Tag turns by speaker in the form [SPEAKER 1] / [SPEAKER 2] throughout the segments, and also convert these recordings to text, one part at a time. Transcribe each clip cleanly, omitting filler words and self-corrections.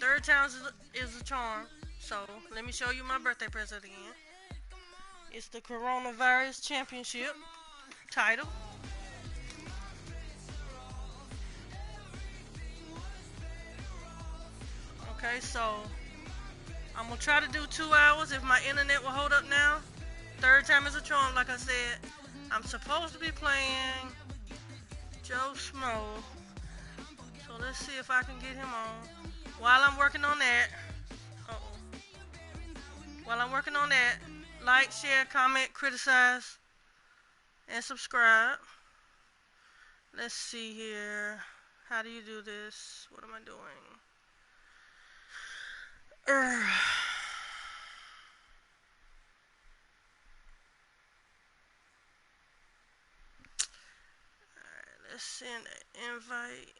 [SPEAKER 1] Third time is a charm. So let me show you my birthday present again. It's the Coronavirus Championship title. Okay, so I'm gonna try to do 2 hours if my internet will hold up now. Third time is a charm, like I said. I'm supposed to be playing Joe Schmo. So let's see if I can get him on. While I'm working on that, while I'm working on that, like, share, comment, criticize, and subscribe. Let's see here. How do you do this? What am I doing? Alright, let's send an invite.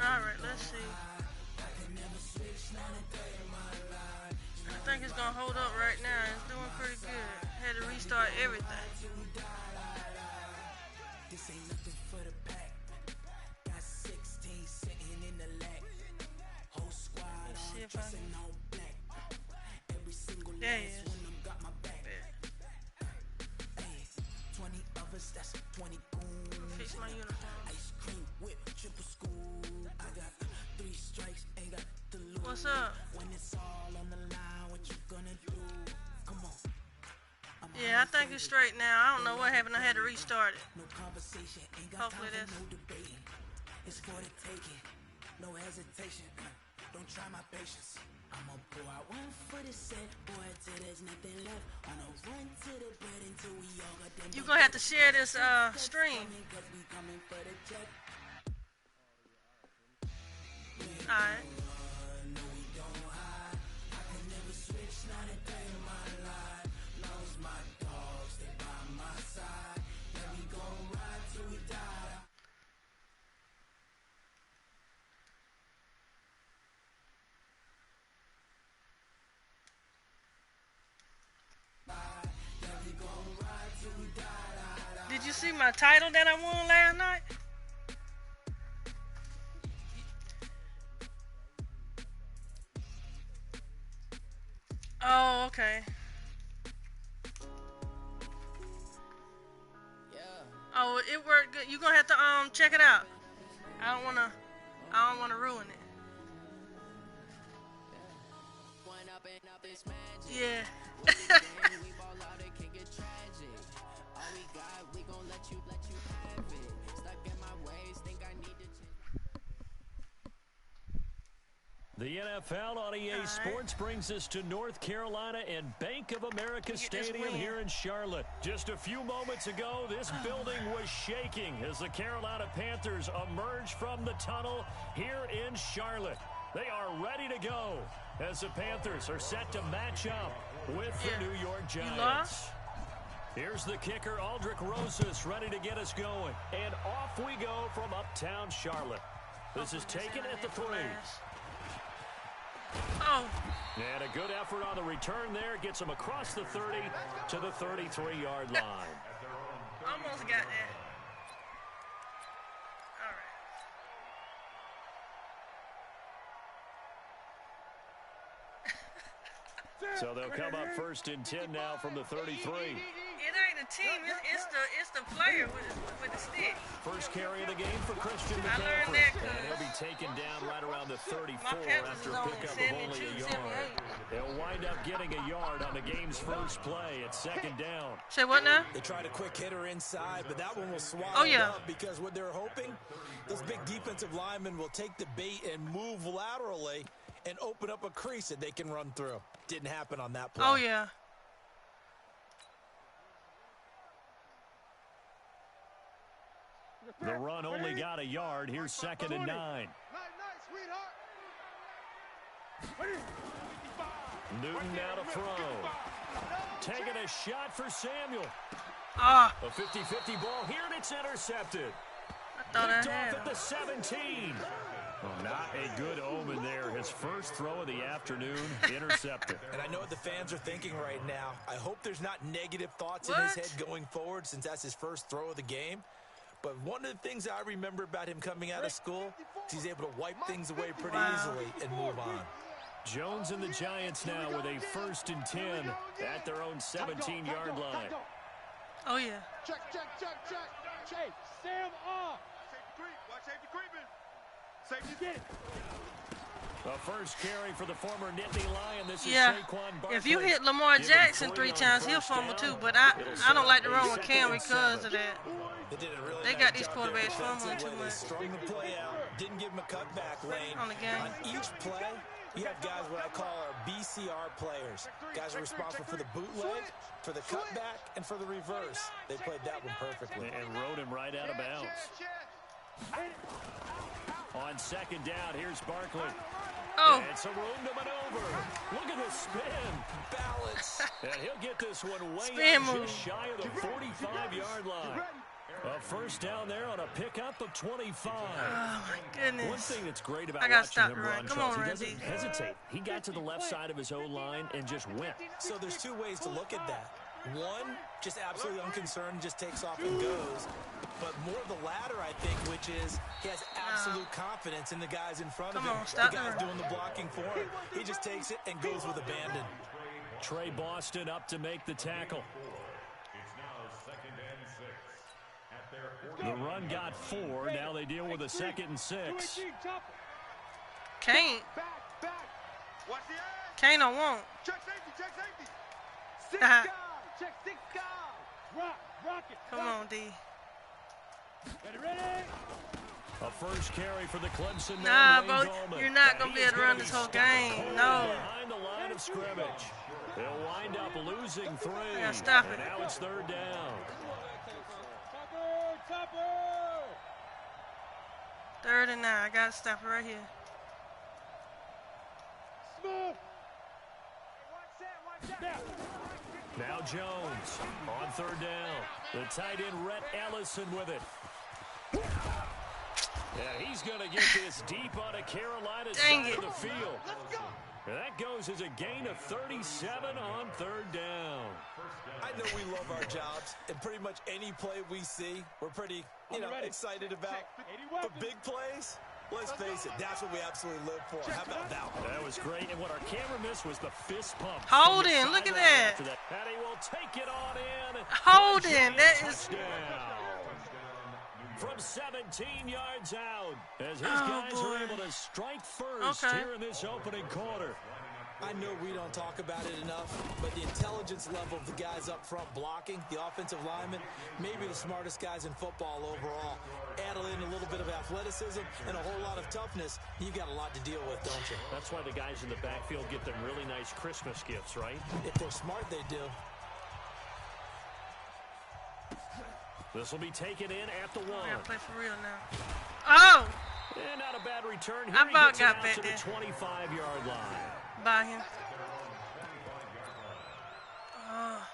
[SPEAKER 1] Alright, let's see. I think it's gonna hold up right now. It's doing pretty good. Had to restart everything. This ain't nothing for the pack. Got 16 sitting in the lag. Whole squad on dressing all black. Every single last one of them got my back. Hey, 20 of us, that's 20 goons. Fix my uniform. Ice cream whip, triple school. I got 3 strikes, ain't got to lose. What's up? When it's all on the line, what you gonna do? Come on. Yeah, I think it's straight now. I don't know what happened. I had to restart it. No conversation, ain't got hopefully time for no debating. It's for the taking. No hesitation. Don't try my patience. I'ma pour out one for the set, boy, till there's nothing left. On a run to the bed until we all got them. You gonna have to share this stream. Alright. Did you see my title that I won last night? Oh, okay. Oh, it worked good. You gonna have to check it out. I don't wanna ruin it. Yeah.
[SPEAKER 2] The NFL on EA Sports brings us to North Carolina and Bank of America Stadium here in Charlotte. Just a few moments ago, this building was shaking as the Carolina Panthers emerged from the tunnel here in Charlotte. They are ready to go as the Panthers are set to match up with the New York Giants. Here's the kicker, Aldrich Rosas, ready to get us going. And off we go from uptown Charlotte. This is taken at the 3.
[SPEAKER 1] Oh.
[SPEAKER 2] And a good effort on the return there. Gets him across the 30 to the 33-yard line.
[SPEAKER 1] Almost got there. All right.
[SPEAKER 2] So they'll come up first and 10 now from the 33.
[SPEAKER 1] It ain't the team, it's the player with the stick.
[SPEAKER 2] First carry of the game for Christian McCaffrey. And he'll be taken down right around the 34 after a pickup of only a yard. They'll wind up getting a yard on the game's first play at second down.
[SPEAKER 1] Say what now?
[SPEAKER 3] They tried a quick hitter inside, but that one was swallowed up because what they're hoping, those big defensive linemen will take the bait and move laterally and open up a crease that they can run through. Didn't happen on that play.
[SPEAKER 1] Oh, yeah.
[SPEAKER 2] The run only got a yard. Here's second and 9. Newton now to throw. Taking a shot for Samuel. A 50-50 ball here, and it's intercepted.
[SPEAKER 1] I thought I
[SPEAKER 2] Picked
[SPEAKER 1] had
[SPEAKER 2] off at the 17. Well, not a good omen there. His first throw of the afternoon, intercepted.
[SPEAKER 3] And I know what the fans are thinking right now. I hope there's not negative thoughts in his head going forward since that's his first throw of the game. But one of the things I remember about him coming out of school is he's able to wipe things away pretty easily and move on.
[SPEAKER 2] Jones and the Giants now with a 1st and 10 at their own 17-yard line.
[SPEAKER 1] Oh, yeah.
[SPEAKER 4] Check. Chase, Sam off. Safety creep. Watch safety creeping. Safety get it.
[SPEAKER 2] The first carry for the former Nittany Lion. This is
[SPEAKER 1] Yeah.
[SPEAKER 2] Saquon Barkley.
[SPEAKER 1] If you hit Lamar Jackson 3 times, he'll fumble too. But I don't like to run with Cam because of that. They got these quarterbacks fumbling too much.
[SPEAKER 3] Strung the play out, didn't give him a cutback lane.
[SPEAKER 1] On the game.
[SPEAKER 3] On each play, you have guys what I call our BCR players. Guys are responsible for the bootleg, for the cutback, and for the reverse. They played that one perfectly.
[SPEAKER 2] And rode him right out of bounds. On 2nd down, here's Barkley.
[SPEAKER 1] Oh.
[SPEAKER 2] It's a room to maneuver. Look at the spin.
[SPEAKER 3] Balance.
[SPEAKER 2] And he'll get this one way
[SPEAKER 1] Spin
[SPEAKER 2] out
[SPEAKER 1] move.
[SPEAKER 2] just shy of the 45-yard line. A first down there on a pickup of 25.
[SPEAKER 1] Oh, my goodness.
[SPEAKER 2] One thing that's great about
[SPEAKER 1] I gotta
[SPEAKER 2] watching
[SPEAKER 1] stop
[SPEAKER 2] him
[SPEAKER 1] the run.
[SPEAKER 2] run,
[SPEAKER 1] Come
[SPEAKER 2] Charles,
[SPEAKER 1] on,
[SPEAKER 2] he doesn't
[SPEAKER 1] Randy.
[SPEAKER 2] hesitate. He got to the left side of his O-line and just went.
[SPEAKER 3] So there's two ways to look at that. One, just absolutely unconcerned, just takes off and goes. But more of the latter, I think, which is he has absolute confidence in the guys in front of him.
[SPEAKER 1] Stop
[SPEAKER 3] the guys
[SPEAKER 1] the run.
[SPEAKER 3] doing the blocking for him. He just takes it and goes with abandon.
[SPEAKER 2] Trey Boston up to make the tackle. The run got 4. Now they deal with a 2nd and 6.
[SPEAKER 1] Kane.
[SPEAKER 4] Watch the edge.
[SPEAKER 1] Kane don't want.
[SPEAKER 4] Check safety. 6
[SPEAKER 1] Uh-huh.
[SPEAKER 4] guys. Check 6 guys. Rock it.
[SPEAKER 1] Come on, D.
[SPEAKER 4] Ready.
[SPEAKER 2] A first carry for the Clemson man,
[SPEAKER 1] Nah,
[SPEAKER 2] Wayne
[SPEAKER 1] bro,
[SPEAKER 2] Gallman.
[SPEAKER 1] you're not
[SPEAKER 2] And
[SPEAKER 1] going to be
[SPEAKER 2] he's
[SPEAKER 1] able to run
[SPEAKER 2] gonna
[SPEAKER 1] this whole
[SPEAKER 2] be
[SPEAKER 1] game.
[SPEAKER 2] stopped
[SPEAKER 1] No.
[SPEAKER 2] behind the line of scrimmage. They'll wind up losing 3.
[SPEAKER 1] Yeah, stop
[SPEAKER 2] and
[SPEAKER 1] it.
[SPEAKER 2] now it's 3rd down.
[SPEAKER 4] Topper.
[SPEAKER 1] 3rd and 9. I got to stop it right here.
[SPEAKER 4] Smooth.
[SPEAKER 2] Now Jones on 3rd down. The tight end, Rhett Ellison, with it. Yeah, he's going to get this deep on a Carolina
[SPEAKER 1] Dang
[SPEAKER 2] side
[SPEAKER 1] it.
[SPEAKER 2] of the field. And that goes as a gain of 37 on 3rd down.
[SPEAKER 3] I know we love our jobs, and pretty much any play we see, we're pretty, excited about. But big plays, let's face it, that's what we absolutely live for. How about that one?
[SPEAKER 2] That was great, and what our camera missed was the fist pump.
[SPEAKER 1] Hold
[SPEAKER 2] from the
[SPEAKER 1] in, look at
[SPEAKER 2] sideline
[SPEAKER 1] that.
[SPEAKER 2] after And he will take it on in.
[SPEAKER 1] Hold
[SPEAKER 2] A
[SPEAKER 1] in,
[SPEAKER 2] giant
[SPEAKER 1] that is-
[SPEAKER 2] touchdown. From 17 yards out, as his
[SPEAKER 1] Oh,
[SPEAKER 2] guys
[SPEAKER 1] boy.
[SPEAKER 2] are able to strike first
[SPEAKER 1] Okay.
[SPEAKER 2] here in this opening quarter.
[SPEAKER 3] I know we don't talk about it enough, but the intelligence level of the guys up front blocking, the offensive linemen, maybe the smartest guys in football overall. Add in a little bit of athleticism and a whole lot of toughness, you got a lot to deal with, don't you?
[SPEAKER 2] That's why the guys in the backfield get them really nice Christmas gifts, right?
[SPEAKER 3] If they're smart, they do.
[SPEAKER 2] This will be taken in at the 1.
[SPEAKER 1] I gotta play for real now. Oh!
[SPEAKER 2] And not a bad return here.
[SPEAKER 1] I
[SPEAKER 2] He
[SPEAKER 1] about
[SPEAKER 2] gets it
[SPEAKER 1] got
[SPEAKER 2] out
[SPEAKER 1] back
[SPEAKER 2] to the
[SPEAKER 1] there.
[SPEAKER 2] 25-yard line.
[SPEAKER 1] By him. Oh.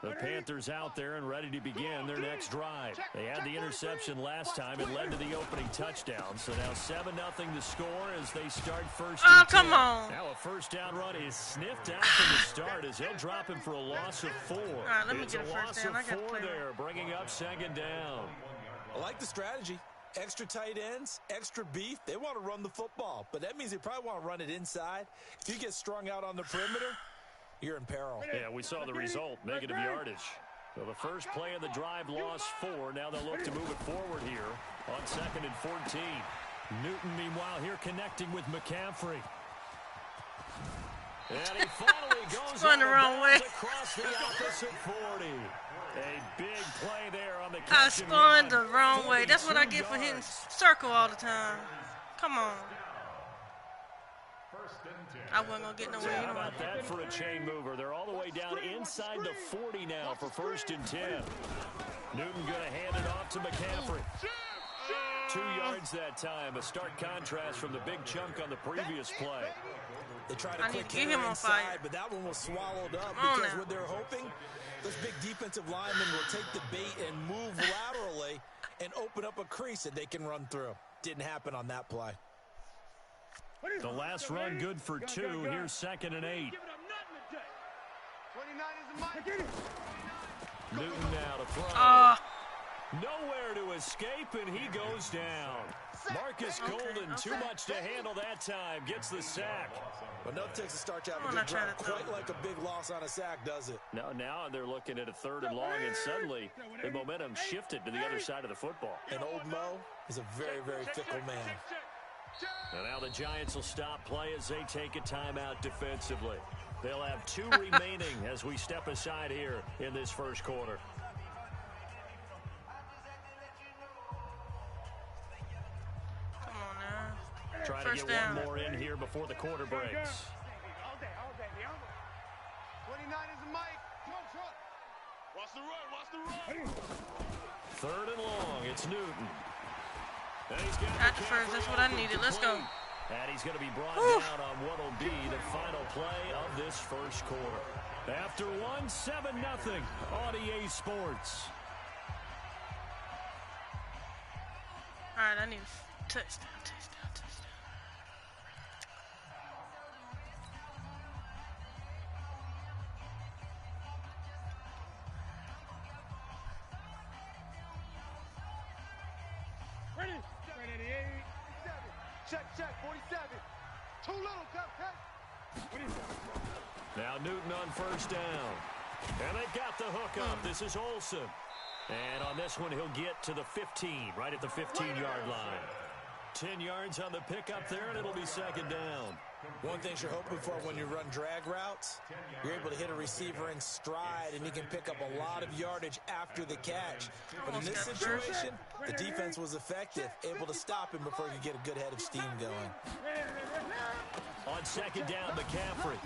[SPEAKER 2] The Panthers out there and ready to begin their next drive. They had the interception last time. It led to the opening touchdown. So now 7-0 to score as they start first
[SPEAKER 1] Oh,
[SPEAKER 2] and 10.
[SPEAKER 1] come on.
[SPEAKER 2] Now a first down run is sniffed out from the start as he'll drop him for a loss of 4.
[SPEAKER 1] All right, let me
[SPEAKER 2] It's
[SPEAKER 1] get a
[SPEAKER 2] a
[SPEAKER 1] first
[SPEAKER 2] loss
[SPEAKER 1] down.
[SPEAKER 2] of
[SPEAKER 1] I gotta
[SPEAKER 2] 4
[SPEAKER 1] play
[SPEAKER 2] there, bringing up 2nd down.
[SPEAKER 3] I like the strategy. Extra tight ends, extra beef. They want to run the football, but that means they probably want to run it inside. If you get strung out on the perimeter, you're in peril.
[SPEAKER 2] Yeah, we saw the result, negative yardage. So the first play of the drive lost 4. Now they'll look to move it forward here on 2nd and 14. Newton, meanwhile, here connecting with McCaffrey. And he finally goes
[SPEAKER 1] Going the wrong way.
[SPEAKER 2] across the opposite 40. A big play there on the
[SPEAKER 1] I
[SPEAKER 2] catch and
[SPEAKER 1] spun
[SPEAKER 2] run.
[SPEAKER 1] the wrong way. That's what I
[SPEAKER 2] 42
[SPEAKER 1] get for hitting
[SPEAKER 2] yards.
[SPEAKER 1] circle all the time. Come on. I wasn't going to get nowhere
[SPEAKER 2] How
[SPEAKER 1] anyway.
[SPEAKER 2] about that for a chain mover? They're all the way down inside the 40 now for 1st and 10. Newton going to hand it off to McCaffrey. 2 yards that time, a stark contrast from the big chunk on the previous play.
[SPEAKER 3] They try to quick hit him inside, but that one was swallowed up because what they're hoping, those big defensive linemen will take the bait and move laterally and open up a crease that they can run through. Didn't happen on that play.
[SPEAKER 2] The last run good for 2. Here's 2nd and 8. Newton now to throw. Nowhere to escape, and he goes down. Marcus Golden, too much to handle that time. Gets the sack.
[SPEAKER 3] Well, nothing takes a start to have a good drive. Quite like a big loss on a sack, does it?
[SPEAKER 2] No, now they're looking at a 3rd and long, and suddenly the momentum shifted to the other side of the football.
[SPEAKER 3] And old Mo is a very, very fickle man.
[SPEAKER 2] And now the Giants will stop play as they take a timeout defensively. They'll have 2 remaining as we step aside here in this first quarter.
[SPEAKER 5] Come on now.
[SPEAKER 2] Try to get one more in here before the quarter breaks.
[SPEAKER 4] 29 is the mic. Come on, truck. Watch the run.
[SPEAKER 2] 3rd and long. It's Newton.
[SPEAKER 5] At the first, that's what I needed. Let's go.
[SPEAKER 2] And he's going to be brought down on what will be the final play of this first quarter. After 7-0 on EA Sports.
[SPEAKER 5] All right, I need a touchdown.
[SPEAKER 4] Ready? 88. Check, 47. Too little, cupcake.
[SPEAKER 2] Now Newton on 1st down. And they got the hook up. This is Olsen. And on this one, he'll get to the 15, right at the 15-yard line. 10 yards on the pickup there, and it'll be 2nd down.
[SPEAKER 3] One thing you're hoping for when you run drag routes, you're able to hit a receiver in stride, and he can pick up a lot of yardage after the catch. But in this situation, the defense was effective, able to stop him before he could get a good head of steam going.
[SPEAKER 2] On 2nd down, McCaffrey.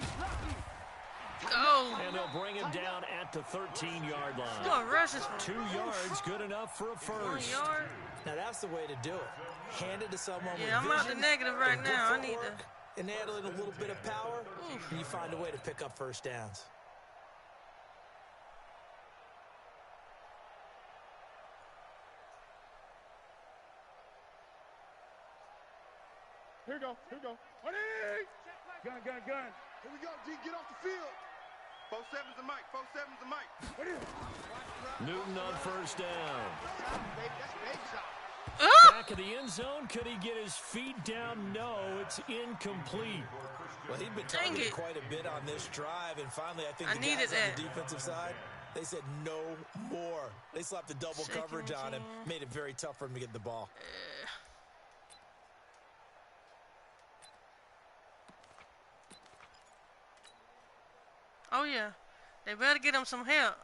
[SPEAKER 5] Go.
[SPEAKER 2] And they'll bring him down at the 13-yard line.
[SPEAKER 5] Go, rushes
[SPEAKER 2] 2 yards, good enough for a first.
[SPEAKER 5] 1 yard.
[SPEAKER 3] Now that's the way to do it. Hand it to someone with
[SPEAKER 5] I'm out the negative right
[SPEAKER 3] and
[SPEAKER 5] now. I need to.
[SPEAKER 3] And handle it a little bit of power, and you find a way to pick up 1st downs.
[SPEAKER 4] Here we go. Ready? Gun. Here we go, G. Get off the field. 4-7's the mic. 4-7's the mic. Ready?
[SPEAKER 2] Newton on 1st down.
[SPEAKER 4] That's big shot.
[SPEAKER 2] Back of the end zone. Could he get his feet down? No, it's incomplete.
[SPEAKER 3] Well, he'd been targeted quite a bit on this drive, and finally I think the guys on the defensive side, they said no more. They slapped the double coverage on him, made it very tough for him to get the ball.
[SPEAKER 5] Oh, yeah. They better get him some help,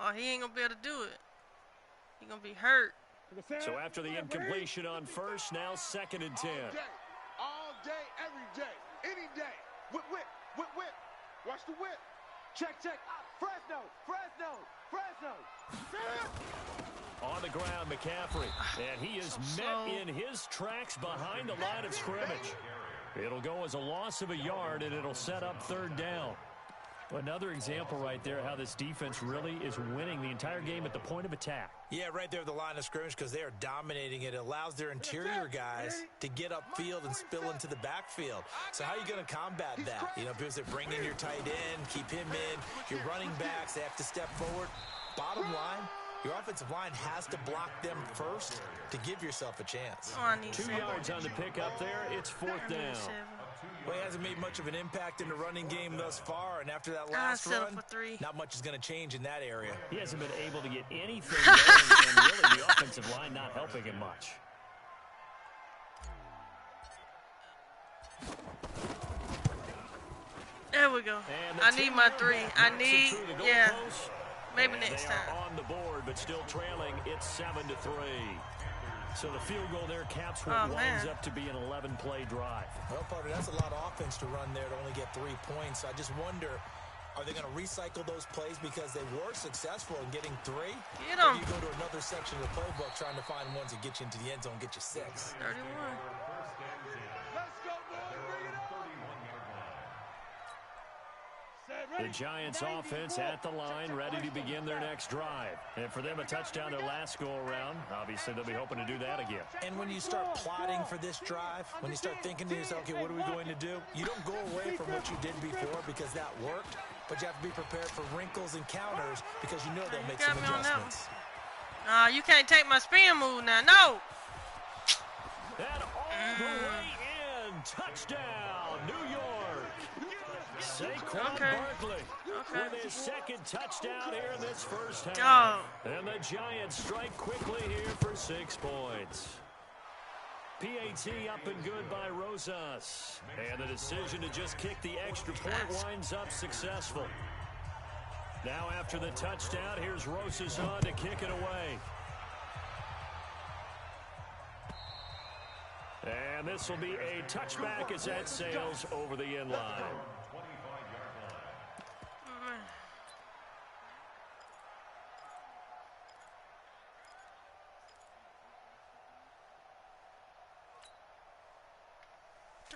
[SPEAKER 5] or he ain't going to be able to do it. He's going to be hurt.
[SPEAKER 2] So after the incompletion on 1st, now 2nd and 10.
[SPEAKER 4] All day, every day, any day. Whip. Watch the whip. Check. Fresno.
[SPEAKER 2] On the ground, McCaffrey. And he is met in his tracks behind the line of scrimmage. It'll go as a loss of a yard, and it'll set up 3rd down. Another example right there how this defense really is winning the entire game at the point of attack.
[SPEAKER 3] Yeah, right there at the line of scrimmage because they are dominating it. It allows their interior guys to get upfield and spill into the backfield. So how are you going to combat that? You know, because they bring in your tight end, keep him in. Your running backs, they have to step forward. Bottom line, your offensive line has to block them first to give yourself a chance.
[SPEAKER 2] 2 yards on the pickup there. It's 4th down.
[SPEAKER 3] Well, he hasn't made much of an impact in the running game thus far, and after that last run, not much is going to change in that area.
[SPEAKER 2] He hasn't been able to get anything going, and really the offensive line not helping him much.
[SPEAKER 5] There we go. I need my 3. Maybe next time.
[SPEAKER 2] On the board, but still trailing. It's 7-3. So the field goal there caps what winds up to be an 11-play drive.
[SPEAKER 3] Well, partner, that's a lot of offense to run there to only get 3 points. I just wonder, Are they going to recycle those plays because they were successful in getting 3?
[SPEAKER 5] Get
[SPEAKER 3] Or
[SPEAKER 5] him.
[SPEAKER 3] do you go to another section of the playbook trying to find ones that get you into the end zone, get you 6?
[SPEAKER 5] 31.
[SPEAKER 4] Let's go, boys. Bring it on.
[SPEAKER 2] The Giants offense at the line, ready to begin their next drive. And for them, a touchdown their last go-around. Obviously, they'll be hoping to do that again.
[SPEAKER 3] And when you start plotting for this drive, when you start thinking to yourself, okay, what are we going to do? You don't go away from what you did before because that worked, but you have to be prepared for wrinkles and counters because you know they'll make some adjustments.
[SPEAKER 5] You can't take my spin move now. No!
[SPEAKER 2] And all the way in. Touchdown, New York. Saquon Barkley with his second touchdown here in this first half. And the Giants strike quickly here for 6 points. PAT up and good by Rosas. And the decision to just kick the extra point winds up successful. Now after the touchdown, here's Rosas on to kick it away. And this will be a touchback as that sails over the end line.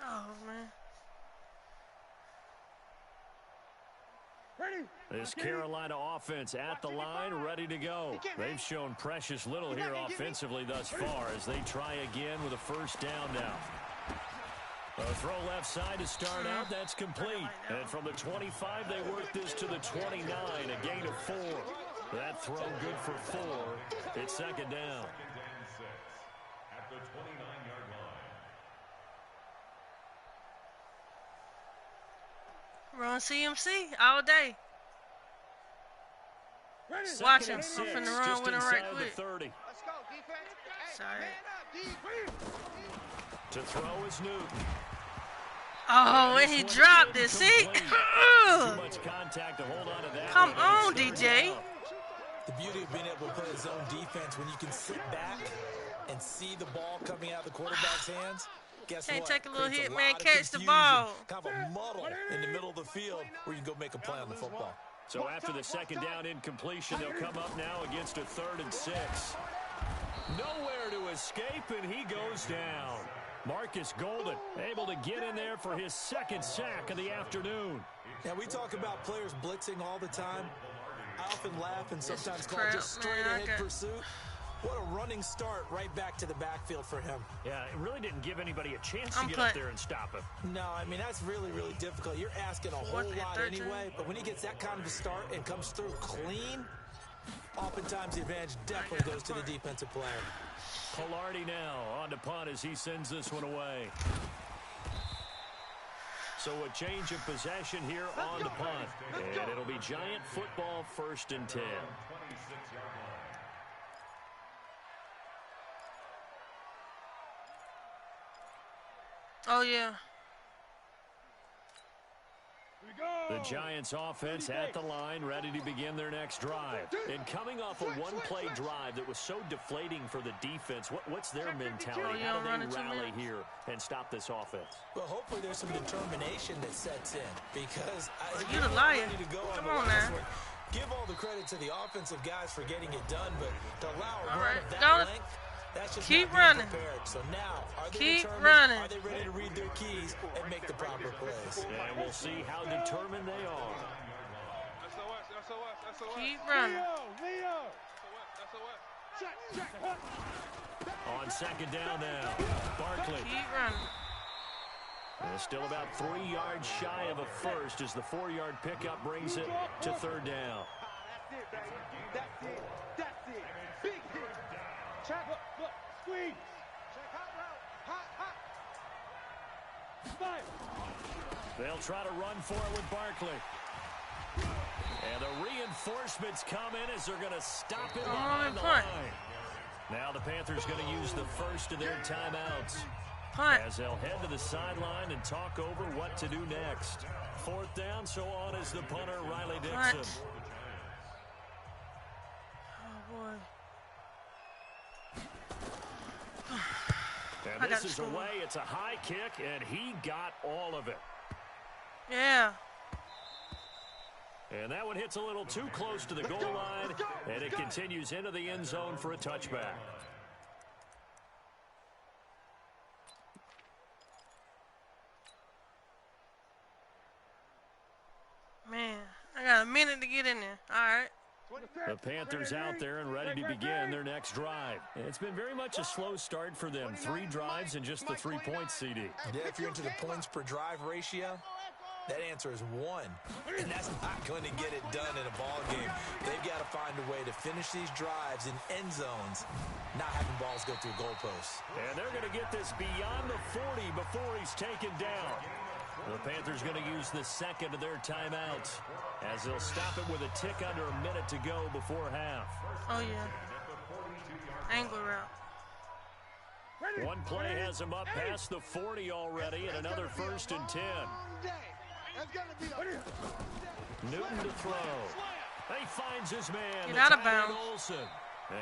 [SPEAKER 5] Oh, man.
[SPEAKER 2] This Carolina offense at the line, ready to go. They've shown precious little here offensively thus far as they try again with a first down now. A throw left side to start out. That's complete. And from the 25, they work this to the 29, a gain of 4. That throw good for 4. It's second down.
[SPEAKER 6] At the 29-yard line.
[SPEAKER 5] Run CMC all day. Watch him. I'm finna run with him right quick.
[SPEAKER 2] 30.
[SPEAKER 4] Let's go, defense.
[SPEAKER 5] Sorry.
[SPEAKER 4] Man up,
[SPEAKER 2] To throw is Newton.
[SPEAKER 5] Oh, and he dropped it. See?
[SPEAKER 2] Too much contact to hold on to that.
[SPEAKER 5] Come on, DJ.
[SPEAKER 3] The beauty of being able to play a zone defense when you can sit back and see the ball coming out of the quarterback's hands. Guess
[SPEAKER 5] Can't
[SPEAKER 3] what?
[SPEAKER 5] take a little
[SPEAKER 3] Creates
[SPEAKER 5] hit,
[SPEAKER 3] lot
[SPEAKER 5] man.
[SPEAKER 3] of
[SPEAKER 5] Catch the
[SPEAKER 3] confusion,
[SPEAKER 5] ball.
[SPEAKER 3] Kind of a muddle in the middle of the field where you can go make a play on the football.
[SPEAKER 2] So after the second down incompletion, they'll come up now against a 3rd and 6. Nowhere to escape, and he goes down. Marcus Golden able to get in there for his second sack of the afternoon.
[SPEAKER 3] Now, we talk about players blitzing all the time. I often laugh and sometimes call
[SPEAKER 5] crap,
[SPEAKER 3] just
[SPEAKER 5] man.
[SPEAKER 3] straight-ahead pursuit. What a running start right back to the backfield for him.
[SPEAKER 2] Yeah, it really didn't give anybody a chance to get up there and stop him.
[SPEAKER 3] No, I mean, that's really, really difficult. You're asking a whole lot anyway, but when he gets that kind of a start and comes through clean, oftentimes the advantage definitely goes to the defensive player.
[SPEAKER 2] Pilardi now on to punt as he sends this one away. So a change of possession here on the punt. And it'll be Giant football 1st and 10.
[SPEAKER 5] Oh, yeah.
[SPEAKER 2] The Giants offense at the line, ready to begin their next drive. And coming off a one-play drive that was so deflating for the defense, what's their mentality? How do they rally here and stop this offense?
[SPEAKER 3] Well, hopefully there's some determination that sets in because
[SPEAKER 5] you're the liar.
[SPEAKER 3] Ready to go
[SPEAKER 5] Come
[SPEAKER 3] on
[SPEAKER 5] on now.
[SPEAKER 3] Give all the credit to the offensive guys for getting it done, but to allow a
[SPEAKER 5] All
[SPEAKER 3] run
[SPEAKER 5] right,
[SPEAKER 3] of that
[SPEAKER 5] don't
[SPEAKER 3] length, that's just
[SPEAKER 5] keep
[SPEAKER 3] not being
[SPEAKER 5] running.
[SPEAKER 3] prepared. So now, are they
[SPEAKER 5] Keep
[SPEAKER 3] determined?
[SPEAKER 5] running.
[SPEAKER 3] Are they ready to read their keys and make the proper plays?
[SPEAKER 2] And we'll see how determined they are.
[SPEAKER 5] Keep running.
[SPEAKER 2] On second down now, Barkley.
[SPEAKER 5] Keep running.
[SPEAKER 2] And still about 3 yards shy of a first as the 4-yard pickup brings it to 3rd down.
[SPEAKER 4] That's it. That's it. Big hit. Check. Look. Squeeze. Check. Hot. Fire.
[SPEAKER 2] They'll try to run for it with Barkley. And the reinforcements come in as they're going to stop it on the line. Now the Panthers going to use the first of their timeouts. As they'll head to the sideline and talk over what to do next. 4th down, so on is the punter, Riley Dixon.
[SPEAKER 5] Oh, boy.
[SPEAKER 2] And this is away. It's a high kick, and he got all of it.
[SPEAKER 5] Yeah.
[SPEAKER 2] And that one hits a little too close to the goal line, and it continues into the end zone for a touchback.
[SPEAKER 5] Man, I got a minute to get in there. All right.
[SPEAKER 2] The Panthers out there and ready to begin their next drive. It's been very much a slow start for them. 3 drives and just the 3 points, CD.
[SPEAKER 3] Yeah, if you're into the points per drive ratio, that answer is 1. And that's not going to get it done in a ball game. They've got to find a way to finish these drives in end zones, not having balls go through goalposts.
[SPEAKER 2] And they're going to get this beyond the 40 before he's taken down. The Panthers going to use the second of their timeouts as they'll stop it with a tick under a minute to go before half.
[SPEAKER 5] Oh, yeah. Angle route.
[SPEAKER 2] One play has him up past the 40 already, and another 1st and 10. Newton to throw. He finds his man.
[SPEAKER 5] Get out of bounds.
[SPEAKER 2] Olsen.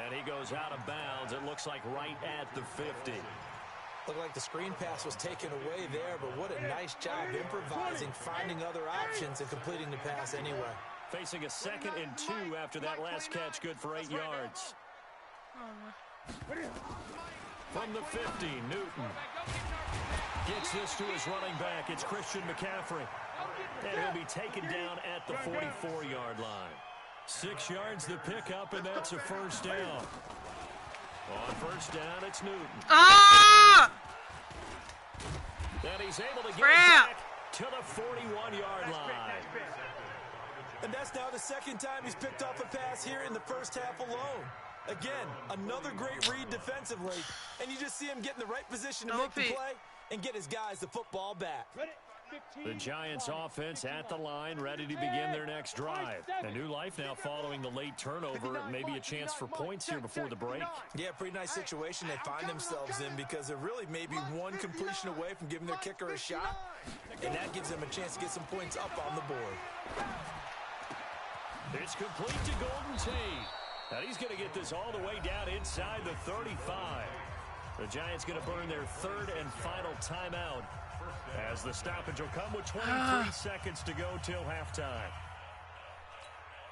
[SPEAKER 2] And he goes out of bounds. It looks like right at the 50.
[SPEAKER 3] Looked like the screen pass was taken away there, but what a nice job improvising, finding other options, and completing the pass anyway.
[SPEAKER 2] Facing a 2nd and 2 after that last catch, good for 8 yards. From the 50, Newton gets this to his running back. It's Christian McCaffrey. And he'll be taken down at the 44-yard line. 6 yards the pickup, and that's a 1st down. On 1st down, it's Newton.
[SPEAKER 5] Ah!
[SPEAKER 2] And he's able to get it back to the 41-yard line.
[SPEAKER 3] And that's now the 2nd time he's picked off a pass here in the first half alone. Again, another great read defensively, and you just see him get in the right position to make the play and get his guys the football back.
[SPEAKER 2] The Giants offense at the line, ready to begin their next drive. A new life now following the late turnover. Maybe a chance for points here before the break.
[SPEAKER 3] Yeah, pretty nice situation they find themselves in because they're really maybe one completion away from giving their kicker a shot, and that gives them a chance to get some points up on the board.
[SPEAKER 2] It's complete to Golden Tate. And he's going to get this all the way down inside the 35. The Giants going to burn their 3rd and final timeout as the stoppage will come with 23 seconds to go till halftime.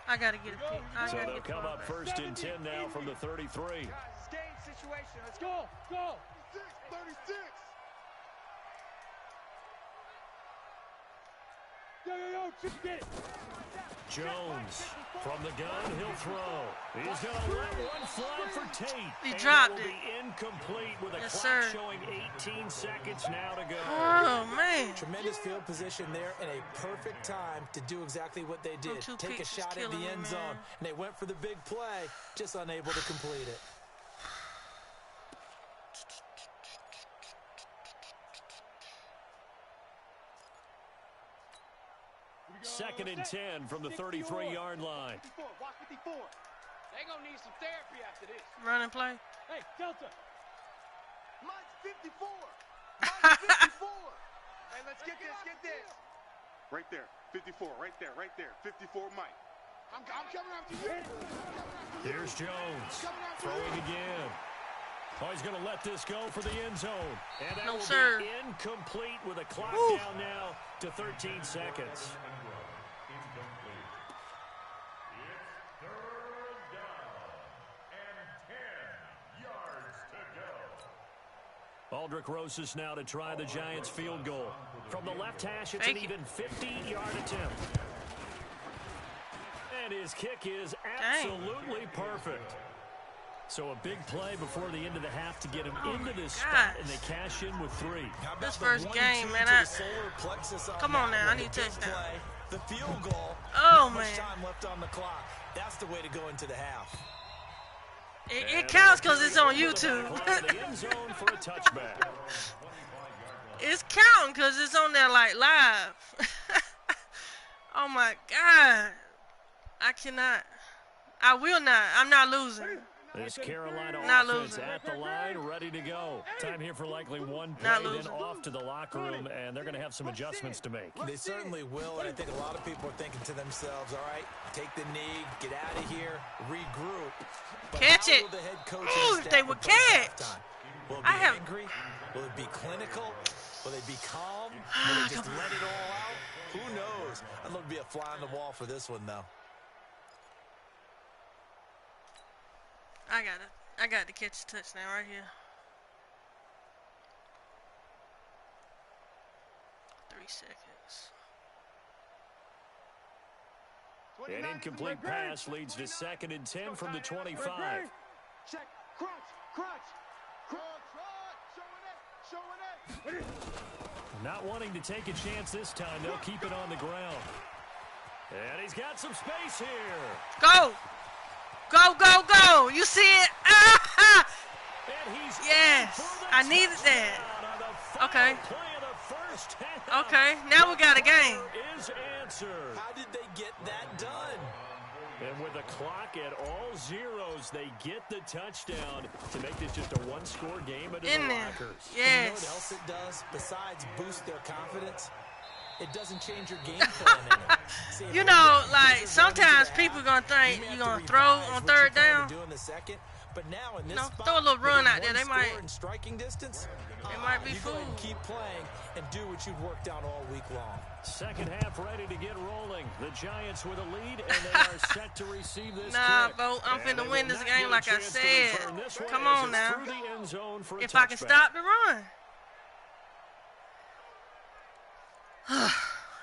[SPEAKER 5] I got to get a pick.
[SPEAKER 2] So they'll come up 1st and 10 now from the 33.
[SPEAKER 7] Game situation. Let's go. Go. 36. Yo, get it.
[SPEAKER 2] Jones from the gun, he'll throw. He's going to let one fly for Tate.
[SPEAKER 5] He dropped it.
[SPEAKER 2] Will be incomplete with a
[SPEAKER 5] Yes,
[SPEAKER 2] clock
[SPEAKER 5] sir.
[SPEAKER 2] showing 18 seconds now to go.
[SPEAKER 5] Oh, man.
[SPEAKER 3] Tremendous field position there and a perfect time to do exactly what they did. Take a shot at the end zone. And they went for the big play, just unable to complete it.
[SPEAKER 2] Second and 10 from the 33-yard line.
[SPEAKER 7] Watch 54. They're going to need some therapy after this.
[SPEAKER 5] Run and play.
[SPEAKER 7] Hey, Delta.
[SPEAKER 4] Mine's 54. Mine's 54. Hey, let's get this. Right there. 54. Right there. 54, Mike. I'm coming after you.
[SPEAKER 2] Here's Jones throwing again. Oh, he's going to let this go for the end zone. And that will be incomplete with a clock down now to 13 seconds. Aldrich Rosas now to try the Giants field goal. From the left hash, it's an even 50-yard attempt. And his kick is absolutely perfect. So a big play before the end of the half to get him into this spot, and they cash in with 3.
[SPEAKER 5] This first game, man. Come on now, I need touchdown.
[SPEAKER 3] The field goal.
[SPEAKER 5] Oh, man.
[SPEAKER 3] Much time left on the clock. That's the way to go into the half.
[SPEAKER 5] It counts because it's on YouTube. It's counting because it's on there like live. Oh my God. I cannot. I will not. I'm not losing.
[SPEAKER 2] This Carolina
[SPEAKER 5] not
[SPEAKER 2] offense
[SPEAKER 5] losing.
[SPEAKER 2] at the line, ready to go. Time here for likely one play, then off to the locker room, and they're going to have some adjustments to make.
[SPEAKER 3] They certainly will, and I think a lot of people are thinking to themselves, all right, take the knee, get out of here, regroup. But
[SPEAKER 5] catch it.
[SPEAKER 3] The head coach
[SPEAKER 5] Ooh, they would catch.
[SPEAKER 3] Will it be angry? Will it be clinical? Will they be calm? Will they just let it all out? Who knows? I'd love to be a fly on the wall for this one, though.
[SPEAKER 5] I got to catch a touchdown right here. 3 seconds.
[SPEAKER 2] An incomplete pass leads to 2nd and 10 from the 25.
[SPEAKER 4] Check. Crunch. Showing it.
[SPEAKER 2] Not wanting to take a chance this time. They'll keep it on the ground. And he's got some space here.
[SPEAKER 5] Go. You see it? Yes. I needed that. Okay. Okay. Now we got a game.
[SPEAKER 2] Is answered.
[SPEAKER 3] How did they get that done?
[SPEAKER 2] And with the clock at all zeros, they get the touchdown to make this just a one-score game into the lockers.
[SPEAKER 3] You know what else it does? Besides boost their confidence, it doesn't change your game plan any. See,
[SPEAKER 5] you know, like sometimes people gonna think you're gonna throw on 3rd down.
[SPEAKER 3] But now in this spot,
[SPEAKER 5] throw a little run out there. They might.
[SPEAKER 3] In striking distance,
[SPEAKER 5] They might be
[SPEAKER 3] you go
[SPEAKER 5] fooled.
[SPEAKER 3] ahead and keep playing and do what you've worked out all week long.
[SPEAKER 2] Second half ready to get rolling. The Giants with a lead, and they are set to receive this
[SPEAKER 5] Nah,
[SPEAKER 2] kick.
[SPEAKER 5] Bo, I'm finna win this game like I said. Come
[SPEAKER 2] on
[SPEAKER 5] on now.
[SPEAKER 2] through the end zone for a
[SPEAKER 5] If I can
[SPEAKER 2] touchback.
[SPEAKER 5] stop the run.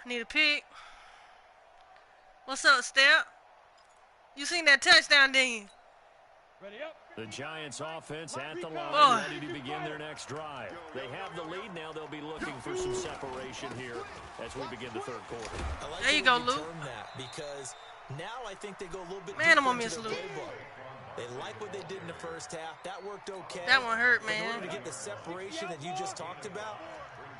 [SPEAKER 5] Need a pick. What's up, Step? You seen that touchdown, didn't you?
[SPEAKER 7] Ready up.
[SPEAKER 2] The Giants offense at the line, ready to begin their next drive. They have the lead now. They'll be looking for some separation here as we begin the 3rd quarter.
[SPEAKER 3] I like
[SPEAKER 5] There you
[SPEAKER 3] the
[SPEAKER 5] go,
[SPEAKER 3] way
[SPEAKER 5] Lou.
[SPEAKER 3] term that, because now I think they go a little bit
[SPEAKER 5] Man, I'm
[SPEAKER 3] deeper
[SPEAKER 5] gonna
[SPEAKER 3] into
[SPEAKER 5] miss
[SPEAKER 3] their
[SPEAKER 5] Lou.
[SPEAKER 3] playbook. They like what they did in the first half. That worked okay.
[SPEAKER 5] That one hurt,
[SPEAKER 3] In
[SPEAKER 5] man.
[SPEAKER 3] order to get the separation that you just talked about,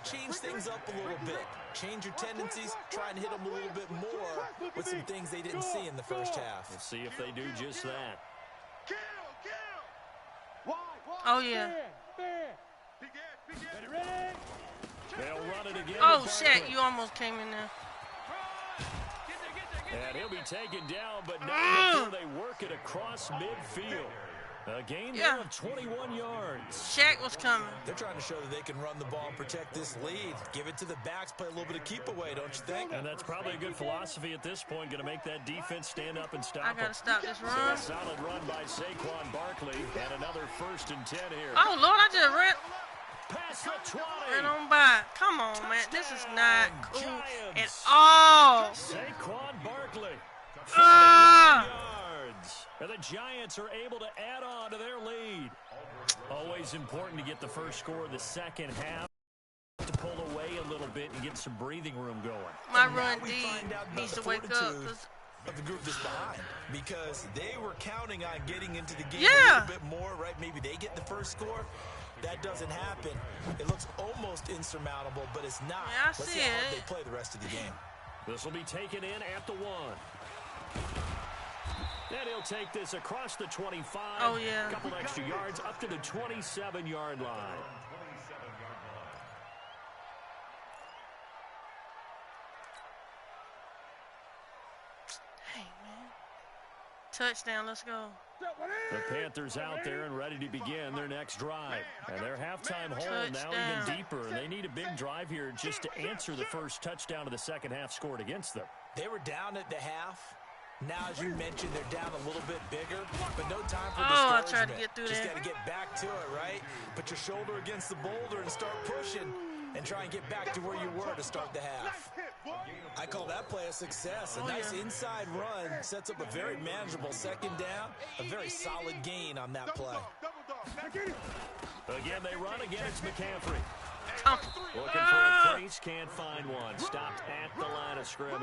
[SPEAKER 3] change things up a little bit. Change your tendencies. Try and hit them a little bit more with some things they didn't see in the first half.
[SPEAKER 2] Let's see if they do just that.
[SPEAKER 4] Kill.
[SPEAKER 5] Oh, yeah.
[SPEAKER 7] Ready.
[SPEAKER 2] They'll run it again.
[SPEAKER 5] Oh, shit. You almost came in there.
[SPEAKER 2] And he'll be taken down, but not before they work it across midfield. A gain there of 21 yards.
[SPEAKER 5] Shaq was coming.
[SPEAKER 3] They're trying to show that they can run the ball and protect this lead. Give it to the backs, play a little bit of keep away, don't you think?
[SPEAKER 2] And that's probably a good philosophy at this point. Going to make that defense stand up and stop
[SPEAKER 5] I got to stop this
[SPEAKER 2] So
[SPEAKER 5] run.
[SPEAKER 2] a solid run by Saquon Barkley. And another 1st and 10 here.
[SPEAKER 5] Oh, Lord, I just
[SPEAKER 2] Past the 20.
[SPEAKER 5] ran on by. Come on, man. This is not cool at all.
[SPEAKER 2] Saquon Barkley. 40
[SPEAKER 5] Ah!
[SPEAKER 2] yards. And the Giants are able to add on to their lead. Always important to get the first score of the second half. To pull away a little bit and get some breathing room going.
[SPEAKER 5] My run D needs to wake up.
[SPEAKER 3] Of the group that's behind, because they were counting on getting into the game a
[SPEAKER 5] Yeah.
[SPEAKER 3] little bit more, right? Maybe they get the first score. That doesn't happen. It looks almost insurmountable, but it's not.
[SPEAKER 5] Yeah, I
[SPEAKER 3] Let's
[SPEAKER 5] see
[SPEAKER 3] see how
[SPEAKER 5] it.
[SPEAKER 3] they play the rest of the game.
[SPEAKER 2] This will be taken in at the 1. And he'll take this across the 25.
[SPEAKER 5] Oh, yeah.
[SPEAKER 2] A couple extra yards up to the 27-yard line.
[SPEAKER 5] Hey, man. Touchdown, let's go.
[SPEAKER 2] The Panthers out there and ready to begin their next drive. And their halftime hole now
[SPEAKER 5] Touchdown.
[SPEAKER 2] even deeper. And they need a big drive here just to answer the first touchdown of the second half scored against them.
[SPEAKER 3] They were down at the half. Now, as you mentioned, they're down a little bit bigger, but no time for
[SPEAKER 5] Oh, I
[SPEAKER 3] discouragement.
[SPEAKER 5] tried to get through
[SPEAKER 3] Just
[SPEAKER 5] there.
[SPEAKER 3] got to get back to it, right? Put your shoulder against the boulder and start pushing and try and get back to where you were to start the half. I call that play a success. A nice inside run sets up a very manageable second down, a very solid gain on that play.
[SPEAKER 2] Again, they run. Again, it's McCaffrey.
[SPEAKER 5] Oh.
[SPEAKER 2] Looking for a crease, can't find one. Stopped at the line of scrimmage.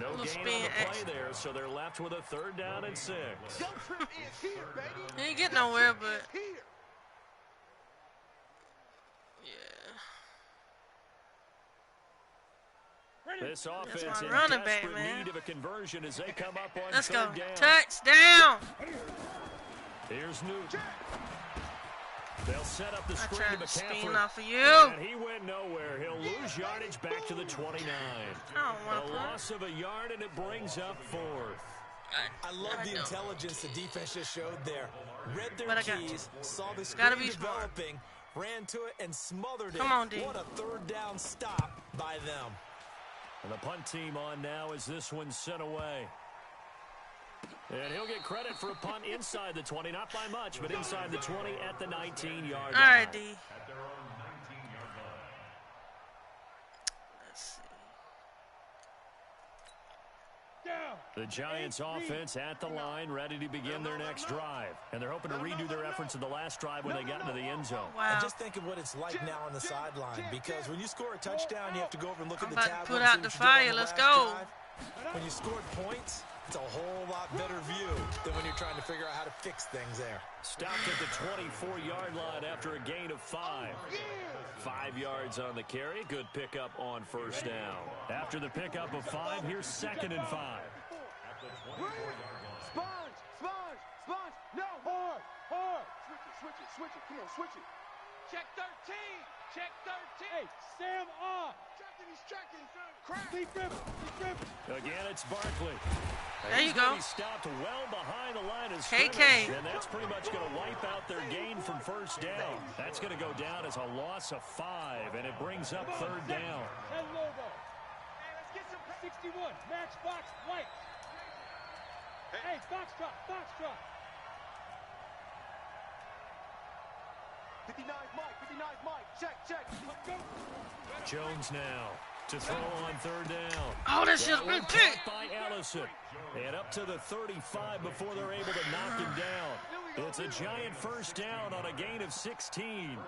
[SPEAKER 2] No
[SPEAKER 5] Little
[SPEAKER 2] gain on
[SPEAKER 5] spin
[SPEAKER 2] the play
[SPEAKER 5] action.
[SPEAKER 2] there, so they're left with a 3rd down and 6.
[SPEAKER 5] He ain't get nowhere, but yeah.
[SPEAKER 2] This offense
[SPEAKER 5] my
[SPEAKER 2] in
[SPEAKER 5] running back,
[SPEAKER 2] desperate
[SPEAKER 5] man.
[SPEAKER 2] need of a conversion as they come up on
[SPEAKER 5] Let's go.
[SPEAKER 2] 3rd down.
[SPEAKER 5] Touchdown.
[SPEAKER 2] Here's Newton. They'll set up the
[SPEAKER 5] I
[SPEAKER 2] screen
[SPEAKER 5] tried
[SPEAKER 2] to
[SPEAKER 5] to spin
[SPEAKER 2] McCaffrey.
[SPEAKER 5] off of you.
[SPEAKER 2] And he went nowhere. He'll lose yardage back to the 29.
[SPEAKER 5] I don't want
[SPEAKER 2] A
[SPEAKER 5] to
[SPEAKER 2] loss of a yard, and it brings up 4th.
[SPEAKER 3] I love the intelligence the defense just showed there. Read their
[SPEAKER 5] But I got
[SPEAKER 3] keys, saw the
[SPEAKER 5] Gotta
[SPEAKER 3] screen
[SPEAKER 5] be smart.
[SPEAKER 3] developing, ran to it and smothered it.
[SPEAKER 5] Come on, D.
[SPEAKER 3] What a third down stop by them.
[SPEAKER 2] And the punt team on now as this one's sent away. And he'll get credit for a punt inside the 20. Not by much, but inside the 20 at the 19-yard line.
[SPEAKER 5] All right, D.
[SPEAKER 6] At their own 19-yard line.
[SPEAKER 5] Let's see.
[SPEAKER 2] The Giants offense at the line, ready to begin their next drive. And they're hoping to redo their efforts of the last drive when they got into the end zone.
[SPEAKER 5] Wow.
[SPEAKER 3] And just think of what it's like now on the sideline, because when you score a touchdown, you have to go over and look at the
[SPEAKER 5] about to
[SPEAKER 3] tablet.
[SPEAKER 5] put
[SPEAKER 3] and
[SPEAKER 5] out
[SPEAKER 3] see
[SPEAKER 5] the
[SPEAKER 3] what you did on
[SPEAKER 5] fire.
[SPEAKER 3] the
[SPEAKER 5] Let's
[SPEAKER 3] last
[SPEAKER 5] go.
[SPEAKER 3] drive. When you scored points, it's a whole lot better view than when you're trying to figure out how to fix things there.
[SPEAKER 2] Stopped at the 24-yard line after a gain of 5. 5 yards on the carry. Good pickup on first down. After the pickup of 5, here's 2nd and 5.
[SPEAKER 6] At the 24-yard line.
[SPEAKER 7] Sponge, no, hard. Switch it, come on, switch it. Check 13. Hey, Sam off. He's checking. Crack. He's dribbling.
[SPEAKER 2] Again, it's Barkley.
[SPEAKER 5] There you go.
[SPEAKER 2] He stopped well behind the line of
[SPEAKER 5] KK.
[SPEAKER 2] scrimmage, and that's pretty much going to wipe out their gain from first down. That's going to go down as a loss of 5, and it brings up 3rd down.
[SPEAKER 7] That logo. Hey, let's get some 61. Matchbox white. Hey, Foxtrot. 59 Mike. Check. Let's go.
[SPEAKER 2] Jones now to throw on 3rd down.
[SPEAKER 5] Oh, that should have been picked.
[SPEAKER 2] By Ellison. And up to the 35 before they're able to knock him down. It's a giant first down on a gain of 16.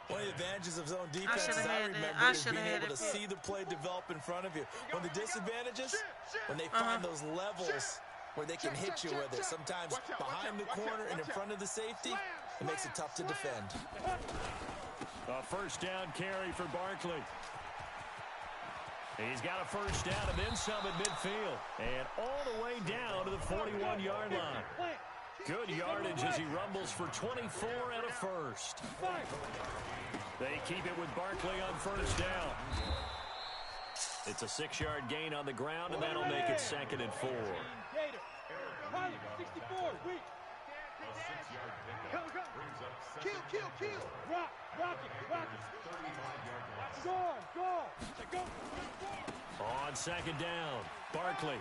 [SPEAKER 3] One of the advantages of zone defense,
[SPEAKER 5] should've
[SPEAKER 3] as I
[SPEAKER 5] had that.
[SPEAKER 3] remember,
[SPEAKER 5] I
[SPEAKER 3] is being
[SPEAKER 5] should've had
[SPEAKER 3] able to
[SPEAKER 5] it.
[SPEAKER 3] see the play develop in front of you. One of the disadvantages, when they find those levels where they can hit you with it. Sometimes behind the corner and in front of the safety, it makes it tough to defend.
[SPEAKER 2] A first down carry for Barkley. He's got a first down and then some at midfield. And all the way down to the 41-yard line. Good yardage as he rumbles for 24 and a first. They keep it with Barkley on first down. It's a 6-yard gain on the ground, and that'll make it 2nd and 4.
[SPEAKER 7] 64, weak.
[SPEAKER 6] A 6-yard pickup brings up 2nd.
[SPEAKER 7] Kill. Rock it.
[SPEAKER 6] 35-yard line.
[SPEAKER 7] Go.
[SPEAKER 2] On 2nd down, Barkley.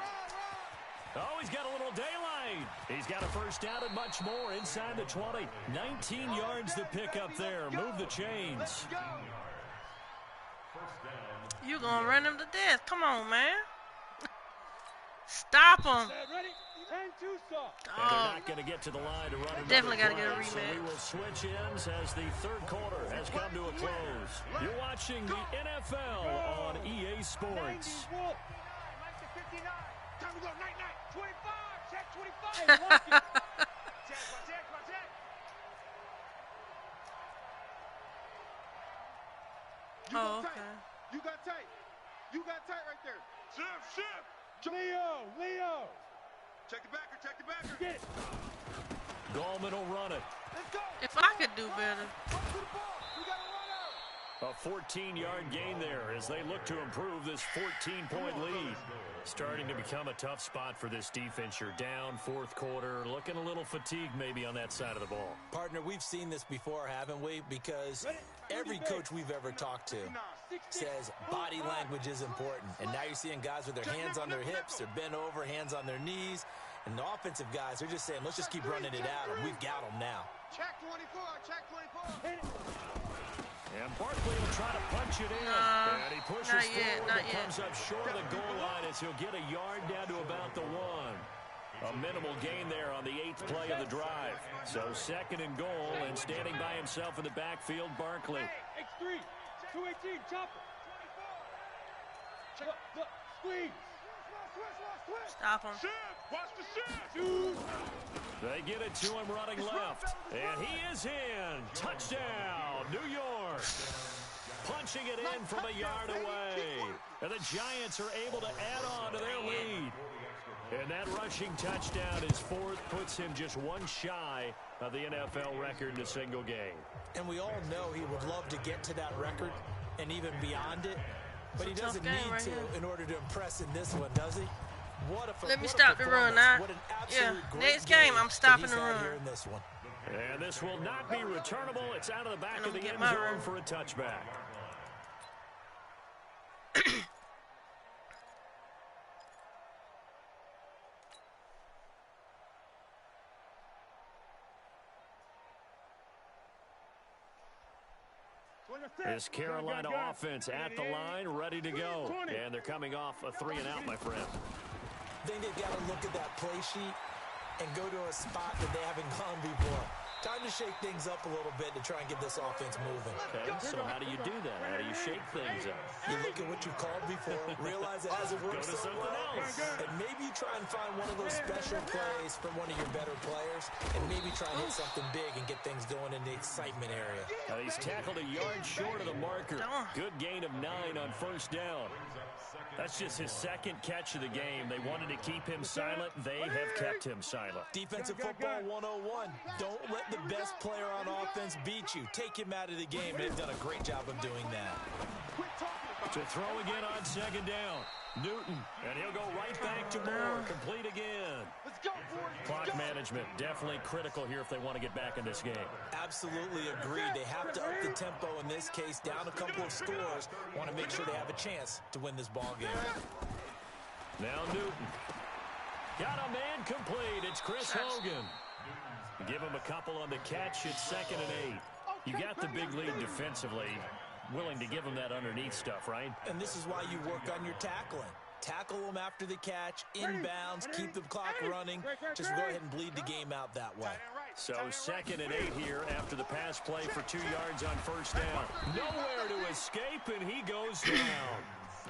[SPEAKER 2] Oh, he's got a little daylight. He's got a first down and much more inside the 20. 19 yards to pick up there. Move the chains.
[SPEAKER 5] You gonna run him to death. Come on, man. Stop him.
[SPEAKER 7] Ready? 10-2 soft.
[SPEAKER 2] And they're not going to get to the line to run another
[SPEAKER 5] Definitely gotta get a
[SPEAKER 2] drive, so we
[SPEAKER 5] rematch.
[SPEAKER 2] will switch ends as the 3rd quarter has come to a close. You're watching the NFL on EA Sports.
[SPEAKER 7] Time to go, night. 25, check 25. Hey, walk it. Check.
[SPEAKER 5] Oh, okay.
[SPEAKER 4] You got tight right there. Shift.
[SPEAKER 7] Leo.
[SPEAKER 4] Check the backer.
[SPEAKER 7] Get it.
[SPEAKER 2] Gallman will run it.
[SPEAKER 7] Let's go.
[SPEAKER 5] If I could do better.
[SPEAKER 7] Run to the ball. We got to run out.
[SPEAKER 2] A 14-yard gain there as they look to improve this 14-point lead. Starting to become a tough spot for this defense. You're down 4th quarter, looking a little fatigued maybe on that side of the ball.
[SPEAKER 3] Partner, we've seen this before, haven't we? Because every coach we've ever talked to says body language is important. And now you're seeing guys with their hands on their hips, they're bent over, hands on their knees. And the offensive guys, they're just saying, let's just keep running it at them. We've got them now.
[SPEAKER 4] Check 24.
[SPEAKER 7] Hit it.
[SPEAKER 2] And Barkley will try to punch it in. And he pushes
[SPEAKER 5] not yet,
[SPEAKER 2] forward,
[SPEAKER 5] not
[SPEAKER 2] but
[SPEAKER 5] yet.
[SPEAKER 2] comes up short of the goal line as he'll get a yard down to about the 1. A minimal gain there on the 8th play of the drive. So 2nd and goal, and standing by himself in the backfield, Barkley.
[SPEAKER 7] X3. 218. Chopper. Look. Squeeze.
[SPEAKER 5] Stop him.
[SPEAKER 4] Watch the shift.
[SPEAKER 7] Dude.
[SPEAKER 2] They get it to him running left. And he is in. Touchdown, New York. Punching it in from a yard away. And the Giants are able to add on to their lead. And that rushing touchdown is 4th, puts him just 1 shy of the NFL record in a single game.
[SPEAKER 3] And we all know he would love to get to that record and even beyond it. But he doesn't need to in order to impress in this one, does he?
[SPEAKER 5] Let me stop the run now.
[SPEAKER 3] What an
[SPEAKER 5] Yeah,
[SPEAKER 3] absolute great
[SPEAKER 5] next game, I'm stopping
[SPEAKER 3] that he's
[SPEAKER 5] the
[SPEAKER 3] had
[SPEAKER 5] run.
[SPEAKER 3] here in this one.
[SPEAKER 2] And this will not be returnable. It's out of the back of the end
[SPEAKER 5] my
[SPEAKER 2] zone
[SPEAKER 5] run.
[SPEAKER 2] for a touchback. This Carolina offense at the line, ready to go. And they're coming off a 3-and-out, my friend.
[SPEAKER 3] I think they've got to look at that play sheet and go to a spot that they haven't gone before. Time to shake things up a little bit to try and get this offense moving.
[SPEAKER 2] Okay, so how do you do that? How do you shake things up?
[SPEAKER 3] You look at what you called before, realize it hasn't worked
[SPEAKER 2] Go to
[SPEAKER 3] so
[SPEAKER 2] something
[SPEAKER 3] well,
[SPEAKER 2] else.
[SPEAKER 3] and maybe you try and find one of those special plays from one of your better players, and maybe try and hit something big and get things going in the excitement area.
[SPEAKER 2] Now he's tackled a yard short of the marker. Good gain of 9 on first down. That's just his second catch of the game. They wanted to keep him silent. They have kept him silent.
[SPEAKER 3] Defensive football 101. Don't let the best player on offense beat you. Take him out of the game. They've done a great job of doing that.
[SPEAKER 2] To throw again on second down. Newton, and he'll go right back to Moore. Complete again.
[SPEAKER 4] Let's go, boys.
[SPEAKER 2] Clock management, definitely critical here if they want to get back in this game.
[SPEAKER 3] Absolutely agree. They have to up the tempo in this case, down a couple of scores. Want to make sure they have a chance to win this ball game.
[SPEAKER 2] Now Newton. Got a man complete. It's Chris Hogan. Give him a couple on the catch. It's 2nd and 8. You got the big lead defensively. Willing to give him that underneath stuff, right?
[SPEAKER 3] And this is why you work on your tackling. Tackle them after the catch, inbounds, keep the clock running. Just go ahead and bleed the game out that way.
[SPEAKER 2] So 2nd and 8 here after the pass play for 2 yards on first down. Nowhere to escape, and he goes down.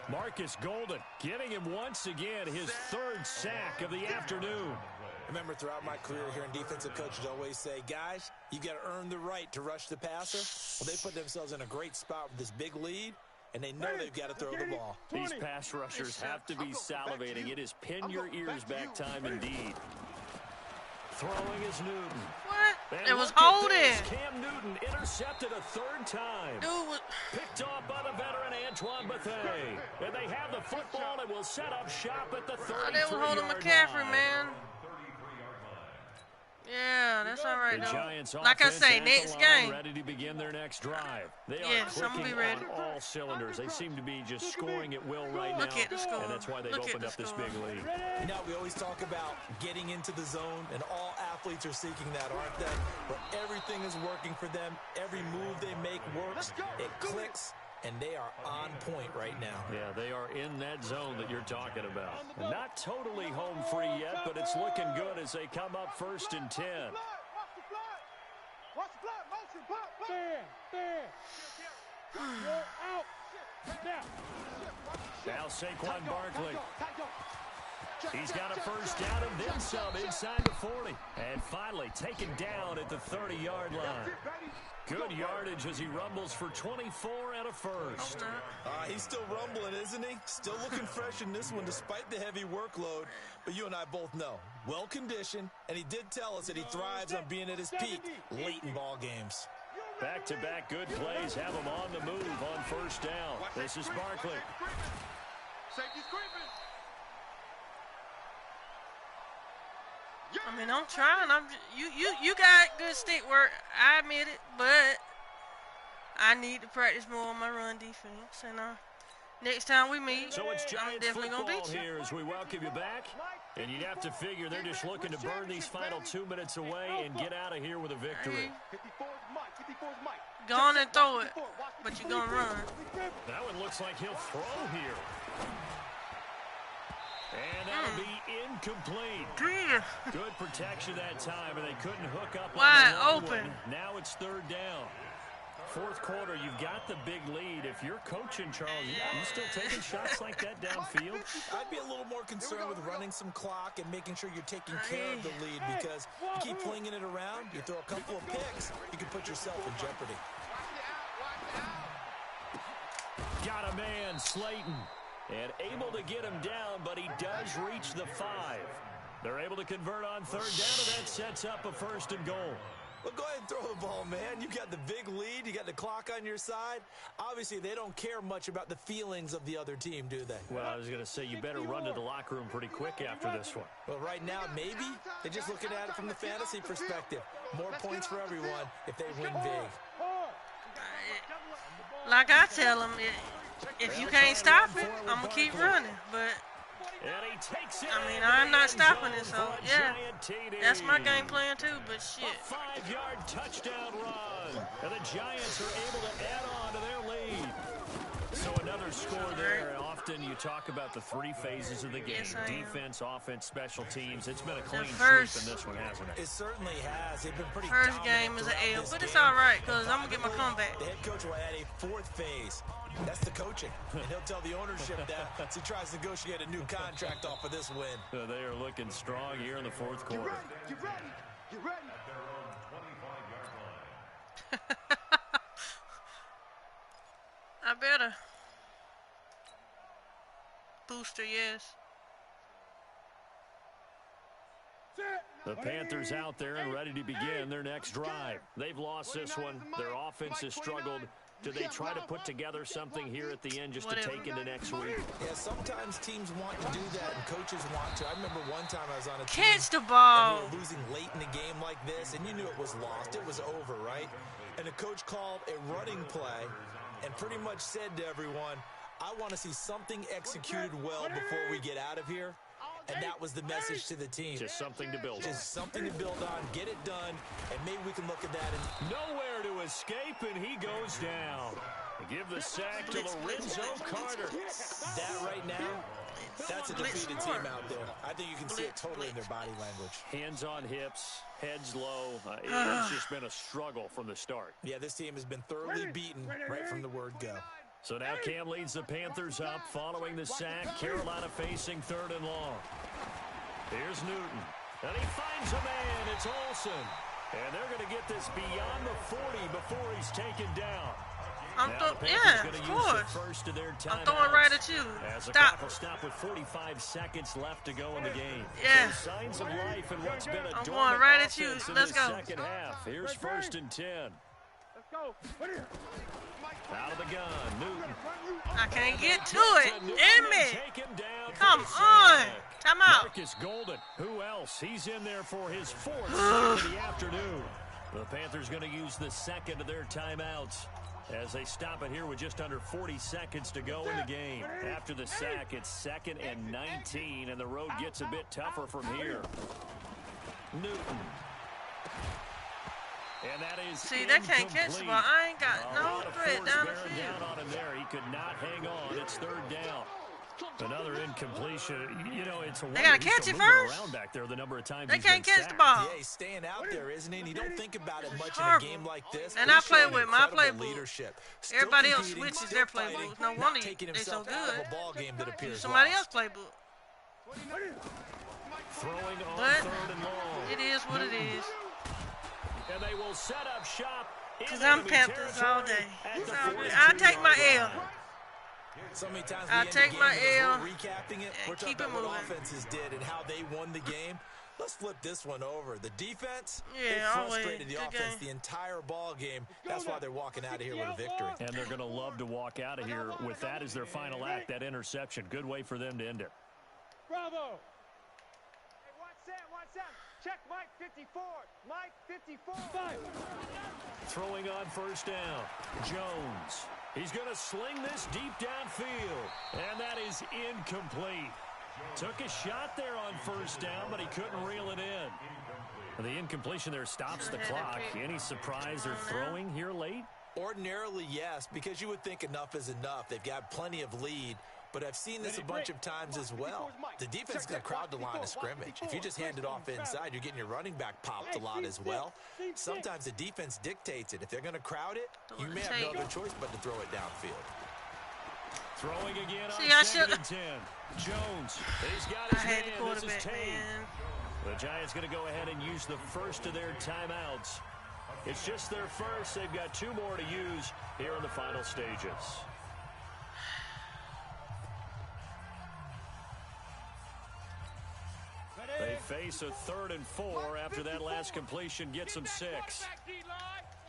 [SPEAKER 2] Marcus Golden getting him once again his 3rd sack of the afternoon.
[SPEAKER 3] Remember, throughout my career here in defensive coaches always say, guys, you got to earn the right to rush the passer. Well, they put themselves in a great spot with this big lead, and they know they've got to throw the ball.
[SPEAKER 2] These pass rushers have to be salivating. It is pin your ears back time indeed. Throwing is Newton.
[SPEAKER 5] What?
[SPEAKER 2] And
[SPEAKER 5] It was
[SPEAKER 2] look at
[SPEAKER 5] holding.
[SPEAKER 2] this. Cam Newton intercepted a 3rd time.
[SPEAKER 5] Dude,
[SPEAKER 2] Picked off by the veteran Antoine Bethea. And they have the football and will set up shop at the 33-yard
[SPEAKER 5] they were holding McCaffrey,
[SPEAKER 2] line.
[SPEAKER 5] man. Yeah, that's all right,
[SPEAKER 2] The
[SPEAKER 5] though.
[SPEAKER 2] Giants
[SPEAKER 5] Like I
[SPEAKER 2] offense
[SPEAKER 5] say,
[SPEAKER 2] at the
[SPEAKER 5] next
[SPEAKER 2] line,
[SPEAKER 5] game.
[SPEAKER 2] ready to begin their next drive. They
[SPEAKER 5] Yes,
[SPEAKER 2] are
[SPEAKER 5] I'm gonna
[SPEAKER 2] clicking
[SPEAKER 5] be ready.
[SPEAKER 2] on all cylinders. They seem to be just scoring at will right
[SPEAKER 5] Look
[SPEAKER 2] now.
[SPEAKER 5] at the score.
[SPEAKER 2] And that's why they've
[SPEAKER 5] Look at
[SPEAKER 2] opened
[SPEAKER 5] the
[SPEAKER 2] up this
[SPEAKER 5] score.
[SPEAKER 2] big lead.
[SPEAKER 3] You know, we always talk about getting into the zone, and all athletes are seeking that, aren't they? But everything is working for them. Every move they make works. It clicks, and they are on point right now.
[SPEAKER 2] Yeah, they are in that zone that you're talking about. Not totally home free yet, but it's looking good as they come up 1st and 10.
[SPEAKER 4] Watch the block, motion, block.
[SPEAKER 7] You're out.
[SPEAKER 2] Now Saquon Barkley. He's got a first down and then some inside the 40. And finally taken down at the 30-yard line. Good yardage as he rumbles for 24 and a first.
[SPEAKER 3] He's still rumbling, isn't he? Still looking fresh in this one despite the heavy workload. But you and I both know, well-conditioned, and he did tell us that he thrives on being at his peak late in ball games.
[SPEAKER 2] Back-to-back good plays have him on the move on first down. This is Barkley.
[SPEAKER 4] Safety's creeping.
[SPEAKER 5] I mean, I'm trying. You got good stick work. I admit it, but I need to practice more on my run defense. And next time we meet,
[SPEAKER 2] So it's
[SPEAKER 5] I'm
[SPEAKER 2] Giants
[SPEAKER 5] definitely gonna
[SPEAKER 2] football
[SPEAKER 5] beat you.
[SPEAKER 2] here as we welcome you back. And you'd have to figure they're just looking to burn these final 2 minutes away and get out of here with a victory.
[SPEAKER 4] 54's Mike. 54's Mike.
[SPEAKER 5] Go on and throw it, but you're gonna run.
[SPEAKER 2] That one looks like he'll throw here. And that'll be incomplete.
[SPEAKER 5] Damn.
[SPEAKER 2] Good protection that time, and they couldn't hook up
[SPEAKER 5] Wide
[SPEAKER 2] on the long
[SPEAKER 5] open.
[SPEAKER 2] one. Now it's 3rd down. 4th quarter, you've got the big lead. If you're coaching, Charles, you still taking shots like that downfield?
[SPEAKER 3] I'd be a little more concerned with running some clock and making sure you're taking care of the lead, because you keep flinging it around, you throw a couple of picks, you can put yourself in jeopardy.
[SPEAKER 2] Got a man, Slayton. And able to get him down, but he does reach the 5. They're able to convert on 3rd down, and that sets up a 1st and goal.
[SPEAKER 3] Well, go ahead and throw the ball, man. You got the big lead. You got got the clock on your side, obviously they don't care much about the feelings of the other team, do they?
[SPEAKER 2] Well, I was going to say, you better run to the locker room pretty quick after this one.
[SPEAKER 3] Well, right now, maybe they're just looking at it from the fantasy perspective. More points for everyone if they win big.
[SPEAKER 5] Like I tell them, if you can't stop it, I'm going to keep running. But, I mean, I'm not stopping it, so, yeah. That's my game plan, too, but shit.
[SPEAKER 2] A 5-yard touchdown run. And the Giants are able to add on to their lead. So another score there. Often you talk about the three phases of the game.
[SPEAKER 5] Yes,
[SPEAKER 2] defense, offense, special teams. It's been a clean
[SPEAKER 5] first-
[SPEAKER 2] sweep in this one, hasn't it?
[SPEAKER 3] It certainly has. They've been pretty
[SPEAKER 5] First
[SPEAKER 3] dominant
[SPEAKER 5] game is an
[SPEAKER 3] throughout
[SPEAKER 5] L,
[SPEAKER 3] this
[SPEAKER 5] but it's
[SPEAKER 3] game.
[SPEAKER 5] all right, because I'm going to get my comeback.
[SPEAKER 3] The head coach will add a fourth phase. That's the coaching. And he'll tell the ownership that as he tries to negotiate a new contract off of this win.
[SPEAKER 2] They are looking strong here in the fourth quarter.
[SPEAKER 4] Get ready. Get ready.
[SPEAKER 6] At their own 25-yard line.
[SPEAKER 5] I better. Booster, yes.
[SPEAKER 2] The Panthers out there and ready to begin their next drive. They've lost this one. Their offense has struggled. Do they try to put together something here at the end just to take into next week?
[SPEAKER 3] Yeah, sometimes teams want to do that and coaches want to. I remember one time I was on a team
[SPEAKER 5] Catch the ball.
[SPEAKER 3] and we were losing late in a game like this, and you knew it was lost. It was over, right? And the coach called a running play and pretty much said to everyone, I want to see something executed well before we get out of here. And that was the message to the team.
[SPEAKER 2] Just something to build on.
[SPEAKER 3] Just something to build on, get it done, and maybe we can look at that. And
[SPEAKER 2] Nowhere to escape, and he goes down. Give the sack to Lorenzo Carter.
[SPEAKER 3] that right now, that's a defeated team out there. I think you can see it totally in their body language.
[SPEAKER 2] Hands on hips, heads low. It's just been a struggle from the start.
[SPEAKER 3] Yeah, this team has been thoroughly beaten right from the word go.
[SPEAKER 2] So now Cam leads the Panthers up following the sack. Carolina facing 3rd and long. Here's Newton. And he finds a man. It's Olsen. And they're going to get this beyond the 40 before he's taken down.
[SPEAKER 5] Yeah, of course. I'm throwing right at you.
[SPEAKER 2] As the
[SPEAKER 5] Stop.
[SPEAKER 2] clock will stop with 45 seconds left to go in the game.
[SPEAKER 5] Yeah.
[SPEAKER 2] So signs of life in what's been a
[SPEAKER 5] I'm
[SPEAKER 2] dormant
[SPEAKER 5] going right at you.
[SPEAKER 2] offense in
[SPEAKER 5] Let's
[SPEAKER 2] the
[SPEAKER 5] go.
[SPEAKER 2] second half. Here's 1st and 10.
[SPEAKER 7] Let's go.
[SPEAKER 2] Out of the gun, Newton.
[SPEAKER 5] I can't get to it. Damn it.
[SPEAKER 2] Take him down for
[SPEAKER 5] Come
[SPEAKER 2] the
[SPEAKER 5] on.
[SPEAKER 2] sack.
[SPEAKER 5] Time out.
[SPEAKER 2] Marcus Golden. Who else? He's in there for his 4th sack of the afternoon. The Panthers going to use the second of their timeouts as they stop it here with just under 40 seconds to go in the game. After the sack, it's 2nd and 19, and the road gets a bit tougher from here. Newton. And that is
[SPEAKER 5] See, they can't catch the ball. I ain't got no threat down the field.
[SPEAKER 2] Down on him there. He could not hang on. It's 3rd down. Another incompletion. You know, it's a
[SPEAKER 5] They gotta catch it first.
[SPEAKER 2] around back there the number of times
[SPEAKER 5] They
[SPEAKER 2] he's
[SPEAKER 5] can't
[SPEAKER 2] been
[SPEAKER 5] catch the
[SPEAKER 2] sacked.
[SPEAKER 5] ball.
[SPEAKER 3] Yeah, he's staying out there, isn't he? And you don't think about it much in a
[SPEAKER 5] Horrible.
[SPEAKER 3] game like this.
[SPEAKER 5] And
[SPEAKER 3] but
[SPEAKER 5] I
[SPEAKER 3] he's
[SPEAKER 5] play
[SPEAKER 3] showing
[SPEAKER 5] with my
[SPEAKER 3] incredible
[SPEAKER 5] playbook.
[SPEAKER 3] leadership. Still
[SPEAKER 5] Everybody else
[SPEAKER 3] competing,
[SPEAKER 5] switches
[SPEAKER 3] still
[SPEAKER 5] their
[SPEAKER 3] fighting,
[SPEAKER 5] playbooks. No
[SPEAKER 3] not
[SPEAKER 5] wonder
[SPEAKER 3] taking
[SPEAKER 5] they so
[SPEAKER 3] himself out of
[SPEAKER 5] good.
[SPEAKER 3] a ball game that appears
[SPEAKER 5] Somebody
[SPEAKER 3] lost.
[SPEAKER 5] else playbook.
[SPEAKER 2] Throwing on
[SPEAKER 5] But
[SPEAKER 2] 3rd and long.
[SPEAKER 5] it is what it is.
[SPEAKER 2] And they will set up shop.
[SPEAKER 5] Because I'm Panthers all day. It's all good. I'll take my L.
[SPEAKER 3] So many times
[SPEAKER 5] I'll
[SPEAKER 3] we end
[SPEAKER 5] take
[SPEAKER 3] the
[SPEAKER 5] my
[SPEAKER 3] game because
[SPEAKER 5] L
[SPEAKER 3] we're recapping it.
[SPEAKER 5] and
[SPEAKER 3] We're talking
[SPEAKER 5] keep it
[SPEAKER 3] about what
[SPEAKER 5] moving.
[SPEAKER 3] offenses did and how they won the game. Let's flip this one over. The defense,
[SPEAKER 5] Yeah,
[SPEAKER 3] they
[SPEAKER 5] always.
[SPEAKER 3] frustrated the
[SPEAKER 5] Good
[SPEAKER 3] offense
[SPEAKER 5] game.
[SPEAKER 3] the entire ball game. That's why they're walking out of here with a victory.
[SPEAKER 2] And they're going to love to walk out of here with that as their final act, that interception. Good way for them to end it.
[SPEAKER 7] Bravo. Hey, watch that. Check Mike 54. Mike 54. 5.
[SPEAKER 2] Throwing on 1st down. Jones. He's going to sling this deep downfield. And that is incomplete. Took a shot there on 1st down, but he couldn't reel it in. The incompletion there stops the clock. Any surprise they're throwing here late?
[SPEAKER 3] Ordinarily, yes, because you would think enough is enough. They've got plenty of lead. But I've seen this a bunch of times as well. The defense is going to crowd the line of scrimmage. If you just hand it off inside, you're getting your running back popped a lot as well. Sometimes the defense dictates it. If they're going to crowd it, you may have no other choice but to throw it downfield.
[SPEAKER 2] Throwing again
[SPEAKER 5] See,
[SPEAKER 2] on
[SPEAKER 5] I
[SPEAKER 2] 2nd
[SPEAKER 5] should-
[SPEAKER 2] and 10. Jones. He's got
[SPEAKER 5] I
[SPEAKER 2] his
[SPEAKER 5] had the
[SPEAKER 2] man. This is
[SPEAKER 5] quarterback,
[SPEAKER 2] Tate.
[SPEAKER 5] man.
[SPEAKER 2] The Giants going to go ahead and use the first of their timeouts. It's just their first. They've got 2 more to use here in the final stages. They face a 3rd and 4 after that last completion gets them 6.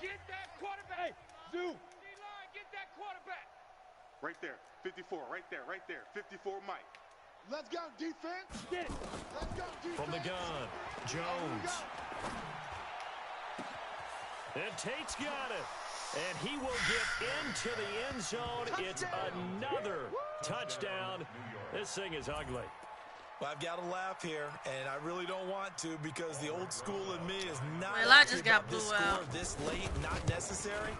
[SPEAKER 7] Get that quarterback. Hey,
[SPEAKER 4] Right there. 54. Right there. Right there. 54, Mike. Let's go, defense. Get it. Let's go, defense.
[SPEAKER 2] From the gun, Jones. And Tate's got it. And he will get into the end zone. It's another touchdown. This thing is ugly.
[SPEAKER 3] Well, I've got to laugh here, and I really don't want to because the old school in me is not
[SPEAKER 5] Well, I just got
[SPEAKER 3] this
[SPEAKER 5] blew out.
[SPEAKER 3] score this late, not necessary.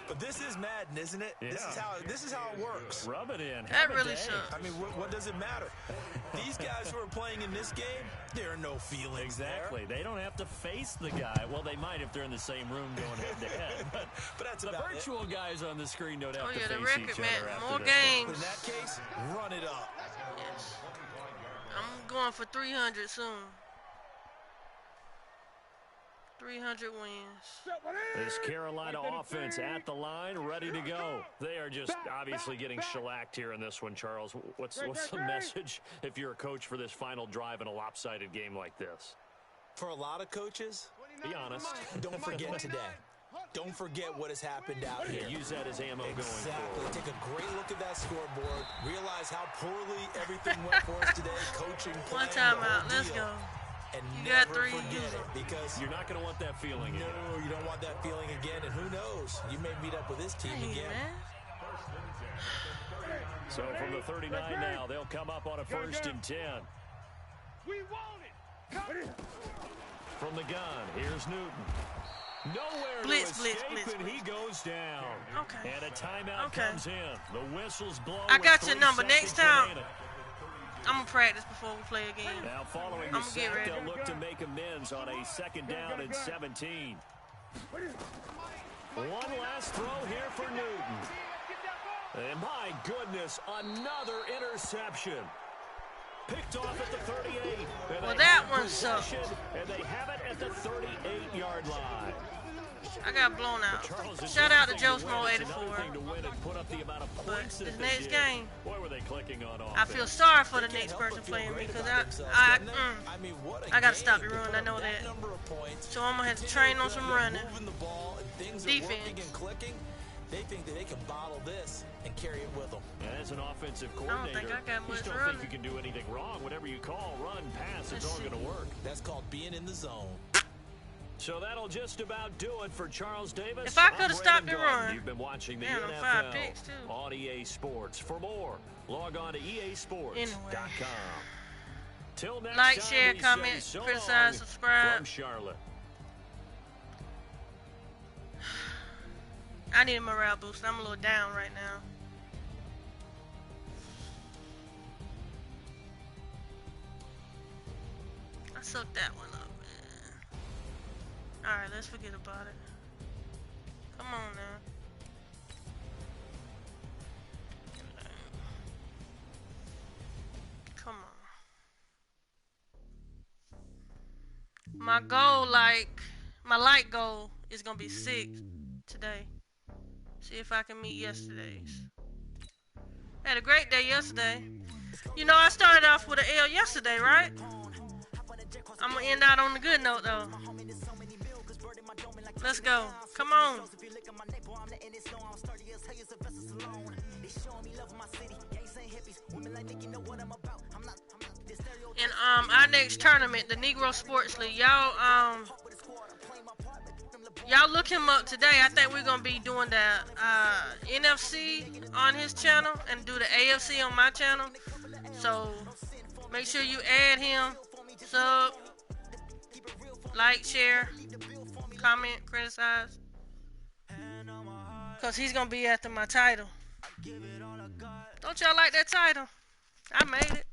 [SPEAKER 3] But this is Madden, isn't it?
[SPEAKER 2] Yeah.
[SPEAKER 3] This is how it works.
[SPEAKER 2] Rub it in.
[SPEAKER 5] That really sucks.
[SPEAKER 3] I mean, what does it matter? These guys who are playing in this game, there are no feelings
[SPEAKER 2] Exactly.
[SPEAKER 3] there.
[SPEAKER 2] They don't have to face the guy. Well, they might if they're in the same room going head-to-head. But
[SPEAKER 3] that's
[SPEAKER 2] the
[SPEAKER 3] about
[SPEAKER 2] virtual guys on the screen don't have
[SPEAKER 5] Oh,
[SPEAKER 2] to
[SPEAKER 5] yeah, the
[SPEAKER 2] face
[SPEAKER 5] record,
[SPEAKER 2] each
[SPEAKER 5] man.
[SPEAKER 2] other after
[SPEAKER 5] More
[SPEAKER 2] this.
[SPEAKER 5] games.
[SPEAKER 3] In that case, run it up.
[SPEAKER 5] Yes. I'm going for 300 soon. 300 wins.
[SPEAKER 2] This Carolina offense at the line, ready to go. They are just obviously getting shellacked here in this one, Charles. What's the message if you're a coach for this final drive in a lopsided game like this?
[SPEAKER 3] For a lot of coaches,
[SPEAKER 2] Be honest.
[SPEAKER 3] don't forget today. Don't forget what has happened out here.
[SPEAKER 2] Use that as ammo going forward.
[SPEAKER 3] Take a great look at that scoreboard. Realize how poorly everything went for us today. Coaching, playing,
[SPEAKER 5] One time
[SPEAKER 3] the whole
[SPEAKER 5] out. Let's
[SPEAKER 3] deal.
[SPEAKER 5] go.
[SPEAKER 3] And
[SPEAKER 5] You got
[SPEAKER 3] never
[SPEAKER 5] 3,
[SPEAKER 3] forget
[SPEAKER 5] use
[SPEAKER 3] it
[SPEAKER 5] 'em.
[SPEAKER 3] because
[SPEAKER 2] You're not going to want that feeling again.
[SPEAKER 3] no, you don't want that feeling again. And who knows? You may meet up with this team
[SPEAKER 5] Hey,
[SPEAKER 3] again.
[SPEAKER 5] man.
[SPEAKER 2] So from the 39 now, they'll come up on a 1st and 10.
[SPEAKER 7] We want it.
[SPEAKER 2] From the gun, here's Newton. Nowhere
[SPEAKER 5] Blitz,
[SPEAKER 2] to
[SPEAKER 5] blitz,
[SPEAKER 2] escape,
[SPEAKER 5] blitz,
[SPEAKER 2] and he goes down.
[SPEAKER 5] Okay.
[SPEAKER 2] And a timeout
[SPEAKER 5] Okay.
[SPEAKER 2] comes in. The whistles blow.
[SPEAKER 5] I
[SPEAKER 2] with
[SPEAKER 5] got your
[SPEAKER 2] 3
[SPEAKER 5] number.
[SPEAKER 2] seconds
[SPEAKER 5] Next time,
[SPEAKER 2] remaining.
[SPEAKER 5] I'm going to practice before we play a game.
[SPEAKER 2] Now following the
[SPEAKER 5] I'ma get
[SPEAKER 2] sack,
[SPEAKER 5] ready.
[SPEAKER 2] they'll look to make amends on a 2nd down and 17. One last throw here for Newton. And my goodness, another interception. Picked off at the 38. And
[SPEAKER 5] Well,
[SPEAKER 2] they
[SPEAKER 5] that
[SPEAKER 2] have
[SPEAKER 5] one sucked.
[SPEAKER 2] possession, and they have it at the 38-yard line.
[SPEAKER 5] I got blown out.
[SPEAKER 2] Charles, it's
[SPEAKER 5] Shout out to
[SPEAKER 2] one
[SPEAKER 5] Joe
[SPEAKER 2] thing
[SPEAKER 5] Smo
[SPEAKER 2] win, it's
[SPEAKER 5] 84.
[SPEAKER 2] another thing to win and put up the amount of points that
[SPEAKER 5] this
[SPEAKER 2] they
[SPEAKER 5] next
[SPEAKER 2] did.
[SPEAKER 5] game,
[SPEAKER 2] Boy, were they clicking on offense.
[SPEAKER 5] I feel sorry for the
[SPEAKER 3] They can't
[SPEAKER 5] next
[SPEAKER 3] help but
[SPEAKER 5] person
[SPEAKER 3] feel
[SPEAKER 5] playing me
[SPEAKER 3] great
[SPEAKER 5] because
[SPEAKER 3] about themselves,
[SPEAKER 5] I
[SPEAKER 3] can they? I mean, what a
[SPEAKER 5] I gotta
[SPEAKER 3] game
[SPEAKER 5] stop the
[SPEAKER 3] to
[SPEAKER 5] run.
[SPEAKER 3] put
[SPEAKER 5] I know
[SPEAKER 3] up
[SPEAKER 5] that.
[SPEAKER 3] number of points.
[SPEAKER 5] So I'm gonna have to train on some running.
[SPEAKER 3] Moving the ball and things are
[SPEAKER 5] Defense.
[SPEAKER 3] working and clicking. They think that they can bottle this and carry it with them.
[SPEAKER 2] And as an offensive
[SPEAKER 5] don't
[SPEAKER 2] coordinator,
[SPEAKER 5] think I got
[SPEAKER 2] you
[SPEAKER 5] much
[SPEAKER 2] just don't
[SPEAKER 5] running.
[SPEAKER 2] think you can do anything wrong. Whatever you call, run, pass, it's
[SPEAKER 5] Let's
[SPEAKER 2] all going to
[SPEAKER 5] see.
[SPEAKER 2] work.
[SPEAKER 3] That's called being in the zone.
[SPEAKER 2] So that'll just about do it for Charles Davis.
[SPEAKER 5] If I
[SPEAKER 2] I'm
[SPEAKER 5] coulda
[SPEAKER 2] Brandon
[SPEAKER 5] stopped the
[SPEAKER 2] Gordon.
[SPEAKER 5] run.
[SPEAKER 2] You've been watching the
[SPEAKER 5] Man, I'm
[SPEAKER 2] NFL
[SPEAKER 5] 5 picks, too.
[SPEAKER 2] on EA Sports. For more, log on to easports.com.
[SPEAKER 5] Anyway.
[SPEAKER 2] Till next
[SPEAKER 5] Like,
[SPEAKER 2] time,
[SPEAKER 5] share,
[SPEAKER 2] we
[SPEAKER 5] comment,
[SPEAKER 2] say so
[SPEAKER 5] criticize,
[SPEAKER 2] long
[SPEAKER 5] subscribe.
[SPEAKER 2] From Charlotte.
[SPEAKER 5] I need a morale boost. I'm a little down right now. I sucked that one up, man. Alright, let's forget about it. Come on now. Come on. My goal, my light goal is gonna be 6 today. See if I can meet yesterday's. Had a great day yesterday. You know, I started off with an L yesterday, right? I'm gonna end out on a good note though. Let's go. Come on. And our next tournament, the Negro Sports League, y'all look him up today. I think we're gonna be doing the NFC on his channel and do the AFC on my channel. So make sure you add him, sub, like, share, comment, criticize, cause he's gonna be after my title. Don't y'all like that title? I made it.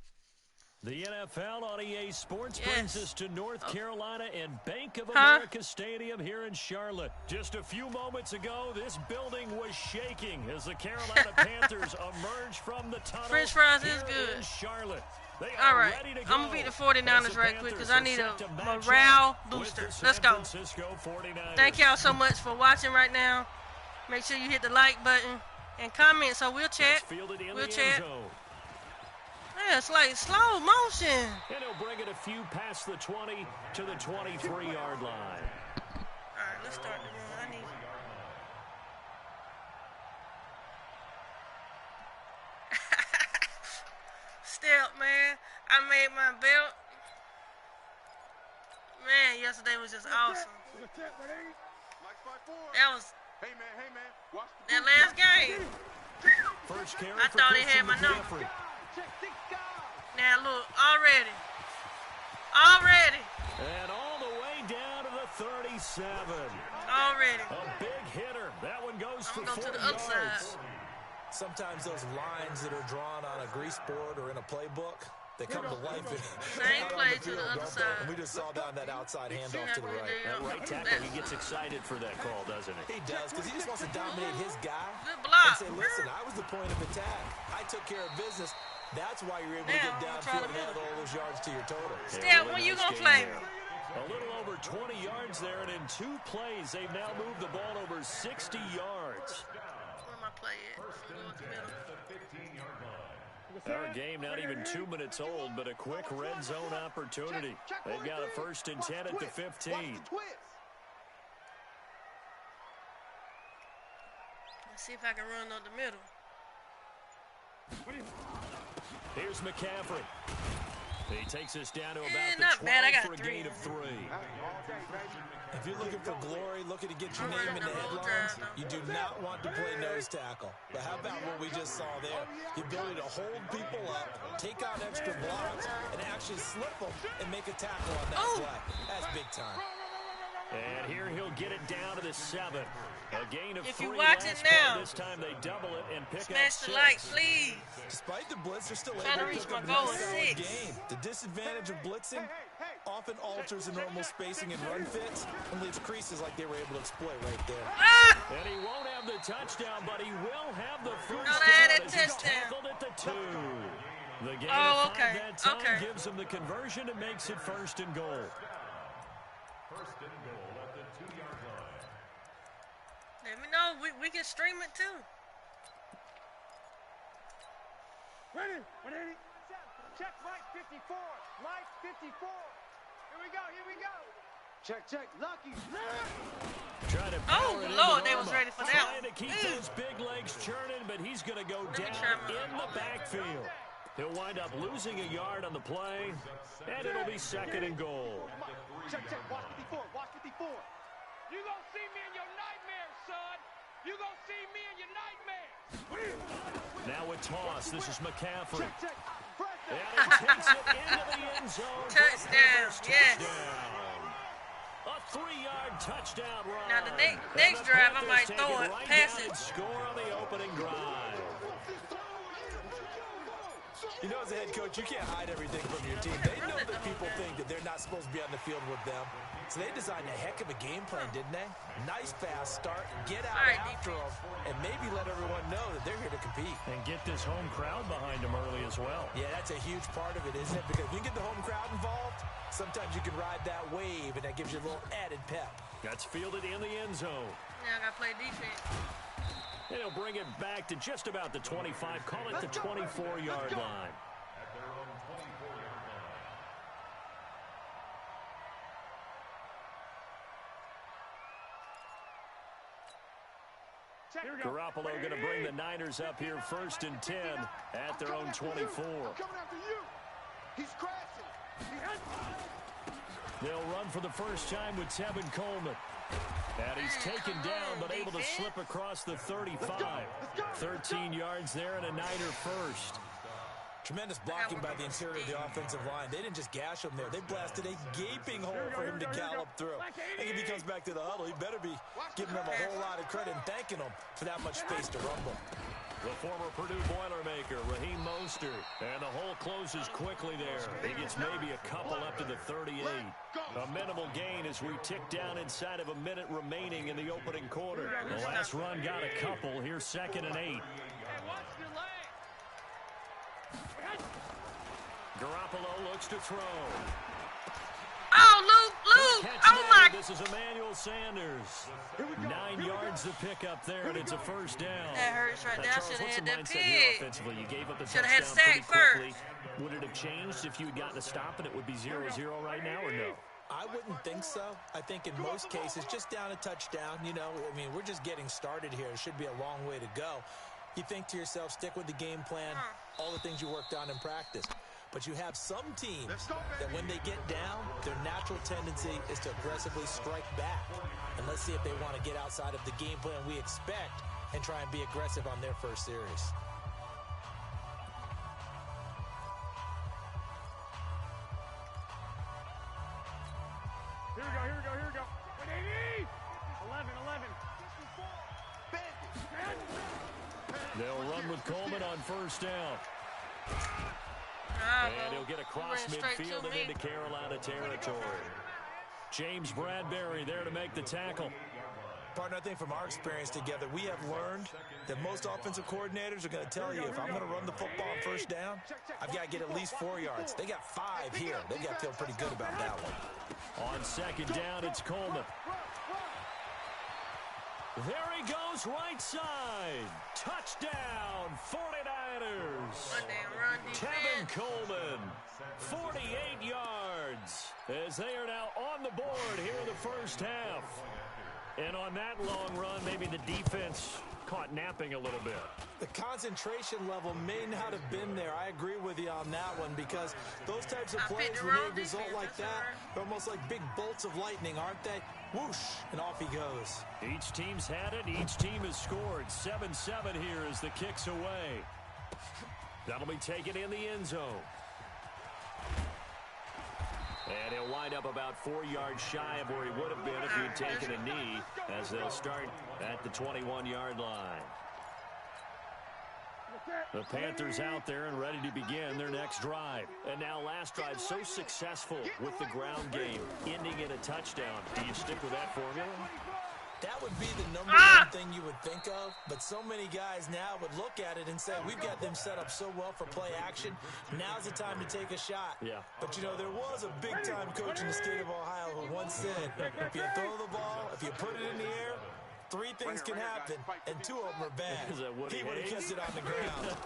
[SPEAKER 2] The NFL on EA Sports
[SPEAKER 5] Yes.
[SPEAKER 2] brings us to North Carolina and Bank of
[SPEAKER 5] Huh?
[SPEAKER 2] America Stadium here in Charlotte. Just a few moments ago, this building was shaking as the Carolina Panthers emerged from the tunnel.
[SPEAKER 5] French fries is
[SPEAKER 2] here
[SPEAKER 5] good.
[SPEAKER 2] in Charlotte. They
[SPEAKER 5] All
[SPEAKER 2] are
[SPEAKER 5] right,
[SPEAKER 2] ready to
[SPEAKER 5] I'm
[SPEAKER 2] go.
[SPEAKER 5] gonna beat the 49ers
[SPEAKER 2] As the
[SPEAKER 5] right quick
[SPEAKER 2] Panthers
[SPEAKER 5] because I
[SPEAKER 2] are
[SPEAKER 5] need
[SPEAKER 2] set to
[SPEAKER 5] a
[SPEAKER 2] match
[SPEAKER 5] morale
[SPEAKER 2] up with
[SPEAKER 5] booster.
[SPEAKER 2] the San
[SPEAKER 5] Let's go.
[SPEAKER 2] Francisco 49ers.
[SPEAKER 5] Thank y'all so much for watching right now. Make sure you hit the like button and comment so we'll chat.
[SPEAKER 2] That's fielded in
[SPEAKER 5] We'll
[SPEAKER 2] the
[SPEAKER 5] chat.
[SPEAKER 2] end zone.
[SPEAKER 5] Yeah, it's like slow motion.
[SPEAKER 2] And he'll bring it a few past the 20 to the 23-yard line.
[SPEAKER 5] All right, let's start the run. step, man. I made my belt. Man, yesterday was just awesome. That was that last game.
[SPEAKER 2] First carry
[SPEAKER 5] I
[SPEAKER 2] for
[SPEAKER 5] thought he
[SPEAKER 2] Christian
[SPEAKER 5] had my number.
[SPEAKER 2] McCaffrey.
[SPEAKER 5] Now look, already.
[SPEAKER 2] And all the way down to the 37.
[SPEAKER 5] Already.
[SPEAKER 2] A big hitter. That one goes
[SPEAKER 5] I'm
[SPEAKER 2] for
[SPEAKER 5] going to
[SPEAKER 2] 40
[SPEAKER 5] the other
[SPEAKER 2] yards.
[SPEAKER 5] side.
[SPEAKER 3] Sometimes those lines that are drawn on a grease board or in a playbook, they come to life.
[SPEAKER 5] Same play to the other side.
[SPEAKER 3] And we just saw down that outside handoff to the right.
[SPEAKER 2] That right tackle, he gets excited for that call, doesn't he?
[SPEAKER 3] He does, because he just wants to dominate his guy.
[SPEAKER 5] Good block.
[SPEAKER 3] And say, listen, I was the point of attack. I took care of business. That's why you're able to get downfield and add all those yards to your total.
[SPEAKER 5] Steph, when you gonna play me?
[SPEAKER 2] A little over 20 yards there, and in 2 plays, they've now moved the ball over 60 yards.
[SPEAKER 5] Where my play at? Go up the middle.
[SPEAKER 2] Our game not even 2 minutes old, but a quick red zone opportunity. They've got a 1st and 10 at the 15.
[SPEAKER 5] Let's see if I can run up the middle.
[SPEAKER 2] Here's McCaffrey. He takes us down to about
[SPEAKER 5] not
[SPEAKER 2] the 12
[SPEAKER 5] bad. I got
[SPEAKER 2] for a
[SPEAKER 5] 3.
[SPEAKER 2] gain of 3.
[SPEAKER 3] If you're looking for glory, looking to get your name in the headlines, you do not want to play nose tackle. But how about what we just saw there? The ability to hold people up, take out extra blocks, and actually slip them and make a tackle on that play. That's big time.
[SPEAKER 2] And here he'll get it down to the 7. A gain of 3.
[SPEAKER 5] If you watch it now,
[SPEAKER 2] this time they double it and pick up 6.
[SPEAKER 5] Smash the like, please.
[SPEAKER 3] Despite the blitz, they're still
[SPEAKER 5] Trying
[SPEAKER 3] able
[SPEAKER 5] to
[SPEAKER 3] to
[SPEAKER 5] reach
[SPEAKER 3] pick up
[SPEAKER 5] my
[SPEAKER 3] a
[SPEAKER 5] goal
[SPEAKER 3] nice
[SPEAKER 5] of
[SPEAKER 3] solid
[SPEAKER 5] 6.
[SPEAKER 3] game. The disadvantage of blitzing often alters the normal spacing and run fits and leaves creases like they were able to exploit right there.
[SPEAKER 5] Ah!
[SPEAKER 2] And he won't have the touchdown, but he will have the first
[SPEAKER 5] No,
[SPEAKER 2] down
[SPEAKER 5] they had a
[SPEAKER 2] as he's
[SPEAKER 5] touchdown.
[SPEAKER 2] tackled at the 2. The gain
[SPEAKER 5] Oh,
[SPEAKER 2] of 5
[SPEAKER 5] okay,
[SPEAKER 2] that time
[SPEAKER 5] okay.
[SPEAKER 2] gives him the conversion and makes it 1st and goal.
[SPEAKER 6] First and goal at the 2-yard line.
[SPEAKER 5] Let me know. We can stream it too.
[SPEAKER 7] Ready? Ready? Check Mike 54. Mike 54. Here we go. Here we go. Check, check. Lucky.
[SPEAKER 2] Trying to
[SPEAKER 5] Oh,
[SPEAKER 2] power it
[SPEAKER 5] Lord,
[SPEAKER 2] into
[SPEAKER 5] they was
[SPEAKER 2] Norma.
[SPEAKER 5] ready for that
[SPEAKER 2] Trying
[SPEAKER 5] one.
[SPEAKER 2] to keep those big legs churning, but he's going to go
[SPEAKER 5] me
[SPEAKER 2] down
[SPEAKER 5] try my-
[SPEAKER 2] in the backfield. He'll wind up losing a yard on the play, and it'll be 2nd and goal.
[SPEAKER 7] Check, check. Watch 54. Watch 54. You gonna see me in your nightmares, son. You gonna see me in your nightmares.
[SPEAKER 2] Now a toss. This is McCaffrey.
[SPEAKER 7] Check, check. Press
[SPEAKER 2] And
[SPEAKER 7] it.
[SPEAKER 2] he takes it into the end zone.
[SPEAKER 5] Touchdown, yes.
[SPEAKER 2] Touchdown. A 3-yard touchdown run.
[SPEAKER 5] Now, the
[SPEAKER 2] And
[SPEAKER 5] next
[SPEAKER 2] the
[SPEAKER 5] drive, I
[SPEAKER 2] Panthers
[SPEAKER 5] might
[SPEAKER 2] take
[SPEAKER 5] throw it,
[SPEAKER 2] right
[SPEAKER 5] pass
[SPEAKER 2] down
[SPEAKER 5] it.
[SPEAKER 2] and score on the opening drive.
[SPEAKER 3] You know, as a head coach, you can't hide everything from your team. They know that people think that they're not supposed to be on the field with them. So they designed a heck of a game plan, didn't they? Nice fast start, get out
[SPEAKER 5] All right,
[SPEAKER 3] after them, and maybe let everyone know that they're here to compete.
[SPEAKER 2] And get this home crowd behind them early as well.
[SPEAKER 3] Yeah, that's a huge part of it, isn't it? Because if you get the home crowd involved, sometimes you can ride that wave, and that gives you a little added pep.
[SPEAKER 2] That's fielded in the end zone.
[SPEAKER 5] Now I gotta play defense.
[SPEAKER 2] And he'll bring it back to just about the 25. Call it the 24-yard line.
[SPEAKER 6] At their own 24-yard line.
[SPEAKER 2] Garoppolo going to bring the Niners up here 1st and 10 at their own 24.
[SPEAKER 4] Coming after you. He's crashing.
[SPEAKER 2] They'll run for the first time with Tevin Coleman. And he's taken down, but able to slip across the 35. 13 yards there and a Niner first.
[SPEAKER 3] Tremendous blocking by the interior of the offensive line. They didn't just gash him there. They blasted a gaping hole for him to gallop through. I think if he comes back to the huddle, he better be giving them a whole lot of credit and thanking them for that much space to rumble.
[SPEAKER 2] The former Purdue Boilermaker, Raheem Mostert. And the hole closes quickly there. He gets maybe a couple up to the 38. A minimal gain as we tick down inside of a minute remaining in the opening quarter. The last run got a couple. Here's 2nd and 8. Garoppolo looks to throw.
[SPEAKER 5] Oh, Luke! Oh, my!
[SPEAKER 2] This is Emmanuel Sanders. 9 yards to pick up there, and it's a first down.
[SPEAKER 5] That hurts right there. I should have had that
[SPEAKER 2] Mindset here
[SPEAKER 5] pick.
[SPEAKER 2] offensively. You gave up a
[SPEAKER 5] Shoulda had
[SPEAKER 2] touchdown
[SPEAKER 5] sack
[SPEAKER 2] pretty quickly.
[SPEAKER 5] first.
[SPEAKER 2] Would it have changed if you had gotten a stop and it would be 0-0 right now, or no?
[SPEAKER 3] I wouldn't think so. I think in most cases, just down a touchdown, you know, I mean, we're just getting started here. It should be a long way to go. You think to yourself, stick with the game plan, all the things you worked on in practice. But you have some teams that when they get down, their natural tendency is to aggressively strike back. And let's see if they want to get outside of the game plan we expect and try and be aggressive on their first series.
[SPEAKER 7] Here we go. 11.
[SPEAKER 2] They'll run with Coleman on first down. And he'll get across midfield and into Carolina territory. James Bradbury there to make the tackle.
[SPEAKER 3] Partner, I think from our experience together, we have learned that most offensive coordinators are going to tell you, if I'm going to run the football on first down, I've got to get at least 4 yards. They got 5 here. They got to feel pretty good about that one.
[SPEAKER 2] On second down, it's Coleman. There he goes, right side. Touchdown, 49ers. Tevin Coleman, 48 yards, as they are now on the board here in the first half. And on that long run, maybe the defense caught napping a little bit.
[SPEAKER 3] The concentration level may not have been there. I agree with you on that one, because those types of plays, when they result like that, they're almost like big bolts of lightning, aren't they? Whoosh, and off he goes.
[SPEAKER 2] Each team's had it. Each team has scored. 7-7 here as the kick's away. That'll be taken in the end zone. And he'll wind up about 4 yards shy of where he would have been if he'd taken a knee, as they'll start at the 21-yard line. The Panthers out there and ready to begin their next drive. And now last drive so successful with the ground game, ending in a touchdown. Do you stick with that formula?
[SPEAKER 3] That would be the number one thing you would think of, but so many guys now would look at it and say, we've got them set up so well for play action, now's the time to take a shot.
[SPEAKER 2] Yeah.
[SPEAKER 3] But, you know, there was a big-time coach in the state of Ohio who once said, if you throw the ball, if you put it in the air, 3 things can happen, and 2 of them are bad. He would have kept it on the ground.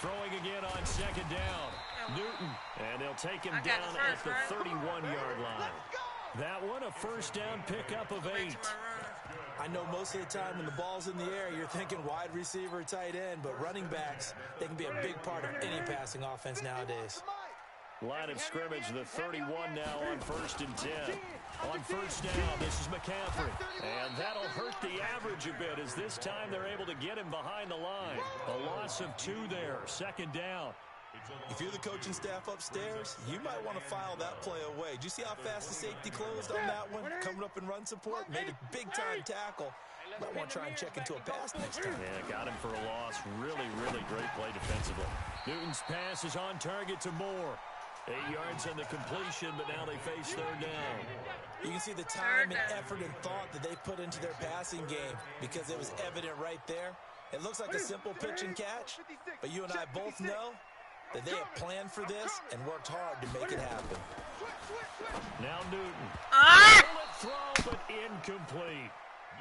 [SPEAKER 2] Throwing again on second down. Newton, and they'll take him down at the 31-yard line. That one, a first down pickup of 8.
[SPEAKER 3] I know most of the time when the ball's in the air, you're thinking wide receiver, tight end, but running backs, they can be a big part of any passing offense nowadays.
[SPEAKER 2] Line of scrimmage, the 31 now on 1st and 10. On first down, this is McCaffrey. And that'll hurt the average a bit, as this time they're able to get him behind the line. A loss of 2 there, 2nd down.
[SPEAKER 3] If you're the coaching staff upstairs, you might want to file that play away. Did you see how fast the safety closed on that one? Coming up in run support, made a big-time tackle. Might want to try and check into a pass next time.
[SPEAKER 2] Yeah, got him for a loss. Really, really great play defensively. Newton's pass is on target to Moore. 8 yards on the completion, but now they face 3rd down.
[SPEAKER 3] You can see the time and effort and thought that they put into their passing game, because it was evident right there. It looks like a simple pitch and catch, but you and I both know that they have planned for this and worked hard to make it happen.
[SPEAKER 2] Now Newton. Bullet throw, but incomplete.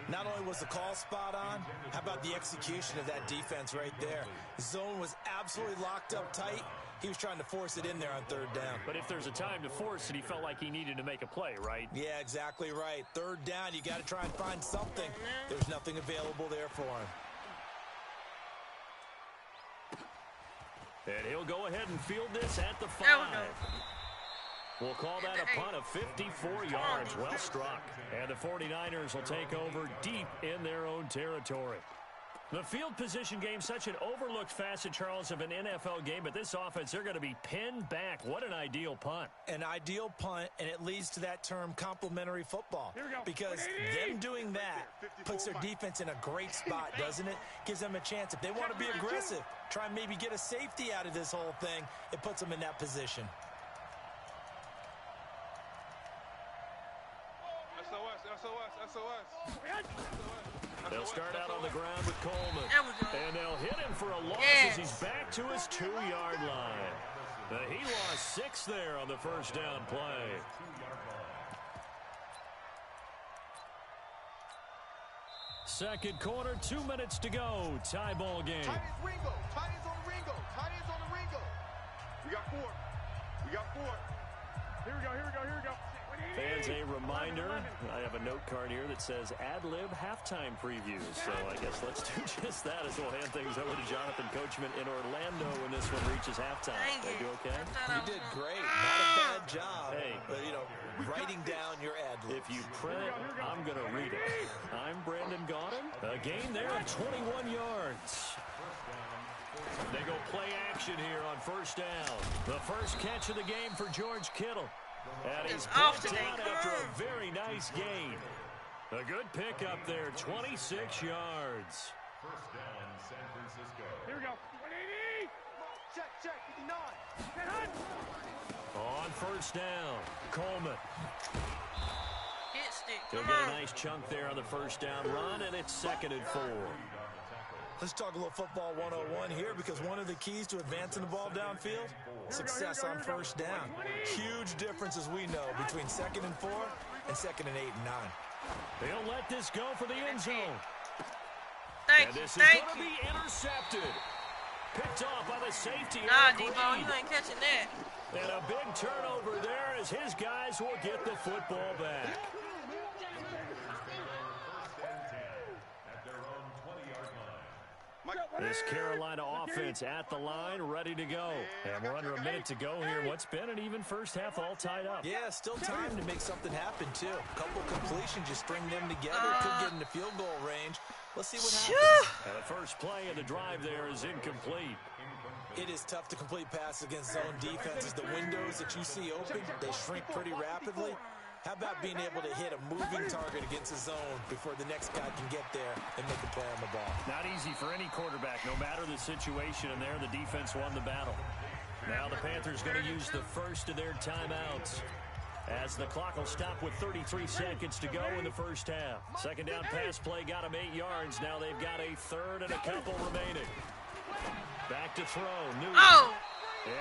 [SPEAKER 3] Not only was the call spot on, how about the execution of that defense right there? The zone was absolutely locked up tight. He was trying to force it in there on 3rd down.
[SPEAKER 2] But if there's a time to force it, he felt like he needed to make a play, right?
[SPEAKER 3] Yeah, exactly right. 3rd down, you got to try and find something. There's nothing available there for him.
[SPEAKER 2] And he'll go ahead and field this at the 5. We'll call that a punt of 54 yards. Well struck. And the 49ers will take over deep in their own territory. The field position game, such an overlooked facet, Charles, of an NFL game, but this offense, they're going to be pinned back. What an ideal punt.
[SPEAKER 3] An ideal punt, and it leads to that term complementary football. Because them doing that puts their defense in a great spot, doesn't it? Gives them a chance. If they want to be aggressive, try and maybe get a safety out of this whole thing, it puts them in that position.
[SPEAKER 2] They'll start out on the ground with Coleman. And they'll hit him for a loss as he's back to his 2-yard line. He lost 6 there on the first down play. Second quarter, 2 minutes to go. Tie ball game.
[SPEAKER 4] Tight ends Ringo. Tight ends on the Ringo. Tight ends on the Ringo. We got 4.
[SPEAKER 7] Here we go.
[SPEAKER 2] Fans, a reminder, I have a note card here that says ad-lib halftime previews. So I guess let's do just that as we'll hand things over to Jonathan Coachman in Orlando when this one reaches halftime. Did I do okay?
[SPEAKER 3] You did great. Not a bad job.
[SPEAKER 2] Hey.
[SPEAKER 3] But, writing down your ad-libs.
[SPEAKER 2] If you print it, I'm going to read it. I'm Brandon Gaudin. A gain there of 21 yards. They go play action here on first down. The first catch of the game for George Kittle. And he's brought down after a very nice gain. A good pickup there, 26 yards.
[SPEAKER 6] First down, San Francisco.
[SPEAKER 7] Here we go. 180. Check, 59.
[SPEAKER 2] On first down, Coleman.
[SPEAKER 5] Hit stick.
[SPEAKER 2] He'll get a nice chunk there on the first down run, and it's 2nd and 4.
[SPEAKER 3] Let's talk a little football 101 here, because one of the keys to advancing the ball downfield, success on first down. Huge difference, as we know, between 2nd and 4 and 2nd and 8 and 9.
[SPEAKER 2] They'll let this go for the end zone.
[SPEAKER 5] Thank
[SPEAKER 2] And
[SPEAKER 5] you.
[SPEAKER 2] this is going to be intercepted. Picked off by the safety.
[SPEAKER 5] Nah, Debo, you ain't catching that.
[SPEAKER 2] And a big turnover there as his guys will get the football back. This Carolina offense at the line, ready to go. And we're under a minute to go here. What's been an even first half all tied up.
[SPEAKER 3] Yeah, still time to make something happen, too. A couple completions, just string them together. Could get into field goal range. Let's see what happens.
[SPEAKER 2] And the first play of the drive there is incomplete.
[SPEAKER 3] It is tough to complete passes against zone defenses. The windows that you see open, they shrink pretty rapidly. How about being able to hit a moving target against a zone before the next guy can get there and make a play on the ball?
[SPEAKER 2] Not easy for any quarterback, no matter the situation, and there the defense won the battle. Now the Panthers going to use the first of their timeouts as the clock will stop with 33 seconds to go in the first half. Second down pass play got them 8 yards. Now they've got a third and a couple remaining. Back to throw.
[SPEAKER 5] Oh!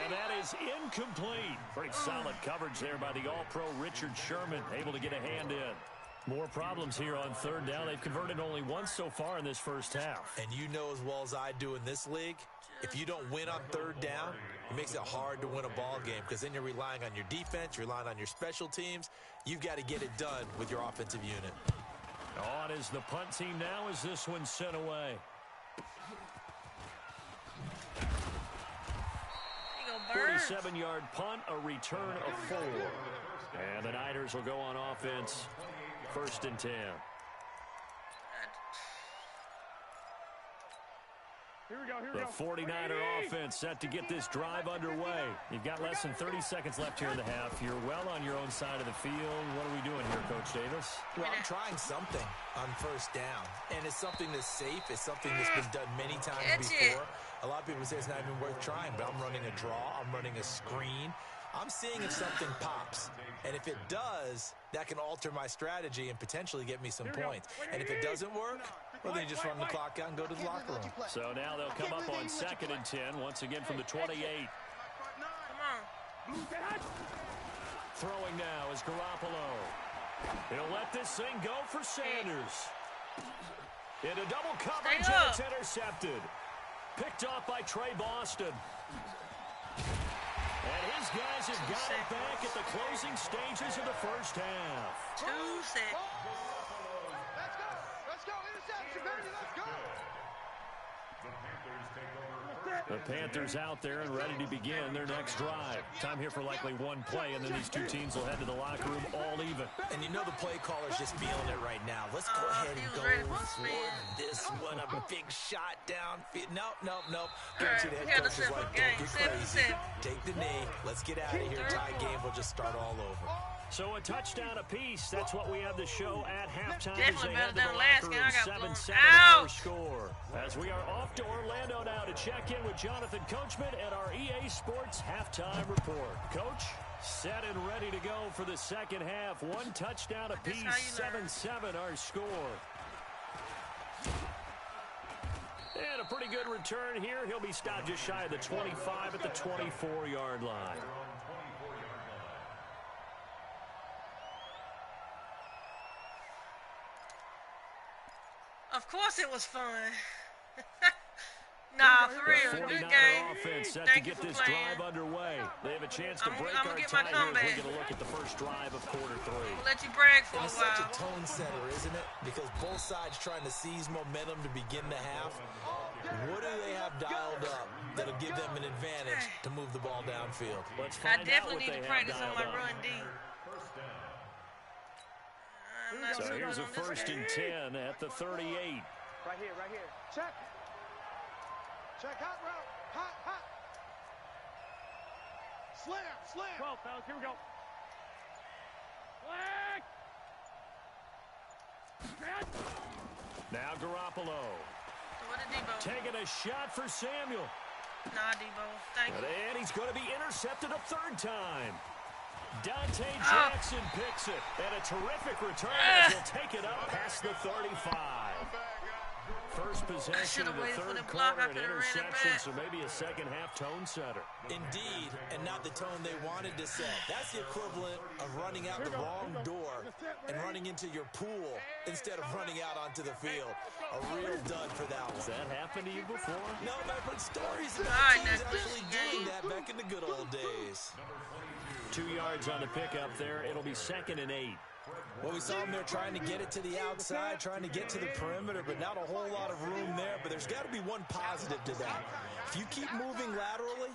[SPEAKER 2] And that is incomplete. Pretty solid coverage there by the All-Pro Richard Sherman, able to get a hand in. More problems here on third down. They've converted only once so far in this first half.
[SPEAKER 3] And you know as well as I do in this league, if you don't win on third down, it makes it hard to win a ball game, because then you're relying on your defense, you're relying on your special teams. You've got to get it done with your offensive unit.
[SPEAKER 2] On is the punt team now as this one's sent away. 47-yard punt, a return of 4. And the Niners will go on offense, 1st and 10.
[SPEAKER 7] Here we go.
[SPEAKER 2] The 49er offense set to get this drive underway. You've got less than 30 seconds left here in the half. You're well on your own side of the field. What are we doing here, Coach Davis?
[SPEAKER 3] Well, I'm trying something on first down, and it's something that's safe. It's something that's been done many times before. A lot of people say it's not even worth trying, but I'm running a draw. I'm running a screen. I'm seeing if something pops. And if it does, that can alter my strategy and potentially get me some points. And if it doesn't work, well, then you just run the clock out and go to the locker room.
[SPEAKER 2] So now they'll come up on 2nd and 10, once again from the 28. Throwing now is Garoppolo. He'll let this thing go for Sanders. Into double coverage, and it's intercepted. Picked off by Trey Boston. And his guys have got it back at the closing stages of the first half.
[SPEAKER 5] 2 seconds.
[SPEAKER 4] Let's go. Interception, baby. Let's go.
[SPEAKER 2] The Panthers out there and ready to begin their next drive. Time here for likely one play, and then these two teams will head to the locker room all even.
[SPEAKER 3] And you know the play caller's just feeling it right now. Let's go ahead and go for this one. A big shot downfield. Nope. Guarantee the head coach is like, don't get crazy. Take the knee. Let's get out of here. Tie game. We'll just start all over.
[SPEAKER 2] So a touchdown apiece. That's what we have to show at halftime.
[SPEAKER 5] Definitely better than the last game. I got blown
[SPEAKER 2] 7-7
[SPEAKER 5] out.
[SPEAKER 2] our score. As we are off to Orlando now to check in with Jonathan Coachman at our EA Sports halftime report. Coach, set and ready to go for the second half. One touchdown apiece. 7-7 our score. And a pretty good return here. He'll be stopped just shy of the 25 at the 24-yard line.
[SPEAKER 5] Of course it was fun. Nah, for
[SPEAKER 2] The
[SPEAKER 5] real.
[SPEAKER 2] 49er
[SPEAKER 5] Good game.
[SPEAKER 2] offense set
[SPEAKER 5] Thank
[SPEAKER 2] to
[SPEAKER 5] you
[SPEAKER 2] get
[SPEAKER 5] for
[SPEAKER 2] this
[SPEAKER 5] playing.
[SPEAKER 2] drive underway. They have a chance to break
[SPEAKER 5] I'ma
[SPEAKER 2] our
[SPEAKER 5] get my
[SPEAKER 2] tie here as we
[SPEAKER 5] comeback.
[SPEAKER 2] get a look at the first drive of quarter 3.
[SPEAKER 5] I'm gonna let you brag for a
[SPEAKER 3] It's such a
[SPEAKER 5] while.
[SPEAKER 3] tone setter, isn't it? Because both sides trying to seize momentum to begin the half. What do they have dialed up that'll give them an advantage to move the ball downfield?
[SPEAKER 2] Let's
[SPEAKER 5] I
[SPEAKER 2] find out
[SPEAKER 5] definitely
[SPEAKER 2] what
[SPEAKER 5] need
[SPEAKER 2] they
[SPEAKER 5] to
[SPEAKER 2] have
[SPEAKER 5] practice on
[SPEAKER 2] dialed
[SPEAKER 5] my
[SPEAKER 2] up.
[SPEAKER 5] run D. I'm not
[SPEAKER 2] So
[SPEAKER 5] so
[SPEAKER 2] here's
[SPEAKER 5] good
[SPEAKER 2] a
[SPEAKER 5] on this
[SPEAKER 2] first
[SPEAKER 5] game.
[SPEAKER 2] and 10 at the 38.
[SPEAKER 7] Right here, right here. Check. Check, hot route. Hot, hot. Slam, slam. 12, fellas, here we go. Flag.
[SPEAKER 2] Now Garoppolo
[SPEAKER 5] What a Debo.
[SPEAKER 2] taking a shot for Samuel.
[SPEAKER 5] Nah, Debo. Thank you.
[SPEAKER 2] And he's going to be intercepted a third time. Dante Jackson picks it. And a terrific return as he'll take it up past the 35. First possession of the
[SPEAKER 5] waited for
[SPEAKER 2] third
[SPEAKER 5] the block. I
[SPEAKER 2] quarter, an
[SPEAKER 5] could've ran it
[SPEAKER 2] interception,
[SPEAKER 5] back.
[SPEAKER 2] so maybe a second half tone setter.
[SPEAKER 3] Indeed, and not the tone they wanted to set. That's the equivalent of running out the wrong door and running into your pool instead of running out onto the field. A real dud for that
[SPEAKER 2] Has
[SPEAKER 3] one.
[SPEAKER 2] that happened to you before?
[SPEAKER 3] No, but I've heard stories
[SPEAKER 5] All
[SPEAKER 3] about
[SPEAKER 5] right,
[SPEAKER 3] teams
[SPEAKER 5] next
[SPEAKER 3] actually doing that back in the good old days.
[SPEAKER 2] 2 yards on the pickup there. It'll be 2nd and 8.
[SPEAKER 3] Well, we saw them there trying to get it to the outside, trying to get to the perimeter, but not a whole lot of room there. But there's got to be one positive to that. If you keep moving laterally,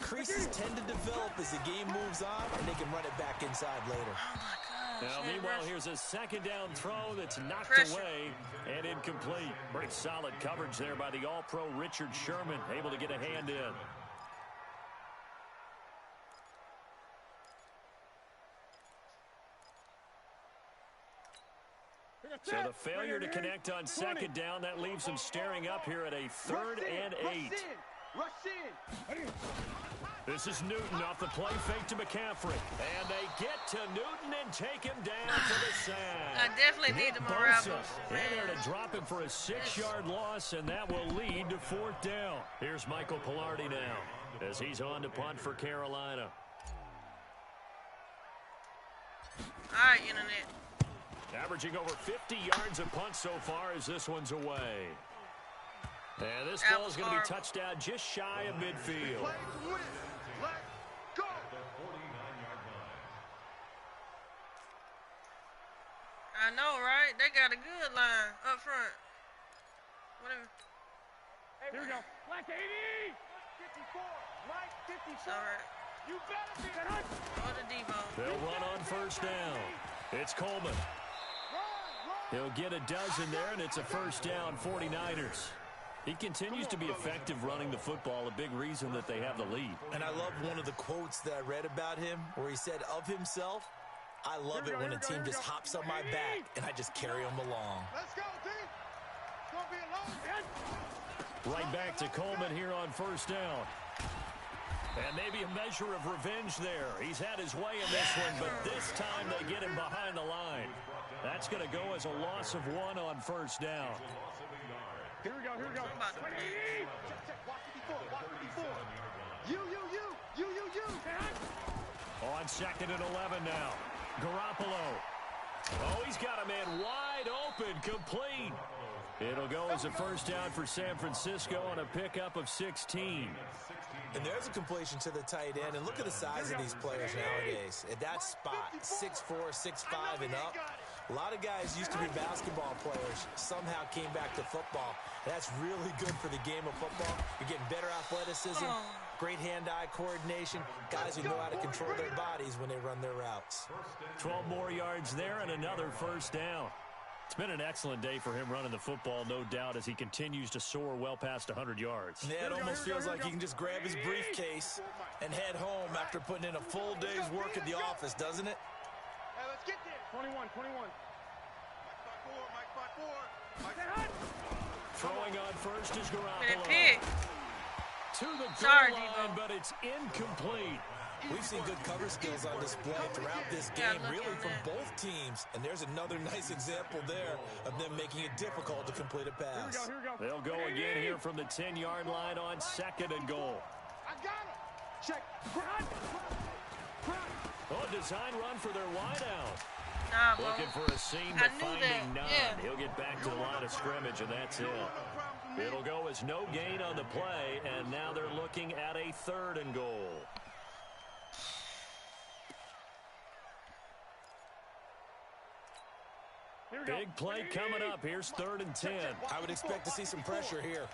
[SPEAKER 3] creases tend to develop as the game moves on, and they can run it back inside later.
[SPEAKER 5] Oh my gosh.
[SPEAKER 2] Now, meanwhile, here's a second down throw that's knocked
[SPEAKER 5] Pressure.
[SPEAKER 2] away and incomplete. Pretty solid coverage there by the All-Pro Richard Sherman, able to get a hand in. So the failure to connect on second down, that leaves them staring up here at a 3rd and 8.
[SPEAKER 7] Rush in.
[SPEAKER 2] This is Newton off the play fake to McCaffrey. And they get to Newton and take him down for the sack.
[SPEAKER 5] I definitely need the
[SPEAKER 2] Bosa
[SPEAKER 5] morale.
[SPEAKER 2] in there to drop him for a 6-yard loss, and that will lead to 4th down. Here's Michael Pilardi now as he's on to punt for Carolina.
[SPEAKER 5] All right, internet.
[SPEAKER 2] Averaging over 50 yards a punt so far as this one's away. And this
[SPEAKER 5] That
[SPEAKER 2] ball is
[SPEAKER 5] was
[SPEAKER 2] going to be
[SPEAKER 5] horrible.
[SPEAKER 2] touched down just shy of midfield.
[SPEAKER 4] Play to win. Let's go.
[SPEAKER 5] I know, right? They got a good line up front. Whatever.
[SPEAKER 7] Here we go. Black 80. 54. Mike 54.
[SPEAKER 5] It's all right.
[SPEAKER 7] You better be that.
[SPEAKER 5] What a Debo.
[SPEAKER 2] They'll run on first down. It's Coleman. He'll get a dozen there, and it's a first down, 49ers. He continues to be effective running the football, a big reason that they have the lead.
[SPEAKER 3] And I love one of the quotes that I read about him where he said of himself, I love it when a team just hops on my back and I just carry them along.
[SPEAKER 4] Let's go, team. It's going to be a long
[SPEAKER 2] Right back to Coleman here on first down. And maybe a measure of revenge there. He's had his way in this one, but this time they get him behind the line. That's going to go as a loss of 1 on first down.
[SPEAKER 7] Here we go. Here we go.
[SPEAKER 4] Check. Watch 54. Watch 54. You.
[SPEAKER 2] On 2nd and 11 now. Garoppolo. Oh, he's got a man wide open, complete. It'll go as a first down for San Francisco on a pickup of 16.
[SPEAKER 3] And there's a completion to the tight end. And look at the size of these players nowadays. At that spot, 6'4", 6'5", and up. A lot of guys used to be basketball players, somehow came back to football. And that's really good for the game of football. You're getting better athleticism, great hand-eye coordination, guys who know how to control their bodies when they run their routes.
[SPEAKER 2] 12 more yards there and another first down. It's been an excellent day for him running the football, no doubt, as he continues to soar well past 100 yards.
[SPEAKER 3] Yeah, it almost feels like he can just grab his briefcase and head home after putting in a full day's work at the office, doesn't it?
[SPEAKER 4] Hey, let's get there.
[SPEAKER 7] 21.
[SPEAKER 4] Mike 4.
[SPEAKER 2] Throwing on first is
[SPEAKER 5] Get
[SPEAKER 2] Garoppolo.
[SPEAKER 5] a pick.
[SPEAKER 2] To the goal
[SPEAKER 5] Sorry,
[SPEAKER 2] line,
[SPEAKER 5] Debo.
[SPEAKER 2] but it's incomplete.
[SPEAKER 3] We've seen good cover skills on display throughout this
[SPEAKER 5] Yeah,
[SPEAKER 3] game,
[SPEAKER 5] look
[SPEAKER 3] really
[SPEAKER 5] at
[SPEAKER 3] from
[SPEAKER 5] that.
[SPEAKER 3] both teams. And there's another nice example there of them making it difficult to complete a pass.
[SPEAKER 7] Here we go.
[SPEAKER 2] They'll go again here from the 10-yard line on 2nd and goal.
[SPEAKER 4] I got him.
[SPEAKER 7] Check.
[SPEAKER 2] Oh, design run for their wideout.
[SPEAKER 5] Nah, bro.
[SPEAKER 2] Looking for a seam,
[SPEAKER 5] I
[SPEAKER 2] but
[SPEAKER 5] knew
[SPEAKER 2] finding
[SPEAKER 5] that,
[SPEAKER 2] none.
[SPEAKER 5] yeah.
[SPEAKER 2] He'll get back to the line of scrimmage, and that's it.
[SPEAKER 4] No problems with
[SPEAKER 2] It'll go as no gain on the play, and now they're looking at a 3rd and goal. Big play coming up. Here's 3rd and 10.
[SPEAKER 3] I would expect to see some pressure here.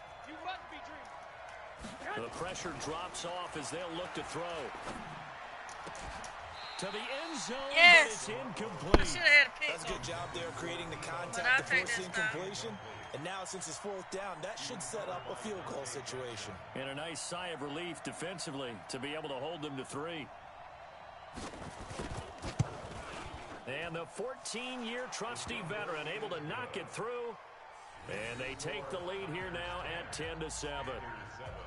[SPEAKER 2] The pressure drops off as they'll look to throw. To the end zone, but it's incomplete.
[SPEAKER 5] Should have had a pick.
[SPEAKER 3] That's a good job there creating the contact to force the incompletion. And now since it's 4th down, that should set up a field goal situation.
[SPEAKER 2] And a nice sigh of relief defensively to be able to hold them to 3. And the 14-year trusty veteran able to knock it through. And they take the lead here now at 10-7.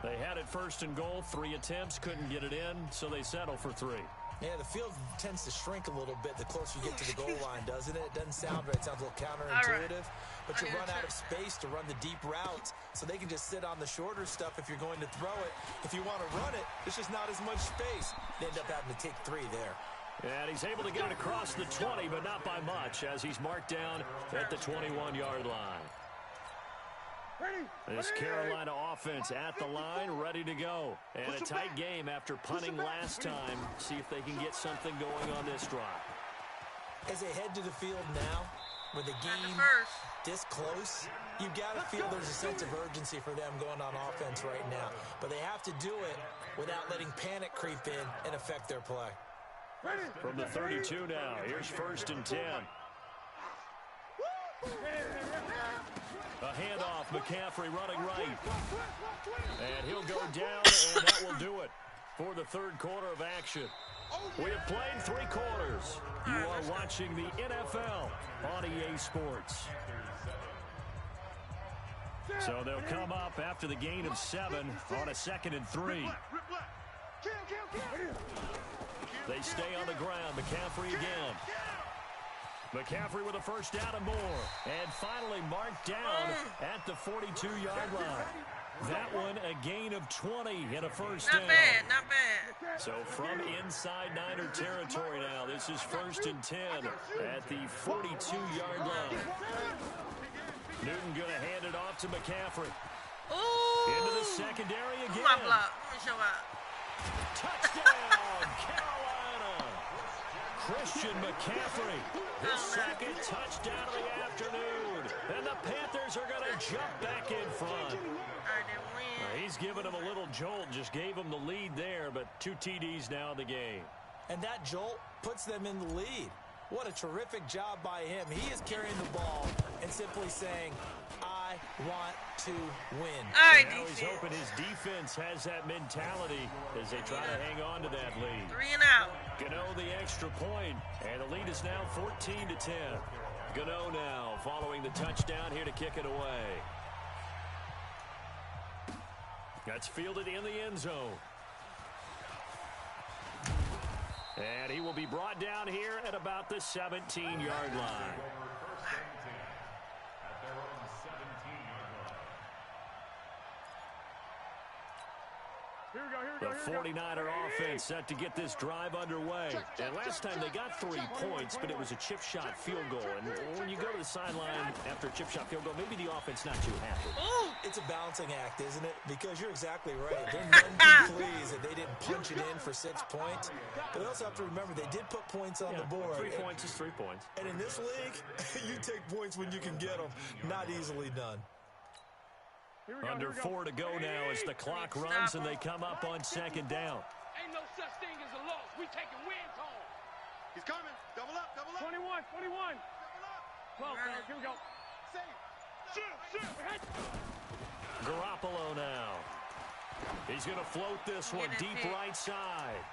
[SPEAKER 2] They had it 1st and goal, 3 attempts, couldn't get it in, so they settle for 3.
[SPEAKER 3] Yeah, the field tends to shrink a little bit the closer you get to the goal line, doesn't it? It doesn't sound right. It sounds a little counterintuitive. But you run out of space to run the deep routes, so they can just sit on the shorter stuff if you're going to throw it. If you want to run it, there's just not as much space. They end up having to take 3 there.
[SPEAKER 2] And he's able to get it across the 20, but not by much, as he's marked down at the 21-yard line. This Carolina offense at the line, ready to go. And a tight game after punting last time. See if they can get something going on this drive.
[SPEAKER 3] As they head to the field now, with the game this close, you've got to feel there's a sense of urgency for them going on offense right now. But they have to do it without letting panic creep in and affect their play.
[SPEAKER 2] From the 32 now, here's 1st and 10. A handoff, McCaffrey running right. And he'll go down, and that will do it for the 3rd quarter of action. We have played 3 quarters. You are watching the NFL on EA Sports. So they'll come up after the gain of 7 on a 2nd and 3. They stay on the ground. McCaffrey again. McCaffrey with a 1st down and more. And finally marked down at the 42-yard line. That one a gain of 20 and a 1st down.
[SPEAKER 5] Not bad, not bad.
[SPEAKER 2] So from inside Niner territory now, this is 1st and 10 at the 42-yard line. Newton going to hand it off to McCaffrey.
[SPEAKER 5] Ooh.
[SPEAKER 2] Into the secondary again.
[SPEAKER 5] My block. Let me show out.
[SPEAKER 2] Touchdown, Carolina. Christian McCaffrey, his 2nd touchdown of the afternoon. And the Panthers are going to jump back in front. He's given them a little jolt, just gave them the lead there, but 2 TDs now in the game.
[SPEAKER 3] And that jolt puts them in the lead. What a terrific job by him. He is carrying the ball and simply saying, I want to win.
[SPEAKER 5] All right,
[SPEAKER 2] now he's hoping his defense has that mentality as they try to hang on to that lead.
[SPEAKER 5] 3 and out.
[SPEAKER 2] Gano the extra point, and the lead is now 14-10. Gano now following the touchdown here to kick it away. That's fielded in the end zone. And he will be brought down here at about the 17-yard line. The 49er offense set to get this drive underway. And last time they got 3 points, but it was a chip shot field goal. And when you go to the sideline after a chip shot field goal, maybe the offense not too happy.
[SPEAKER 3] It's a balancing act, isn't it? Because you're exactly right. They're none too pleased that they didn't punch it in for 6 points. But they also have to remember they did put points on the board.
[SPEAKER 2] 3 points is 3 points.
[SPEAKER 3] And in this league, you take points when you can get them. Not easily done.
[SPEAKER 2] Under 4 to go now as the clock runs and they come up on 2nd down.
[SPEAKER 7] Ain't no such thing as a loss. We taking wins home.
[SPEAKER 4] He's coming. Double up, double up.
[SPEAKER 7] 21.
[SPEAKER 4] Double up.
[SPEAKER 7] 12, here we go. Shoot.
[SPEAKER 2] Garoppolo now. He's going to float this one deep right side.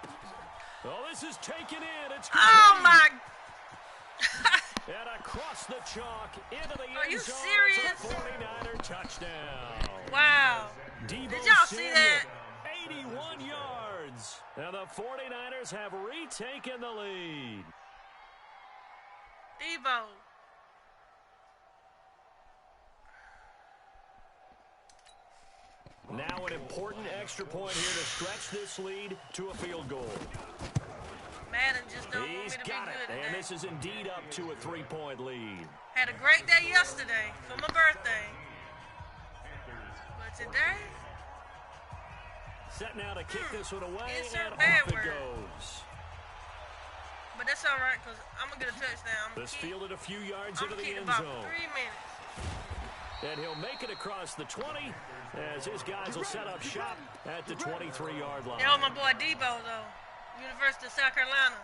[SPEAKER 2] Oh, this is taken in. It's
[SPEAKER 5] oh, my.
[SPEAKER 2] And across the chalk into the end zone.
[SPEAKER 5] Are you serious?
[SPEAKER 2] 49er touchdown.
[SPEAKER 5] Wow.
[SPEAKER 2] Did
[SPEAKER 5] y'all see that?
[SPEAKER 2] 81 yards. And the 49ers have retaken the lead.
[SPEAKER 5] Devo.
[SPEAKER 2] Now an important extra point here to stretch this lead to a field goal.
[SPEAKER 5] Madden just don't want me
[SPEAKER 2] He's
[SPEAKER 5] to be
[SPEAKER 2] got
[SPEAKER 5] good
[SPEAKER 2] it,
[SPEAKER 5] today.
[SPEAKER 2] and this is indeed up to a 3-point lead.
[SPEAKER 5] Had a great day yesterday for my birthday.
[SPEAKER 2] Set now to kick this one away,
[SPEAKER 5] Insert
[SPEAKER 2] and
[SPEAKER 5] bad
[SPEAKER 2] off it
[SPEAKER 5] word.
[SPEAKER 2] goes.
[SPEAKER 5] But that's all right, because I'm going to get a touchdown.
[SPEAKER 2] This fielded a few yards
[SPEAKER 5] I'm
[SPEAKER 2] into the end
[SPEAKER 5] about
[SPEAKER 2] zone.
[SPEAKER 5] 3 minutes.
[SPEAKER 2] And he'll make it across the 20 as his guys will set up shop at the 23-yard line.
[SPEAKER 5] That was my boy Debo, though. University of South Carolina.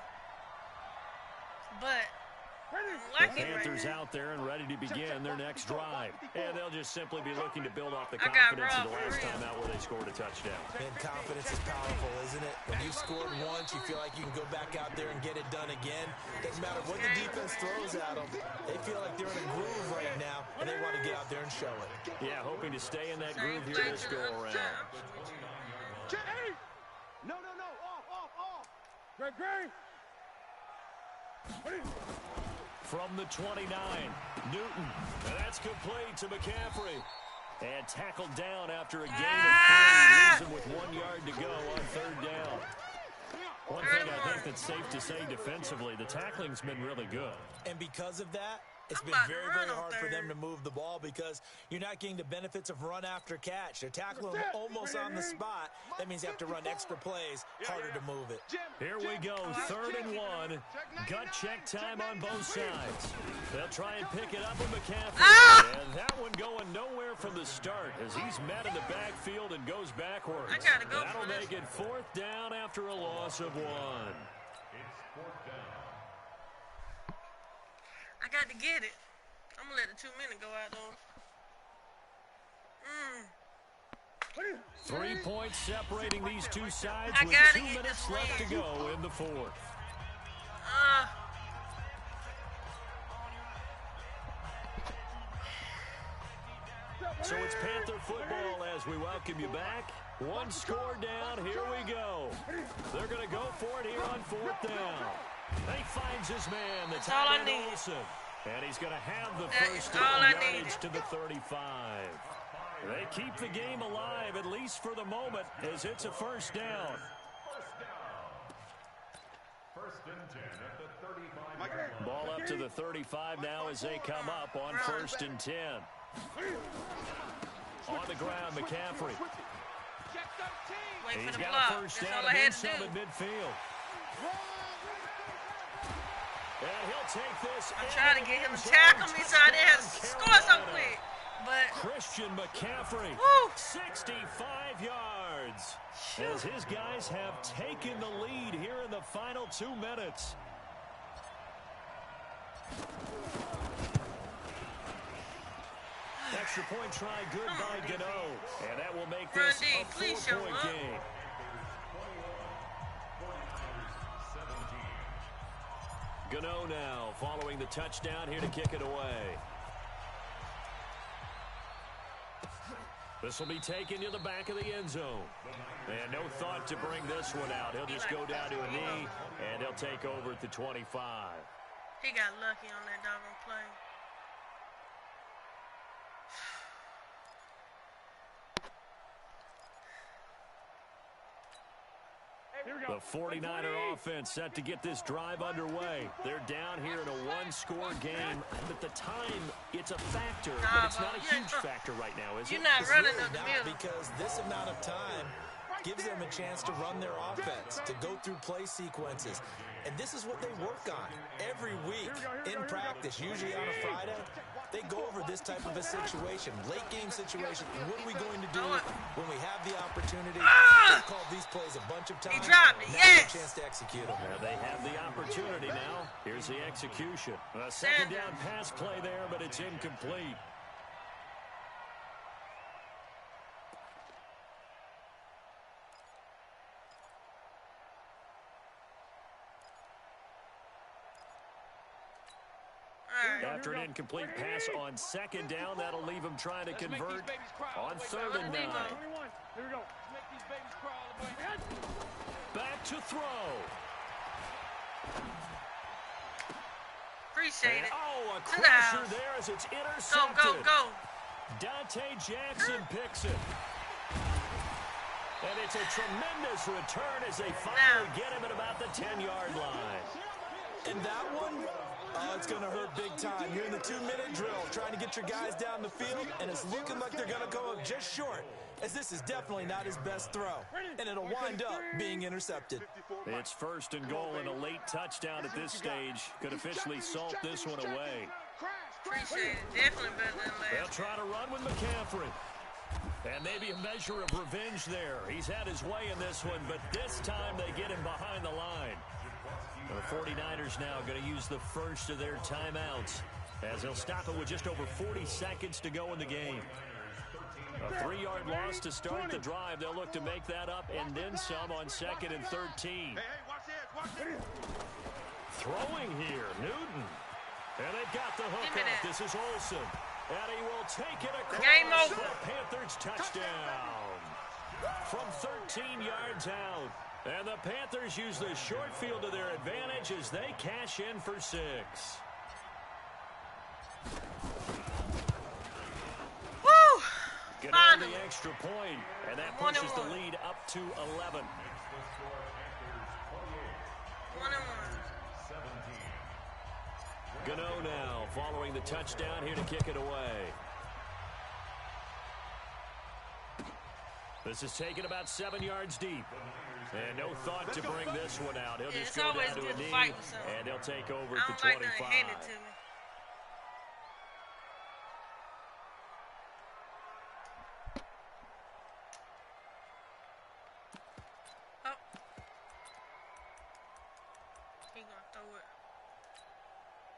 [SPEAKER 5] But
[SPEAKER 2] The Panthers out there and ready to begin their next drive. And they'll just simply be looking to build off the confidence of the last time out where they scored a touchdown.
[SPEAKER 3] And confidence is powerful, isn't it? When you've scored once, you feel like you can go back out there and get it done again. Doesn't matter what the defense throws at them. They feel like they're in a groove right now, and they want to get out there and show it.
[SPEAKER 2] Yeah, hoping to stay in that groove here this go-around.
[SPEAKER 7] No, off. Great.
[SPEAKER 2] From the 29, Newton. And that's complete to McCaffrey. And tackled down after a gain of 3. Losing with 1 yard to go on 3rd down. One thing I think that's safe to say defensively, the tackling's been really good.
[SPEAKER 3] And because of that, it's been very, very hard for them to move the ball because you're not getting the benefits of run after catch. They're tackling them almost on the spot. That means you have to run extra plays, harder to move it.
[SPEAKER 2] Here we go, 3rd and 1. Gut check time on both sides. They'll try and pick it up with McCaffrey. And that one going nowhere from the start as he's met in the backfield and goes backwards. That'll make it 4th down after a loss of 1.
[SPEAKER 5] I got to get it. I'm going to let the 2 minute go out, though.
[SPEAKER 2] 3 points separating these two sides with 2 minutes left to go in the 4th. So it's Panther football as we welcome you back. 1 score down, here we go. They're going to go for it here on 4th down. He finds his man, the tight end Olsen. And he's going to have the first down yardage to the 35. They keep the game alive, at least for the moment, as it's a 1st down.
[SPEAKER 6] 1st and 10 at the 35.
[SPEAKER 2] Ball up to the 35 now as they come up on 1st and 10. On the ground, McCaffrey. He's got a 1st down and then some in midfield. And he'll take this.
[SPEAKER 5] I'm trying to get him to tackle me so I didn't have to score so quick. But
[SPEAKER 2] Christian McCaffrey, 65 yards. As his guys have taken the lead here in the final 2 minutes. Extra point try good by Gano. And that will make this a 4-point game. Gano now following the touchdown here to kick it away. This will be taken to the back of the end zone. And no thought to bring this one out. He'll just go down to a knee, and he'll take over at the 25.
[SPEAKER 5] He got lucky on that doggone play.
[SPEAKER 2] The 49er offense set to get this drive underway. They're down here in a 1-score game. At the time, it's a factor, but it's not a huge factor right now, is it?
[SPEAKER 5] You're not running up the middle.
[SPEAKER 3] Because this amount of time gives them a chance to run their offense, to go through play sequences. And this is what they work on every week in practice, usually on a Friday. They go over this type of a situation, late game situation. What are we going to do when we have the opportunity? They've called these plays a bunch of times.
[SPEAKER 5] He dropped it, yes.
[SPEAKER 3] A chance to execute them.
[SPEAKER 2] They have the opportunity now. Here's the execution. A 2nd down pass play there, but it's incomplete. After an incomplete pass on 2nd down, that'll leave him trying to convert on 3rd and 9.
[SPEAKER 7] Here we go. Make these babies cry all the way.
[SPEAKER 2] Back to throw.
[SPEAKER 5] Appreciate it.
[SPEAKER 2] Oh, a crusher there as it's intercepted.
[SPEAKER 5] Go.
[SPEAKER 2] Dante Jackson picks it. And it's a tremendous return as they finally get him at about the 10-yard line.
[SPEAKER 3] And that one, it's going to hurt big time. You're in the 2-minute drill trying to get your guys down the field, and it's looking like they're going to go up just short. as this is definitely not his best throw, and it'll wind up being intercepted.
[SPEAKER 2] It's 1st and goal and a late touchdown at this stage. Could officially salt this one away.
[SPEAKER 5] Appreciate it. Definitely better than last.
[SPEAKER 2] They'll try to run with McCaffrey. And maybe a measure of revenge there. He's had his way in this one, but this time they get him behind the line. The 49ers now going to use the first of their timeouts, as they'll stop it with just over 40 seconds to go in the game. A 3-yard loss to start the drive. They'll look to make that up and then some on 2nd and 13. Throwing here, Newton. And they've got the hook up. This is Olsen. And he will take it across.
[SPEAKER 5] Game over.
[SPEAKER 2] The Panthers touchdown. From 13 yards out. And the Panthers use the short field to their advantage as they cash in for 6.
[SPEAKER 5] Woo!
[SPEAKER 2] Get on the extra point, and that pushes the lead up to 11.
[SPEAKER 5] 1-1.
[SPEAKER 2] Gano now following the touchdown here to kick it away. This is taken about 7 yards deep. And no thought to bring this one out. He'll just go down to a knee, and he'll take over at the 25.
[SPEAKER 5] I don't like hand it to me. Oh. He's going to throw it.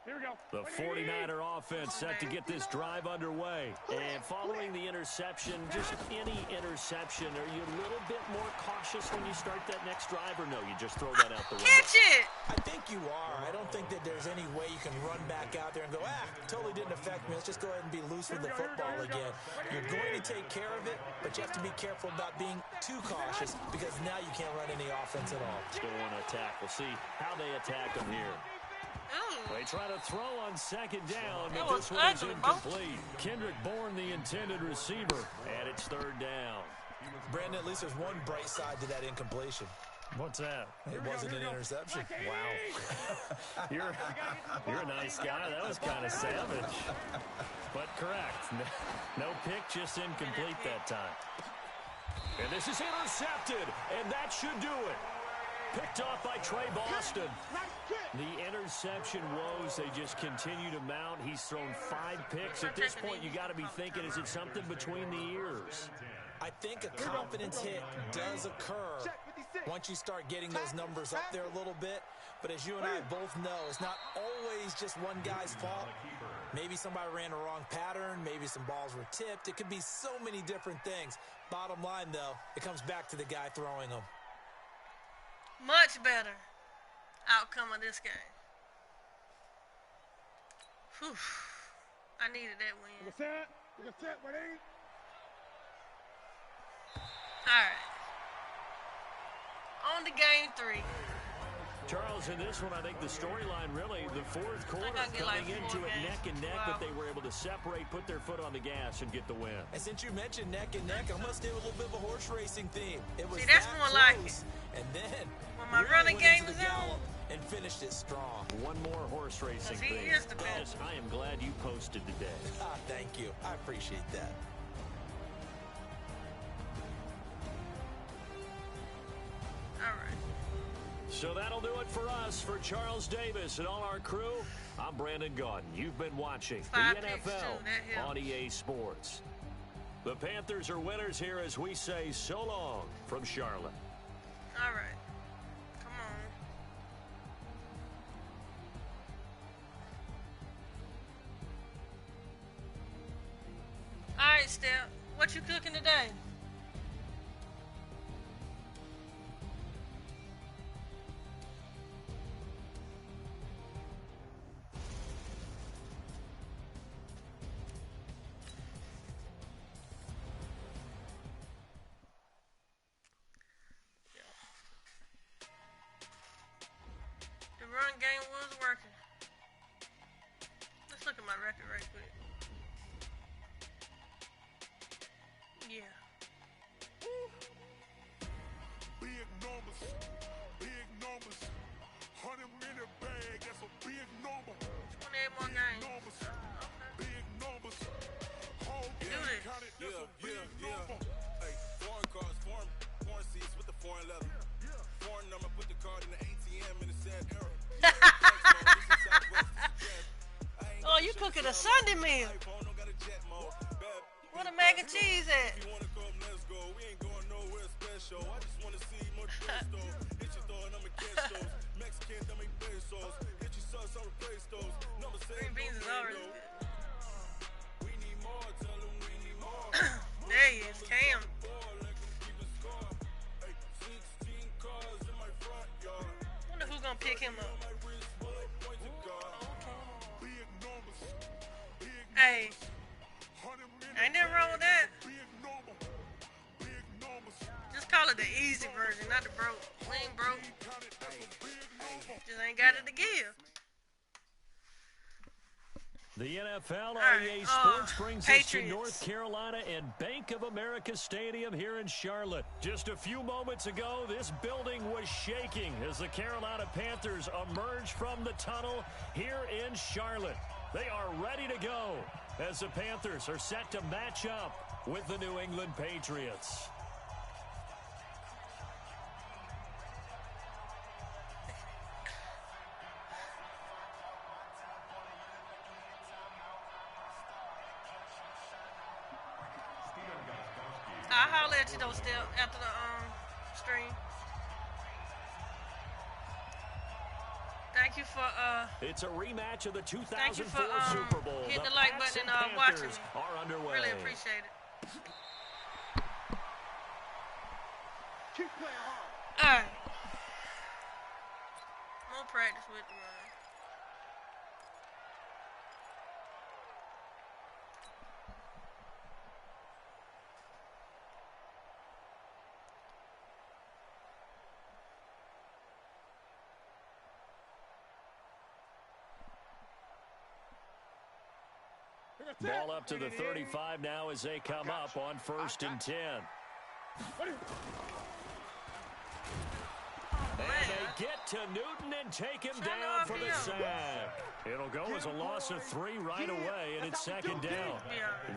[SPEAKER 7] Here we go.
[SPEAKER 2] The 49er offense set to get this drive underway. And following the interception, just any interception, are you a little bit more cautious when you start that next drive, or no, you just throw that out the window?
[SPEAKER 5] Catch it!
[SPEAKER 3] I think you are. I don't think that there's any way you can run back out there and go, totally didn't affect me. Let's just go ahead and be loose with the football again. You're going to take care of it, but you have to be careful about being too cautious because now you can't run any offense at all.
[SPEAKER 2] Still want to attack. We'll see how they attack them here. They try to throw on 2nd down, but this one is incomplete. Kendrick Bourne, the intended receiver, and it's 3rd down.
[SPEAKER 3] Brandon, at least there's one bright side to that incompletion.
[SPEAKER 2] What's that?
[SPEAKER 3] It wasn't an interception.
[SPEAKER 2] Wow. You're a nice guy. That was kind of savage. But correct. No pick, just incomplete that time. And this is intercepted, and that should do it. Picked off by Trey Boston. The interception woes, they just continue to mount. He's thrown 5 picks. At this point, you got to be thinking, is it something between the ears?
[SPEAKER 3] I think a confidence hit does occur once you start getting those numbers up there a little bit. But as you and I both know, it's not always just one guy's fault. Maybe somebody ran a wrong pattern. Maybe some balls were tipped. It could be so many different things. Bottom line, though, it comes back to the guy throwing them.
[SPEAKER 5] Much better outcome of this game. Whew. I needed that win. Alright. On to game 3.
[SPEAKER 2] Charles, in this one, I think the storyline really, the 4th quarter, coming into it neck and neck, but they were able to separate, put their foot on the gas, and get the win.
[SPEAKER 3] And since you mentioned neck and neck, I'm going to stay with a little bit of a horse racing theme. It was
[SPEAKER 5] that's more
[SPEAKER 3] close,
[SPEAKER 5] like it.
[SPEAKER 3] And then
[SPEAKER 5] when my
[SPEAKER 3] really
[SPEAKER 5] running game is
[SPEAKER 3] on,
[SPEAKER 5] on,
[SPEAKER 3] and finished it strong.
[SPEAKER 2] One more horse racing
[SPEAKER 5] he
[SPEAKER 2] theme.
[SPEAKER 5] is the best.
[SPEAKER 2] I am glad you posted today.
[SPEAKER 3] Thank you. I appreciate that.
[SPEAKER 5] All right.
[SPEAKER 2] So that'll do it for us. For Charles Davis and all our crew, I'm Brandon Gaudin. You've been watching the NFL on EA Sports. The Panthers are winners here as we say so long from Charlotte.
[SPEAKER 5] All right. Come on. All right, Steph. What you cooking today? Run game was working. Let's look at my record right quick. Yeah.
[SPEAKER 8] Big numbers, 100-minute bag, that's a big number.
[SPEAKER 5] 28 more games.
[SPEAKER 8] Numbers,
[SPEAKER 5] okay.
[SPEAKER 8] big numbers. Whole
[SPEAKER 5] Do
[SPEAKER 8] game
[SPEAKER 5] this.
[SPEAKER 8] counted, that's a big number. Hey,
[SPEAKER 5] cooking a Sunday meal. Where the mac and cheese at? Green beans is already good. There he is, Cam. Wonder who's gonna pick him up. Hey, ain't nothing wrong with that. Just call it the easy version, not the broke. We ain't broke. Just ain't got it to give.
[SPEAKER 2] The NFL
[SPEAKER 5] Right,
[SPEAKER 2] REA Sports brings us to
[SPEAKER 5] Patriots.
[SPEAKER 2] North Carolina and Bank of America Stadium here in Charlotte. Just a few moments ago, this building was shaking as the Carolina Panthers emerged from the tunnel here in Charlotte. They are ready to go as the Panthers are set to match up with the New England Patriots.
[SPEAKER 5] I'll holler at you though, still after the stream. Thank you for
[SPEAKER 2] It's a rematch of the 2004
[SPEAKER 5] thank you for
[SPEAKER 2] Super Bowl.
[SPEAKER 5] hitting the like
[SPEAKER 2] Pats
[SPEAKER 5] button
[SPEAKER 2] and
[SPEAKER 5] and watching
[SPEAKER 2] Panthers
[SPEAKER 5] me.
[SPEAKER 2] are underway.
[SPEAKER 5] Really appreciate it.
[SPEAKER 4] Keep playing hard.
[SPEAKER 5] Alright. More practice with the run.
[SPEAKER 2] Ball up to the 35 now as they come up on 1st and 10. And they get to Newton and take him down for the sack. It'll go as a loss of 3 right away, and it's 2nd down.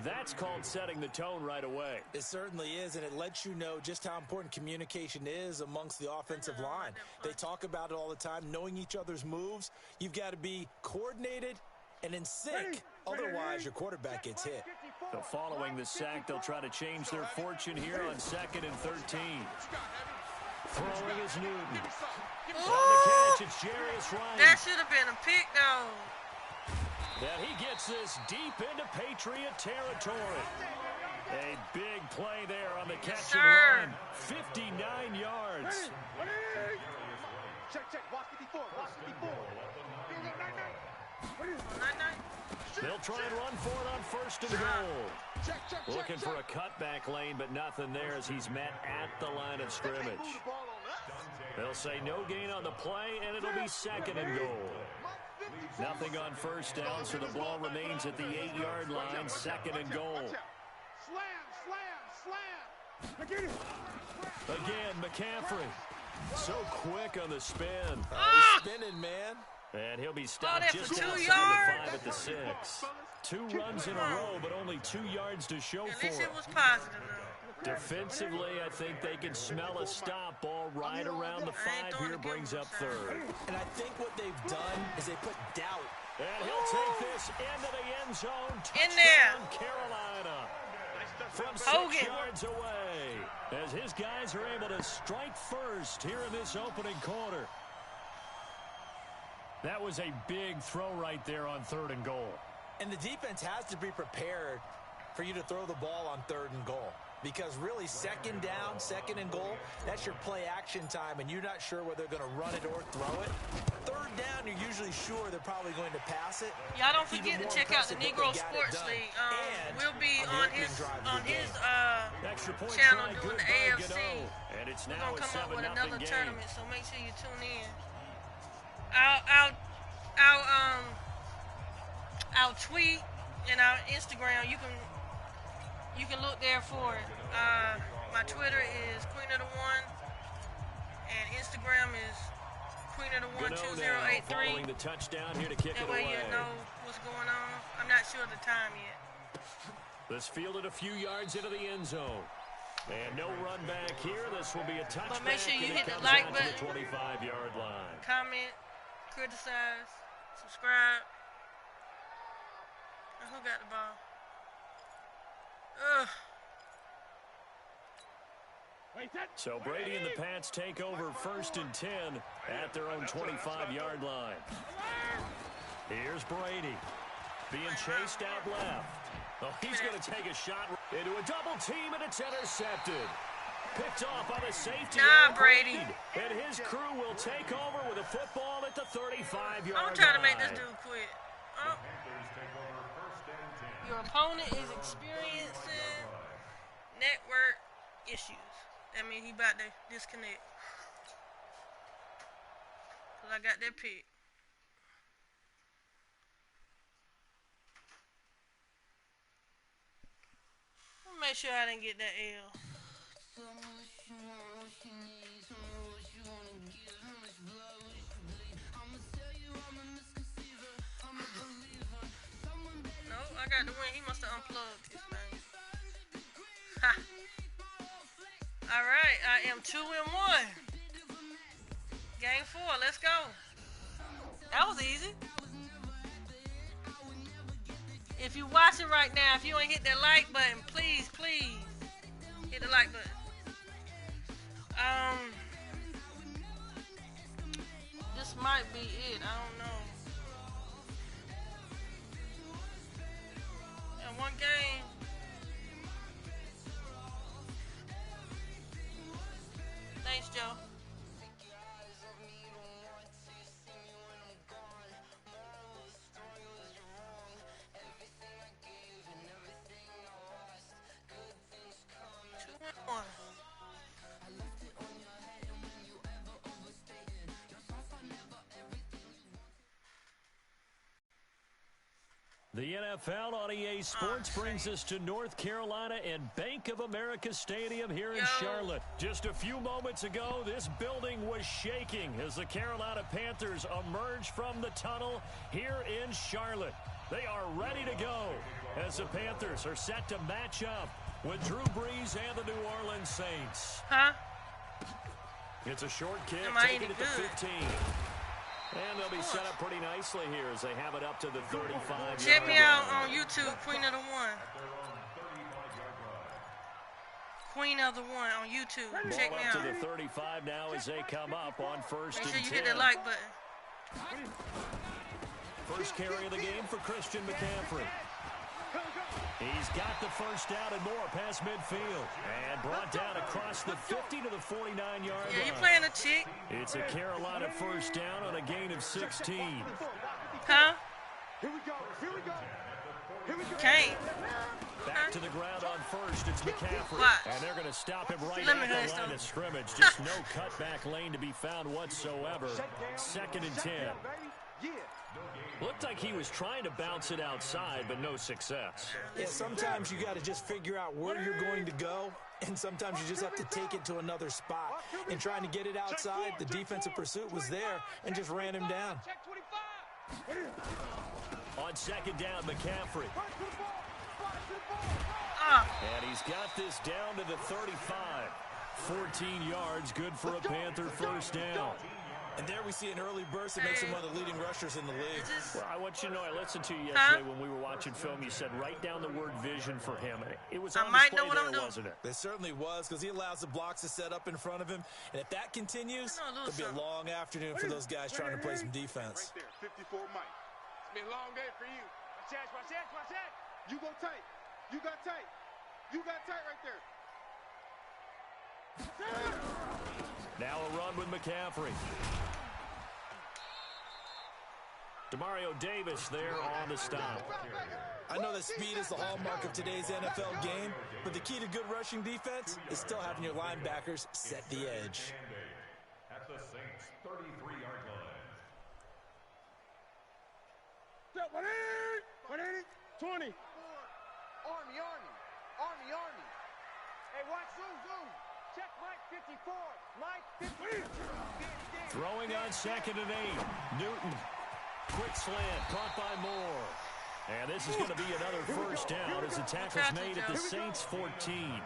[SPEAKER 2] That's called setting the tone right away.
[SPEAKER 3] It certainly is, and it lets you know just how important communication is amongst the offensive line. They talk about it all the time, knowing each other's moves. You've got to be coordinated and in sync. Otherwise, your quarterback gets hit.
[SPEAKER 2] So following the sack, they'll try to change their fortune here on 2nd and 13. Throwing is Newton. On the catch, it's Jarius Ryan.
[SPEAKER 5] That should have been a pick, though.
[SPEAKER 2] Now he gets this deep into Patriot territory. A big play there on the catch and run. 59 yards.
[SPEAKER 4] Check, check. Watch 54. Watch 54.
[SPEAKER 2] They'll try and run for it on 1st and goal. Looking for a cutback lane, but nothing there as he's met at the line of scrimmage. They'll say no gain on the play, and it'll be 2nd and goal. Nothing on 1st down, so the ball remains at the 8-yard line, 2nd and goal.
[SPEAKER 4] Slam.
[SPEAKER 2] Again, McCaffrey. So quick on the spin.
[SPEAKER 3] He's spinning, man.
[SPEAKER 2] And he'll be stopped
[SPEAKER 5] for
[SPEAKER 2] just
[SPEAKER 5] 2
[SPEAKER 2] outside
[SPEAKER 5] yards?
[SPEAKER 2] the 5 at the 6. 2 runs in a row, but only 2 yards to show
[SPEAKER 5] At
[SPEAKER 2] for
[SPEAKER 5] least
[SPEAKER 2] it.
[SPEAKER 5] it was positive, though.
[SPEAKER 2] Defensively, I think they can smell a stop ball right around the 5 here, brings up 3rd.
[SPEAKER 3] And I think what they've done is they put doubt.
[SPEAKER 2] And he'll take this into the end zone.
[SPEAKER 5] In there.
[SPEAKER 2] Touchdown, Carolina. From 6
[SPEAKER 5] Hogan.
[SPEAKER 2] yards away. As his guys are able to strike first here in this opening quarter. That was a big throw right there on 3rd and goal.
[SPEAKER 3] And the defense has to be prepared for you to throw the ball on 3rd and goal. Because really, 2nd down, 2nd and goal, that's your play action time, and you're not sure whether they're going to run it or throw it. 3rd down, you're usually sure they're probably going to pass it.
[SPEAKER 5] Y'all don't forget to check out the Negro Sports League. We'll be on his
[SPEAKER 2] Extra point
[SPEAKER 5] channel
[SPEAKER 2] try,
[SPEAKER 5] doing
[SPEAKER 2] good
[SPEAKER 5] the
[SPEAKER 2] by
[SPEAKER 5] AFC.
[SPEAKER 2] Godot. And it's
[SPEAKER 5] We're
[SPEAKER 2] now
[SPEAKER 5] gonna
[SPEAKER 2] a
[SPEAKER 5] come up with
[SPEAKER 2] 7-0
[SPEAKER 5] another
[SPEAKER 2] game.
[SPEAKER 5] tournament, so make sure you tune in. Our tweet and our Instagram, you can look there for it. My Twitter is Queen of the One, and Instagram is Queen of the One
[SPEAKER 2] Godot now
[SPEAKER 5] 2083.
[SPEAKER 2] following the touchdown here to kick
[SPEAKER 5] That
[SPEAKER 2] it
[SPEAKER 5] way
[SPEAKER 2] away.
[SPEAKER 5] you know what's going on. I'm not sure the time yet.
[SPEAKER 2] This fielded a few yards into the end zone. And no run back here. This will be a touchback.
[SPEAKER 5] But make sure you
[SPEAKER 2] and it
[SPEAKER 5] hit the
[SPEAKER 2] comes
[SPEAKER 5] like
[SPEAKER 2] out to the
[SPEAKER 5] button.
[SPEAKER 2] 25-yard line.
[SPEAKER 5] Comment, criticize, subscribe. Who got the ball? Ugh.
[SPEAKER 2] So Brady and the Pats take over 1st and 10 at their own 25-yard line. Here's Brady being chased out left. Oh, he's going to take a shot into a double team, and it's intercepted. Picked off on a safety.
[SPEAKER 5] Nah, Brady.
[SPEAKER 2] And his crew will take over with a football at the 35-yard line.
[SPEAKER 5] I'm trying to make this dude quit. Oh. Your opponent is experiencing network issues. That means he about to disconnect. Because I got that pick. Make sure I didn't get that L. No, I got the win. He must have unplugged this thing. Ha! Alright, I am 2-1. Game 4, let's go. That was easy. If you're watching right now, if you ain't hit that like button, please, please hit the like button. This might be it. I don't know. And one game. Thanks, Joe.
[SPEAKER 2] The NFL on EA Sports brings us to North Carolina and Bank of America Stadium here in Charlotte. Just a few moments ago, this building was shaking as the Carolina Panthers emerge from the tunnel here in Charlotte. They are ready to go as the Panthers are set to match up with Drew Brees and the New Orleans Saints.
[SPEAKER 5] Huh?
[SPEAKER 2] It's a short kick, taking it to 15. And they'll be set up pretty nicely here as they have it up to the 35.
[SPEAKER 5] Check me out on YouTube, Queen of the One. Queen of the One on YouTube. Check me out.
[SPEAKER 2] Ball up to the 35 now as they come up on 1st and 10.
[SPEAKER 5] Make sure you hit that like button.
[SPEAKER 2] First carry of the game for Christian McCaffrey. He's got the first down and more past midfield. And brought down across the 50 to the 49-yard line.
[SPEAKER 5] Yeah, you playing a chick.
[SPEAKER 2] It's a Carolina first down on a gain of 16.
[SPEAKER 5] Huh?
[SPEAKER 4] Here we go. Here we go. Here we go.
[SPEAKER 5] Can't.
[SPEAKER 2] Back to the ground on first. It's McCaffrey.
[SPEAKER 5] Watch.
[SPEAKER 2] And they're going to stop him right
[SPEAKER 5] Let
[SPEAKER 2] at
[SPEAKER 5] me
[SPEAKER 2] the
[SPEAKER 5] hear
[SPEAKER 2] line
[SPEAKER 5] this
[SPEAKER 2] of scrimmage. Just no cutback lane to be found whatsoever. 2nd and 10.
[SPEAKER 4] Yeah.
[SPEAKER 2] Looked like he was trying to bounce it outside, but no success.
[SPEAKER 3] Yeah, sometimes you got to just figure out where you're going to go, and sometimes you just have to take it to another spot. And trying to get it outside, the defensive pursuit was there and just ran him down.
[SPEAKER 2] On 2nd down, McCaffrey. And he's got this down to the 35. 14 yards, good for a Panther first down.
[SPEAKER 3] And there we see an early burst that makes him one of the leading rushers in the league.
[SPEAKER 2] Well, I want you to know, I listened to you yesterday when we were watching film. You said write down the word vision for him. It was on display there, wasn't it?
[SPEAKER 3] It certainly was, because he allows the blocks to set up in front of him. And if that continues, it'll be a long afternoon for those guys trying to play some defense.
[SPEAKER 4] Right there, 54 Mike. It's been a long day for you. Watch that, watch that, watch that. You go tight. You got tight. You got tight right there.
[SPEAKER 2] Now a run with McCaffrey. Demario Davis there on the stop.
[SPEAKER 3] I know that speed is the hallmark of today's NFL game, but the key to good rushing defense is still having your linebackers set the edge.
[SPEAKER 6] At the Saints' 33-yard line.
[SPEAKER 7] 20.
[SPEAKER 4] Army. Hey, watch zoom. Check Mike 54. Mike 54.
[SPEAKER 2] Throwing on 2nd and 8. Newton. Quick slant, caught by Moore. And this is going to be another first down as the tackle's made at the Saints' 14.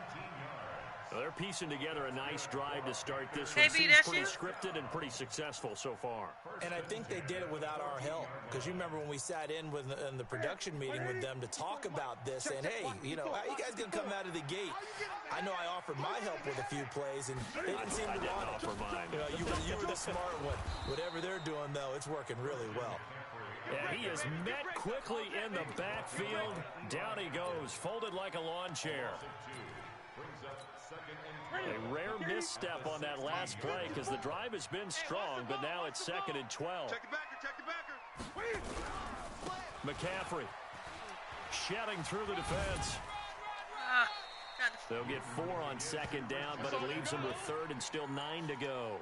[SPEAKER 2] Well, they're piecing together a nice drive to start this
[SPEAKER 5] Hey,
[SPEAKER 2] one.
[SPEAKER 5] B,
[SPEAKER 2] Seems
[SPEAKER 5] that's
[SPEAKER 2] pretty
[SPEAKER 5] you?
[SPEAKER 2] scripted and pretty successful so far.
[SPEAKER 3] And I think they did it without our help. Because you remember when we sat in the production meeting with them to talk about this. And, hey, you know, how you guys going to come out of the gate? I know I offered my help with a few plays, and they didn't seem to want it.
[SPEAKER 2] Offer mine.
[SPEAKER 3] You know, you were the smart one. Whatever they're doing, though, it's working really well.
[SPEAKER 2] And he is met quickly in the backfield. Down he goes, folded like a lawn chair. A rare misstep on that last play because the drive has been strong, but now it's 2nd and 12.
[SPEAKER 4] Check the backer.
[SPEAKER 2] McCaffrey shedding through the defense. They'll get 4 on 2nd down, but it leaves them with 3rd and still 9 to go.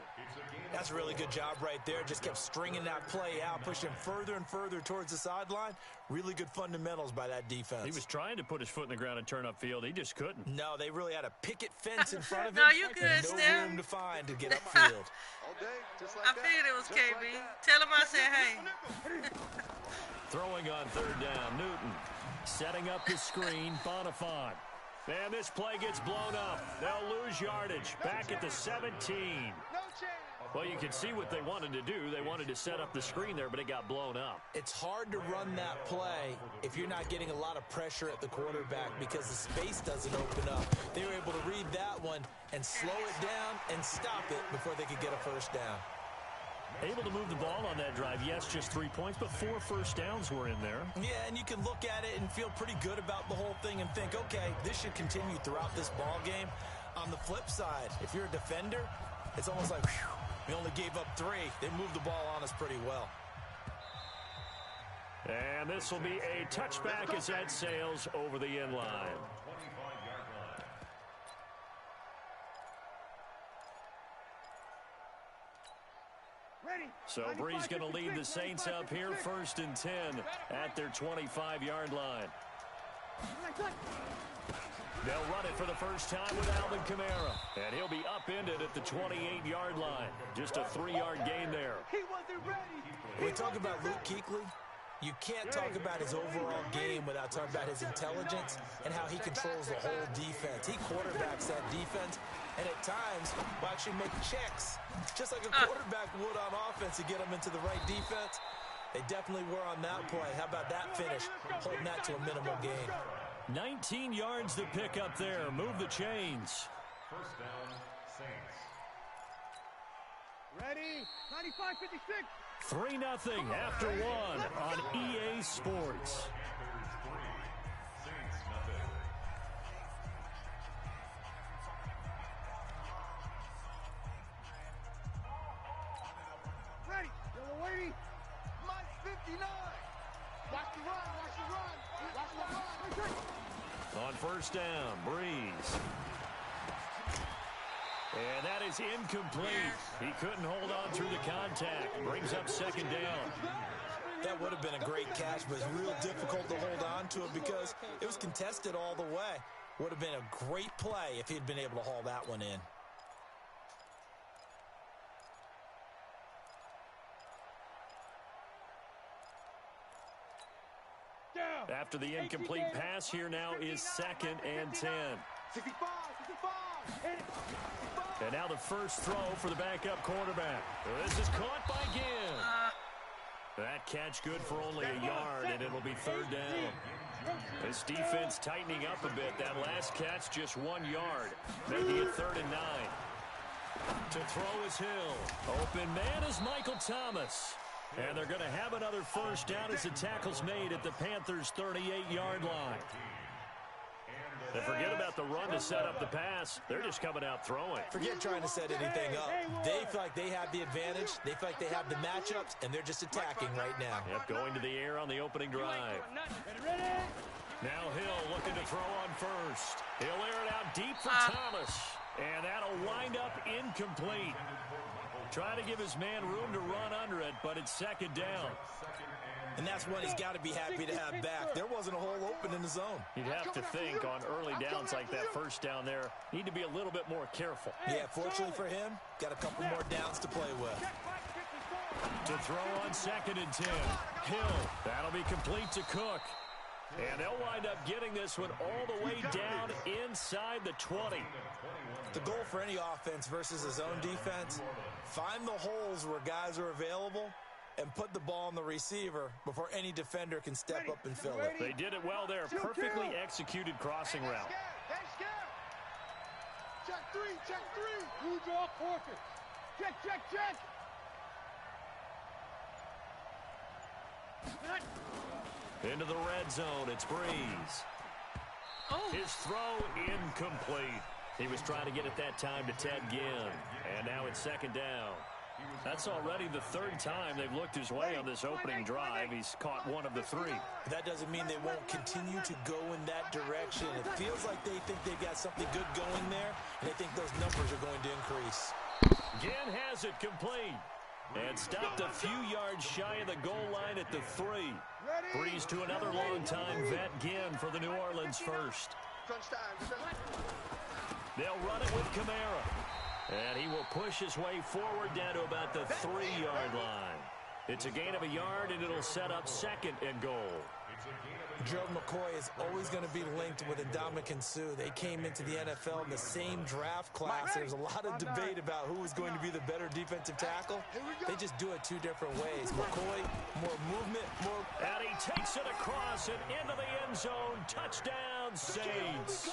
[SPEAKER 3] That's a really good job right there. Just kept stringing that play out, pushing further and further towards the sideline. Really good fundamentals by that defense.
[SPEAKER 2] He was trying to put his foot in the ground and turn upfield. He just couldn't.
[SPEAKER 3] No, they really had a picket fence in front of him.
[SPEAKER 5] No, you good,
[SPEAKER 3] and no
[SPEAKER 5] Steph.
[SPEAKER 3] room to find to get upfield.
[SPEAKER 4] All day, just like
[SPEAKER 5] I
[SPEAKER 4] that.
[SPEAKER 5] figured it was
[SPEAKER 4] Just
[SPEAKER 5] KB.
[SPEAKER 4] like that.
[SPEAKER 5] Tell him I said hey.
[SPEAKER 2] Throwing on 3rd down, Newton setting up the screen, Bonifant. And this play gets blown up. They'll lose yardage. Back at the 17.
[SPEAKER 4] No chance.
[SPEAKER 2] Well, you can see what they wanted to do. They wanted to set up the screen there, but it got blown up.
[SPEAKER 3] It's hard to run that play if you're not getting a lot of pressure at the quarterback because the space doesn't open up. They were able to read that one and slow it down and stop it before they could get a first down.
[SPEAKER 2] Able to move the ball on that drive. Yes, just 3 points, but 4 first downs were in there.
[SPEAKER 3] Yeah, and you can look at it and feel pretty good about the whole thing and think, okay, this should continue throughout this ball game. On the flip side, if you're a defender, it's almost like, whew, we only gave up 3. They moved the ball on us pretty well.
[SPEAKER 2] And this will be a touchback as that sails over the end line. So Bree's going to lead the Saints up here, 1st and 10 at their 25-yard line. They'll run it for the first time with Alvin Kamara. And he'll be upended at the 28-yard line. Just a 3-yard gain there.
[SPEAKER 7] He wasn't ready.
[SPEAKER 3] When we talk about Luke Kuechly, you can't talk about his overall game without talking about his intelligence and how he controls the whole defense. He quarterbacks that defense, and at times will actually make checks, just like a quarterback would on offense to get them into the right defense. They definitely were on that play. How about that finish, holding that to a minimal gain.
[SPEAKER 2] 19 yards to pick up there. Move the chains.
[SPEAKER 6] First down, Saints.
[SPEAKER 7] Ready? 95-56.
[SPEAKER 2] 3-0 after 1 on EA Sports.
[SPEAKER 6] Packers 3, Saints nothing.
[SPEAKER 7] Ready. Yellow waiting.
[SPEAKER 4] Mike 59. Watch the run. Watch the run. Watch the run.
[SPEAKER 2] On first down, Breeze. And that is incomplete. He couldn't hold on through the contact. Brings up 2nd down.
[SPEAKER 3] That would have been a great catch, but it's real difficult to hold on to it because it was contested all the way. Would have been a great play if he'd been able to haul that one in.
[SPEAKER 7] Down.
[SPEAKER 2] After the incomplete pass, here now is 2nd and 10.
[SPEAKER 7] 65. 65.
[SPEAKER 2] And now the first throw for the backup quarterback. This is caught by Gibb. That catch good for only a yard, and it'll be 3rd down. This defense tightening up a bit. That last catch just 1 yard, making it 3rd and 9. To throw is Hill. Open man is Michael Thomas. And they're going to have another first down as the tackle's made at the Panthers' 38-yard line. And forget about the run to set up the pass. They're just coming out throwing.
[SPEAKER 3] Forget trying to set anything up. They feel like they have the advantage. They feel like they have the matchups, and they're just attacking right now.
[SPEAKER 2] Yep, going to the air on the opening drive.
[SPEAKER 7] Ready.
[SPEAKER 2] Now Hill looking to throw on first. He'll air it out deep for Thomas. And that'll wind up incomplete. Trying to give his man room to run under it, but it's 2nd down.
[SPEAKER 3] And that's one he's got to be happy to have back. There wasn't a hole open in the zone.
[SPEAKER 2] You'd have to think on early downs like that first down there, need to be a little bit more careful.
[SPEAKER 3] Yeah, fortunately for him, got a couple more downs to play with.
[SPEAKER 2] To throw on 2nd and 10. Hill, that'll be complete to Cook. And they'll wind up getting this one all the way down inside the 20.
[SPEAKER 3] The goal for any offense versus a zone defense, find the holes where guys are available and put the ball on the receiver before any defender can step up and fill it.
[SPEAKER 2] They did it well there. Perfectly executed crossing route.
[SPEAKER 7] Check three. Blue draw forfeit. Check.
[SPEAKER 2] Into the red zone, it's Breeze.
[SPEAKER 5] Oh.
[SPEAKER 2] His throw incomplete. He was trying to get it that time to Ted Ginn. And now it's second down. That's already the third time they've looked his way on this opening drive. He's caught one of the three.
[SPEAKER 3] That doesn't mean they won't continue to go in that direction. It feels like they think they've got something good going there, and they think those numbers are going to increase.
[SPEAKER 2] Ginn has it complete. And stopped a few yards shy of the goal line at the 3. Breeze to another long-time vet, Ginn, for the New Orleans first. They'll run it with Kamara. And he will push his way forward down to about the 3-yard line. It's a gain of a yard, and it'll set up second and goal.
[SPEAKER 3] Gerald McCoy is always going to be linked with Ndamukong Suh. They came into the NFL in the same draft class. There's a lot of debate about who was going to be the better defensive tackle. They just do it two different ways. McCoy, more movement, more...
[SPEAKER 2] And he takes it across and into the end zone. Touchdown, Saints.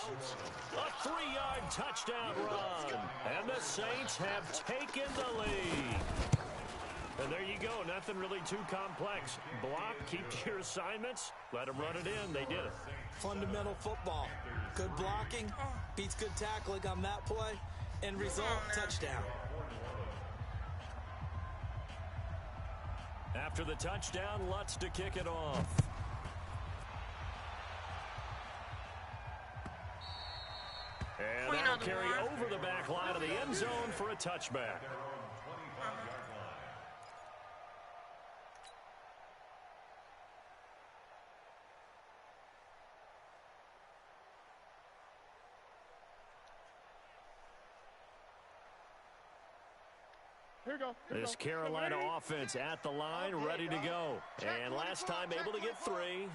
[SPEAKER 2] A 3-yard touchdown run. And the Saints have taken the lead. And there you go. Nothing really too complex. Block, keep to your assignments, let them run it in. They did it.
[SPEAKER 3] Fundamental football. Good blocking, beats good tackling on that play. End result, touchdown.
[SPEAKER 2] After the touchdown, Lutz to kick it off. And that'll carry over the back line of the end zone for a touchback. This Carolina offense at the line, ready to go. And last time able to get 3.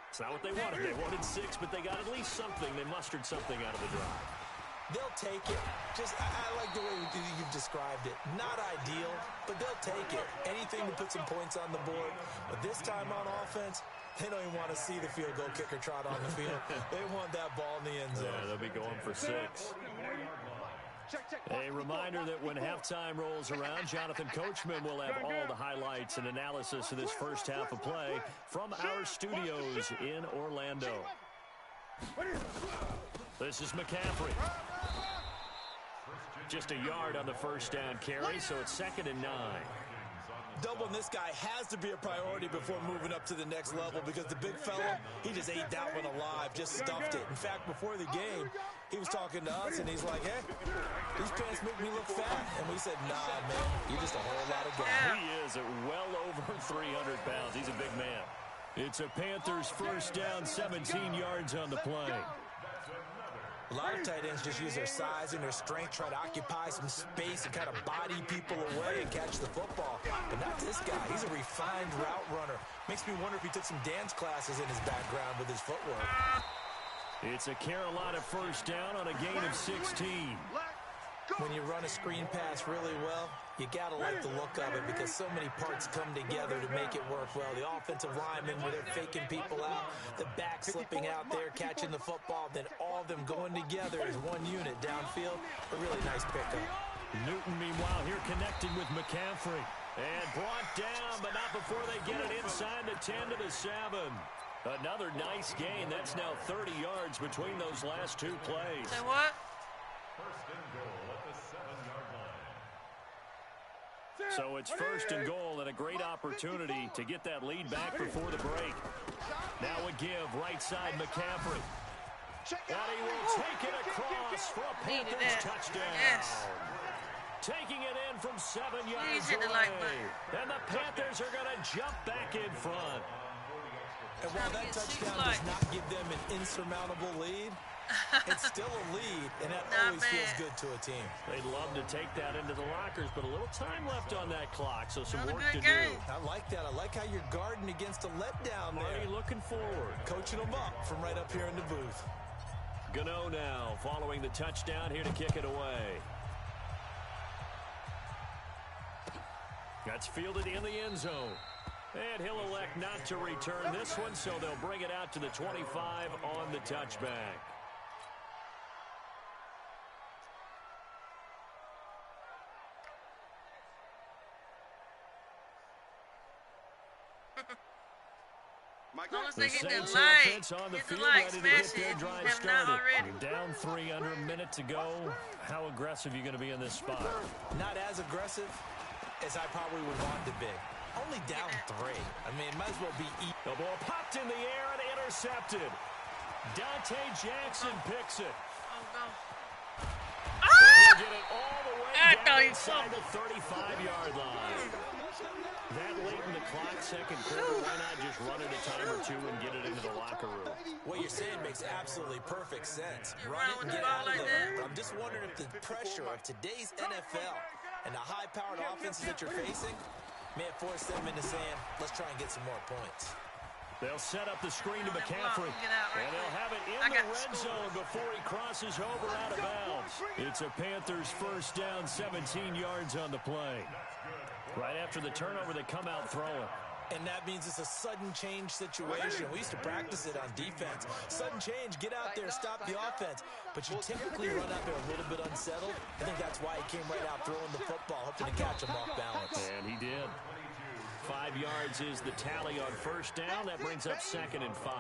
[SPEAKER 2] It's not what they wanted. They wanted 6, but they got at least something. They mustered something out of the drive.
[SPEAKER 3] They'll take it. I like the way you've described it. Not ideal, but they'll take it. Anything to put some points on the board. But this time on offense, they don't even want to see the field goal kicker trot on the field. They want that ball in the end zone.
[SPEAKER 2] Yeah, they'll be going for 6. A reminder that when halftime rolls around, Jonathan Coachman will have all the highlights and analysis of this first half of play from our studios in Orlando. This is McCaffrey. Just a yard on the first down carry, so it's 2nd and 9.
[SPEAKER 3] Doubling this guy has to be a priority before moving up to the next level because the big fella, he just ate that one alive, just stuffed it. In fact, before the game, he was talking to us, and he's like, hey, these pants make me look fat. And we said, nah, man, you're just a whole lot of guy.
[SPEAKER 2] He is at well over 300 pounds. He's a big man. It's a Panthers first down, 17 yards on the play.
[SPEAKER 3] A lot of tight ends just use their size and their strength, try to occupy some space and kind of body people away and catch the football. But not this guy. He's a refined route runner. Makes me wonder if he took some dance classes in his background with his footwork.
[SPEAKER 2] It's a Carolina first down on a gain of 16.
[SPEAKER 3] When you run a screen pass really well, you got to like the look of it because so many parts come together to make it work well. The offensive linemen, where they're faking people out, the back slipping out there, catching the football, then all of them going together as one unit downfield. A really nice pickup.
[SPEAKER 2] Newton, meanwhile, here connecting with McCaffrey. And brought down, but not before they get it inside the 10 to the 7. Another nice gain. That's now 30 yards between those last 2 plays.
[SPEAKER 5] Say what?
[SPEAKER 6] First and goal at the 7-yard line.
[SPEAKER 2] So it's first and goal and a great opportunity to get that lead back before the break. Now a give, right side McCaffrey. And he will take it across for a Panthers touchdown.
[SPEAKER 5] Yes.
[SPEAKER 2] Taking it in from 7 yards
[SPEAKER 5] Please hit the
[SPEAKER 2] away.
[SPEAKER 5] like button.
[SPEAKER 2] And the Panthers are going to jump back in front.
[SPEAKER 3] And while that touchdown does not give them an insurmountable lead, it's still a lead, and that always feels good to a team.
[SPEAKER 2] They'd love to take that into the lockers, but a little time left on that clock, so some work to
[SPEAKER 5] game.
[SPEAKER 2] do.
[SPEAKER 3] I like that. I like how you're guarding against a letdown there.
[SPEAKER 2] Marty looking forward.
[SPEAKER 3] Coaching them up from right up here in the booth.
[SPEAKER 2] Gano now following the touchdown here to kick it away. That's fielded in the end zone. And he'll elect not to return this one, so they'll bring it out to the 25 on the touchback.
[SPEAKER 5] As long as they hit the light, hit the light, smash it if you have not already.
[SPEAKER 2] You're down 3 under a minute to go. How aggressive are you going to be in this spot?
[SPEAKER 3] Not as aggressive as I probably would want to be. Only down 3. I mean, it might as well be...
[SPEAKER 2] The ball popped in the air and intercepted. Dante Jackson picks it.
[SPEAKER 5] Oh, go.
[SPEAKER 2] He'll get it all the way
[SPEAKER 5] I
[SPEAKER 2] down
[SPEAKER 5] thought he
[SPEAKER 2] inside the 35-yard line. That late in the clock, second quarter, why not just run it a time or two and get it into the locker room?
[SPEAKER 3] What you're saying makes absolutely perfect sense.
[SPEAKER 5] You
[SPEAKER 3] Run it
[SPEAKER 5] run
[SPEAKER 3] and
[SPEAKER 5] with
[SPEAKER 3] get
[SPEAKER 5] the
[SPEAKER 3] out
[SPEAKER 5] ball
[SPEAKER 3] of
[SPEAKER 5] like
[SPEAKER 3] there.
[SPEAKER 5] that?
[SPEAKER 3] But I'm just wondering if the pressure of today's NFL and the high-powered offenses that you're facing may have forced them into saying, let's try and get some more points.
[SPEAKER 2] They'll set up the screen to McCaffrey, and they'll have it in the red zone before he crosses over out of bounds. It's a Panthers first down, 17 yards on the play. Right after the turnover, they come out throwing.
[SPEAKER 3] And that means it's a sudden change situation. We used to practice it on defense. Sudden change, get out there, stop the offense. But you typically run out there a little bit unsettled. I think that's why he came right out throwing the football, hoping to catch him off balance.
[SPEAKER 2] And he did. 5 yards is the tally on first down. That brings up 2nd and 5.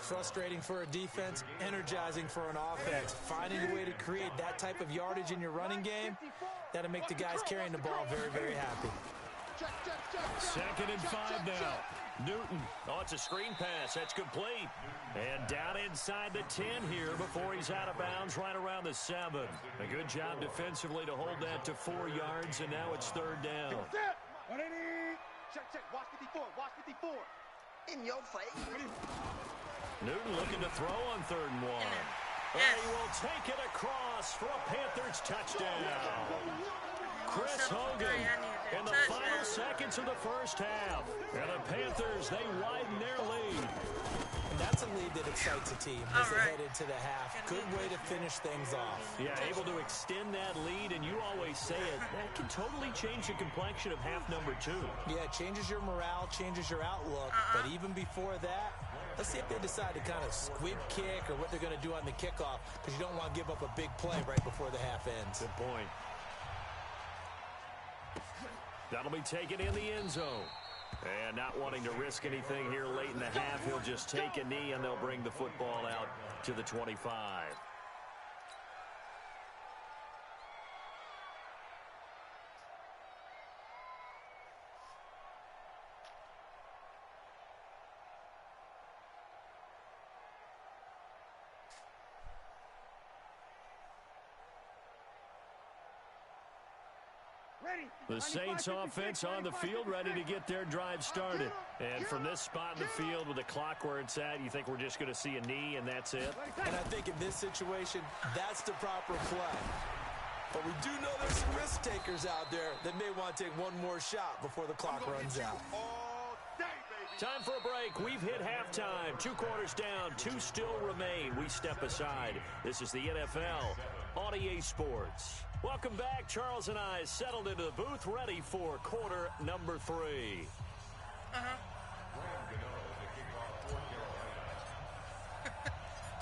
[SPEAKER 3] Frustrating for a defense, energizing for an offense. Finding a way to create that type of yardage in your running game, that'll make the guys carrying the ball very, very happy.
[SPEAKER 2] 2nd and 5 now. Newton. Oh, it's a screen pass. That's complete. And down inside the 10 here before he's out of bounds right around the 7. A good job defensively to hold that to 4 yards, and now it's 3rd down.
[SPEAKER 4] Check. Watch 54. Watch 54. In your face.
[SPEAKER 2] Newton looking to throw on 3rd and 1.
[SPEAKER 5] Yes.
[SPEAKER 2] He will take it across for a Panthers touchdown. Chris Hogan in the final seconds of the first half. And the Panthers, they widen their lead.
[SPEAKER 3] And that's a lead that excites a team as they head into the half. Good way to finish things off.
[SPEAKER 2] Yeah, able to extend that lead, and you always say it, that can totally change the complexion of half number 2.
[SPEAKER 3] Yeah, it changes your morale, changes your outlook. But even before that, let's see if they decide to kind of squib kick or what they're going to do on the kickoff, because you don't want to give up a big play right before the half ends.
[SPEAKER 2] Good point. That'll be taken in the end zone. And not wanting to risk anything here late in the half, he'll just take a knee and they'll bring the football out to the 25. The Saints offense on the field, ready to get their drive started. And from this spot in the field with the clock where it's at, you think we're just going to see a knee and that's it?
[SPEAKER 3] And I think in this situation, that's the proper play. But we do know there's some risk takers out there that may want to take one more shot before the clock runs out.
[SPEAKER 2] Time for a break. We've hit halftime. 2 quarters down, 2 still remain. We step aside. This is the NFL on EA Sports. Welcome back. Charles and I settled into the booth, ready for quarter number 3.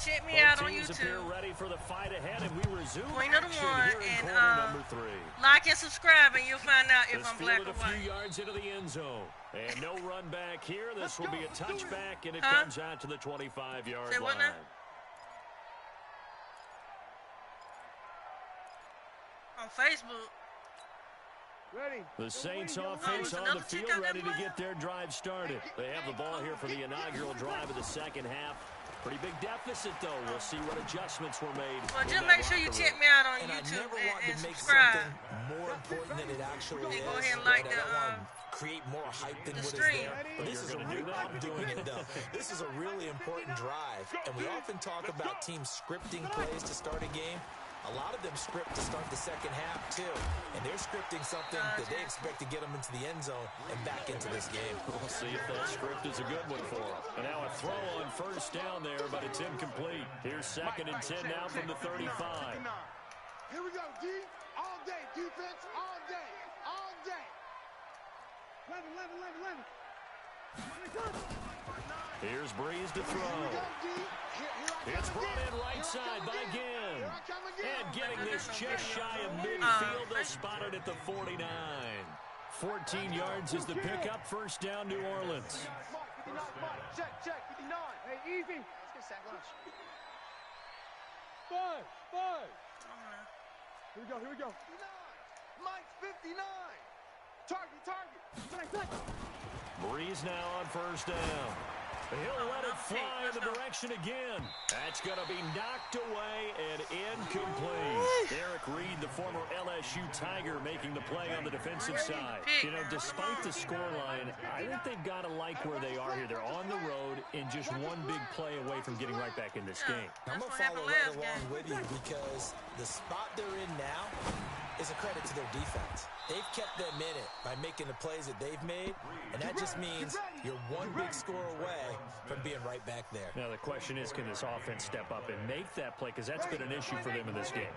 [SPEAKER 5] Check me out on
[SPEAKER 2] teams
[SPEAKER 5] YouTube.
[SPEAKER 2] Appear ready for the fight ahead, and we resume
[SPEAKER 5] Queen of the
[SPEAKER 2] action
[SPEAKER 5] One,
[SPEAKER 2] here in
[SPEAKER 5] and
[SPEAKER 2] quarter number 3.
[SPEAKER 5] like and subscribe, and you'll find out if
[SPEAKER 2] This
[SPEAKER 5] I'm black
[SPEAKER 2] fielded
[SPEAKER 5] or
[SPEAKER 2] a few
[SPEAKER 5] white.
[SPEAKER 2] yards into the end zone. And no run back here. This will be a touchback, and it comes out to the 25-yard
[SPEAKER 5] Say what
[SPEAKER 2] line.
[SPEAKER 5] now? On Facebook.
[SPEAKER 2] The Saints offense on the field, ready to get their drive started. They have the ball here for the inaugural drive of the second half. Pretty big deficit, though. We'll see what adjustments were made.
[SPEAKER 5] Well, just make sure you check me out on
[SPEAKER 3] And I
[SPEAKER 5] YouTube
[SPEAKER 3] never want
[SPEAKER 5] and
[SPEAKER 3] to make
[SPEAKER 5] subscribe.
[SPEAKER 3] something more important than it actually
[SPEAKER 5] And
[SPEAKER 3] is.
[SPEAKER 5] go ahead and like
[SPEAKER 3] I
[SPEAKER 5] the,
[SPEAKER 3] don't want to create more hype than
[SPEAKER 5] the
[SPEAKER 3] what is
[SPEAKER 5] stream.
[SPEAKER 3] there. But this is a real, I'm doing it, though. This is a really important drive. And we often talk about teams scripting plays to start a game. A lot of them script to start the second half, too. And they're scripting something that they expect to get them into the end zone and back into this game.
[SPEAKER 2] We'll see if that script is a good one for them. And now a throw on first down there, but it's incomplete. Here's 2nd and 10 now from the 35.
[SPEAKER 4] Here we go, D. All day. Defense all day. All day. 11.
[SPEAKER 2] Here's Breeze to throw. It's brought in right side by Ginn. And getting this just shy of midfield, they'll spot it at the 49. 14 yards is the pickup. First down, New Orleans.
[SPEAKER 7] Check, 59. Hey, easy. Let's get sack lunch. 5. Here we go. 59. Mike's 59. Target.
[SPEAKER 2] Breeze now on first down. He'll let it fly in the direction again. That's going to be knocked away and incomplete. Eric Reed, the former LSU Tiger, making the play on the defensive side. You know, despite the scoreline, I think they've got to like where they are here. They're on the road and just one big play away from getting right back in this game.
[SPEAKER 3] I'm going to follow right along with you because the spot they're in now is a credit to their defense. They've kept them in it by making the plays that they've made, and that just means you're one big score away from being right back there.
[SPEAKER 2] Now the question is, can this offense step up and make that play? Because that's been an issue for them in this game.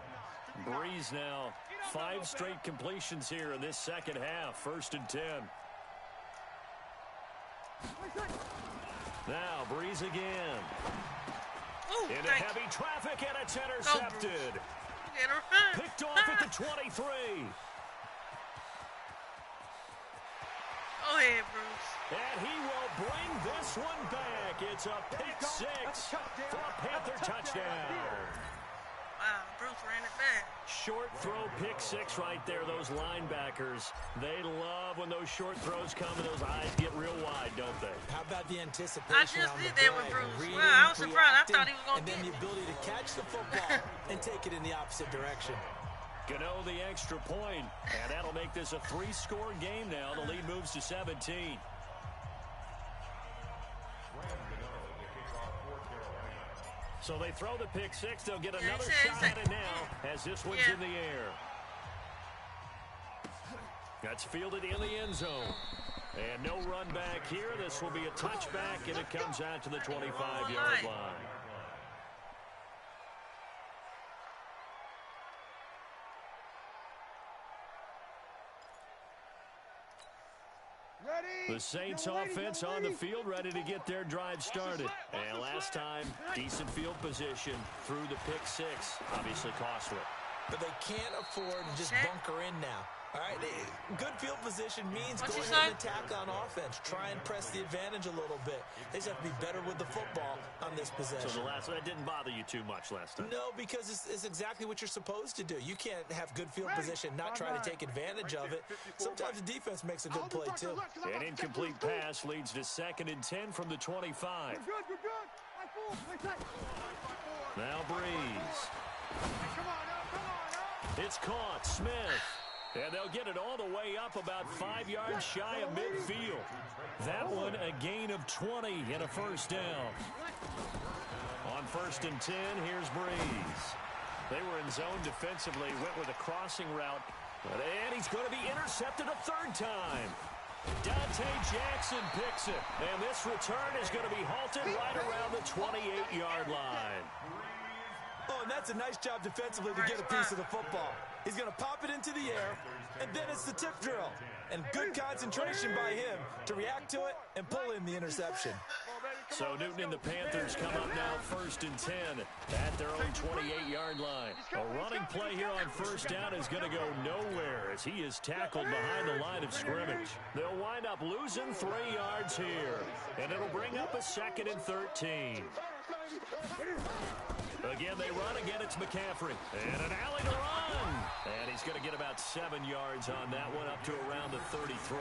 [SPEAKER 2] Breeze now, 5 straight completions here in this second half. 1st and 10. Now Breeze again. Into heavy traffic, and it's intercepted. Picked off at the 23.
[SPEAKER 5] Go ahead, Bruce.
[SPEAKER 2] And he will bring this one back. It's a pick 6 for a Panther touchdown.
[SPEAKER 5] Wow, Bruce ran it back.
[SPEAKER 2] Short throw, pick 6 right there. Those linebackers, they love when those short throws come and those eyes get real wide, don't they?
[SPEAKER 3] How about the anticipation?
[SPEAKER 5] I just did that with Bruce.
[SPEAKER 3] Reading,
[SPEAKER 5] wow, I was surprised. I thought he was going to
[SPEAKER 3] get it. And then the ability to catch the football and take it in the opposite direction.
[SPEAKER 2] Gano the extra point, and that'll make this a 3-score game now. The lead moves to 17. So they throw the pick 6. They'll get another shot at it now as this one's in the air. That's fielded in the end zone. And no run back here. This will be a touchback, and it comes out to the 25-yard line. The Saints offense on the field, ready to get their drive started. And last time, decent field position through the pick 6. Obviously costly.
[SPEAKER 3] But they can't afford to just bunker in now. All right, good field position means go ahead and attack on offense. Try and press the advantage a little bit. They just have to be better with the football on this possession.
[SPEAKER 2] So the last one, that didn't bother you too much last time?
[SPEAKER 3] No, because it's exactly what you're supposed to do. You can't have good field position, not try to take advantage of it. Sometimes the defense makes a good play, too.
[SPEAKER 2] An incomplete pass leads to 2nd and 10 from the 25. Now Breeze. It's caught. Smith. And they'll get it all the way up about 5 yards shy of midfield. That one a gain of 20 and a first down. On 1st and 10, here's Breeze. They were in zone defensively, went with a crossing route. And he's going to be intercepted a 3rd time. Dante Jackson picks it. And this return is going to be halted right around the 28-yard line.
[SPEAKER 3] Oh, and that's a nice job defensively to get a piece of the football. He's going to pop it into the air, and then it's the tip drill. And good concentration by him to react to it and pull in the interception.
[SPEAKER 2] So Newton and the Panthers come up now 1st and 10 at their own 28-yard line. A running play here on 1st down is going to go nowhere as he is tackled behind the line of scrimmage. They'll wind up losing 3 yards here, and it'll bring up a 2nd and 13. Again, they run. Again, it's McCaffrey. And an alley to run. And he's going to get about 7 yards on that one, up to around the 33.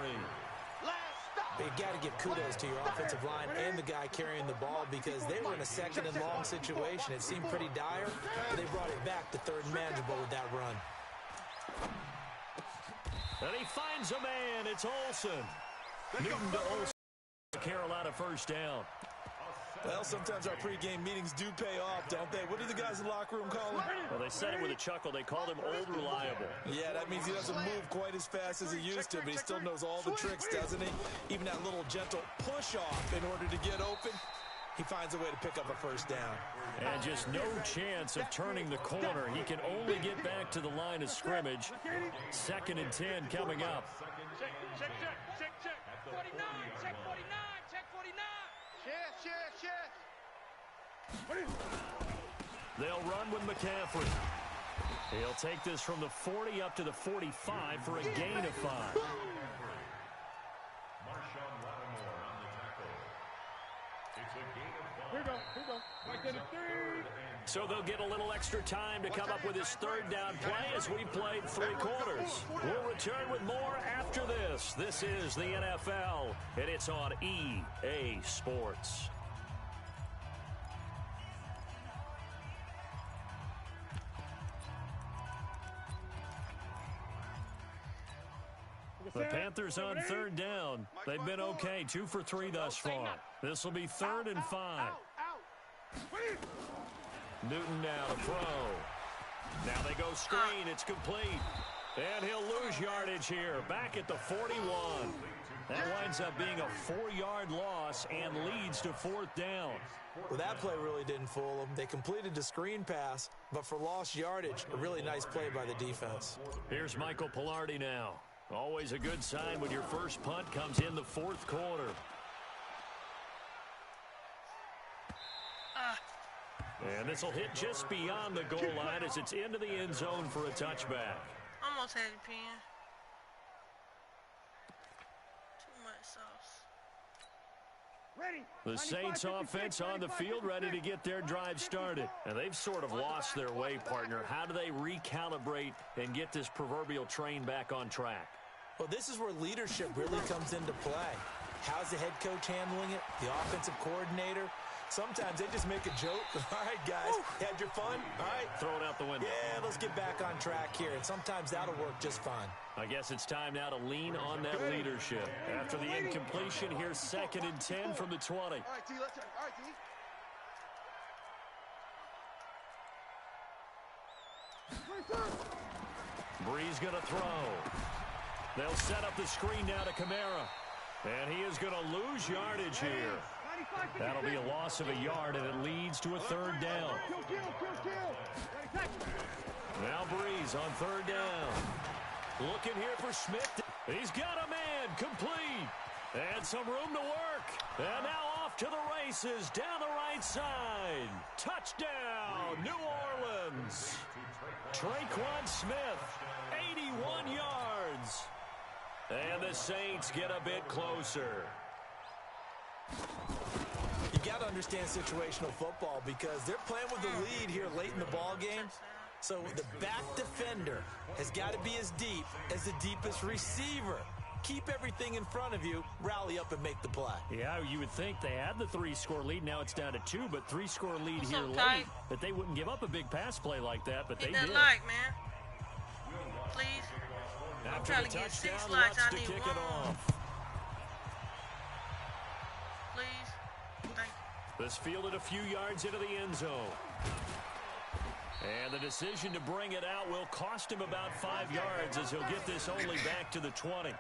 [SPEAKER 3] You got to give kudos to your offensive line and the guy carrying the ball because they were in a 2nd and long situation. It seemed pretty dire, but they brought it back to 3rd and manageable with that run.
[SPEAKER 2] And he finds a man. It's Olsen. Newton to Olsen. Carolina 1st down.
[SPEAKER 3] Well, sometimes our pregame meetings do pay off, don't they? What do the guys in the locker room call him?
[SPEAKER 2] Well, they said it with a chuckle. They called him Old Reliable.
[SPEAKER 3] Yeah, that means he doesn't move quite as fast as he used to, but he still knows all the tricks, doesn't he? Even that little gentle push-off in order to get open. He finds a way to pick up a first down.
[SPEAKER 2] And just no chance of turning the corner. He can only get back to the line of scrimmage. 2nd and 10 coming up.
[SPEAKER 7] Check. 49, check 49, check 49.
[SPEAKER 2] They'll run with McCaffrey. He'll take this from the 40 up to the 45 for a gain of 5.
[SPEAKER 7] Here we go. Right there to 3.
[SPEAKER 2] So they'll get a little extra time to come up with his 3rd down play as we've played 3 quarters. We'll return with more after this. This is the NFL, and it's on EA Sports. The Panthers on 3rd down. They've been okay, 2 for 3 thus far. This will be 3rd and 5. Newton now to throw. Now they go screen. It's complete. And he'll lose yardage here. Back at the 41. That winds up being a 4-yard loss and leads to 4th down.
[SPEAKER 3] Well, that play really didn't fool them. They completed the screen pass, but for lost yardage, a really nice play by the defense.
[SPEAKER 2] Here's Michael Pilardi now. Always a good sign when your first punt comes in the 4th quarter. And this will hit just beyond the goal line as it's into the end zone for a touchback.
[SPEAKER 5] Almost had it pinned. Too much sauce.
[SPEAKER 2] The Saints offense on the field ready to get their drive started. And they've sort of lost their way, partner. How do they recalibrate and get this proverbial train back on track?
[SPEAKER 3] Well, this is where leadership really comes into play. How's the head coach handling it? The offensive coordinator? Sometimes they just make a joke. All right, guys, had your fun? All right.
[SPEAKER 2] Throw it out the window.
[SPEAKER 3] Yeah, let's get back on track here. And sometimes that'll work just fine.
[SPEAKER 2] I guess it's time now to lean on that leadership. After the incompletion, here's 2nd and 10 from the 20.
[SPEAKER 4] All right, D, let's go. All right, D.
[SPEAKER 2] Breeze going to throw. They'll set up the screen now to Kamara. And he is going to lose yardage here. That'll be a loss of a yard, and it leads to a 3rd down. Now Breeze on 3rd down. Looking here for Smith. He's got a man complete. And some room to work. And now off to the races down the right side. Touchdown, New Orleans. Traquan Smith, 81 yards. And the Saints get a bit closer.
[SPEAKER 3] You got to understand situational football because they're playing with the lead here late in the ball game. So the back defender has got to be as deep as the deepest receiver. Keep everything in front of you, rally up and make the play.
[SPEAKER 2] Yeah, you would think they had the 3-score lead. Now it's down to 2, but 3-score lead here late.
[SPEAKER 5] Ty?
[SPEAKER 2] That they wouldn't give up a big pass play like that, but
[SPEAKER 5] Hit
[SPEAKER 2] they
[SPEAKER 5] that
[SPEAKER 2] did.
[SPEAKER 5] like, man. Please. I'm
[SPEAKER 2] After
[SPEAKER 5] trying
[SPEAKER 2] the
[SPEAKER 5] to get 6
[SPEAKER 2] touchdown,
[SPEAKER 5] likes.
[SPEAKER 2] Lutz
[SPEAKER 5] I
[SPEAKER 2] to
[SPEAKER 5] need
[SPEAKER 2] kick
[SPEAKER 5] 1.
[SPEAKER 2] it off.
[SPEAKER 5] Please. Thank you.
[SPEAKER 2] This fielded a few yards into the end zone. And the decision to bring it out will cost him about 5 yards as he'll get this only back to the 20.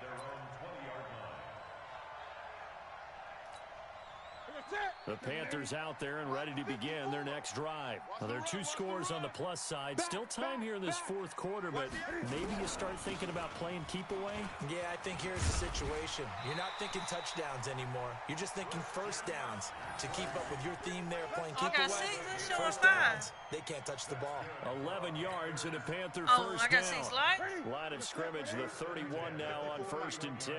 [SPEAKER 2] The Panthers out there and ready to begin their next drive. Now, there are 2 scores on the plus side. Still time here in this 4th quarter, but maybe you start thinking about playing keep away?
[SPEAKER 3] Yeah, I think here's the situation. You're not thinking touchdowns anymore. You're just thinking first downs. To keep up with your theme there, playing keep away, first downs, they can't touch the ball.
[SPEAKER 2] 11 yards and a Panther
[SPEAKER 5] Oh,
[SPEAKER 2] first
[SPEAKER 5] I got
[SPEAKER 2] down.
[SPEAKER 5] 6 likes?
[SPEAKER 2] Line of scrimmage, the 31 now on 1st and 10.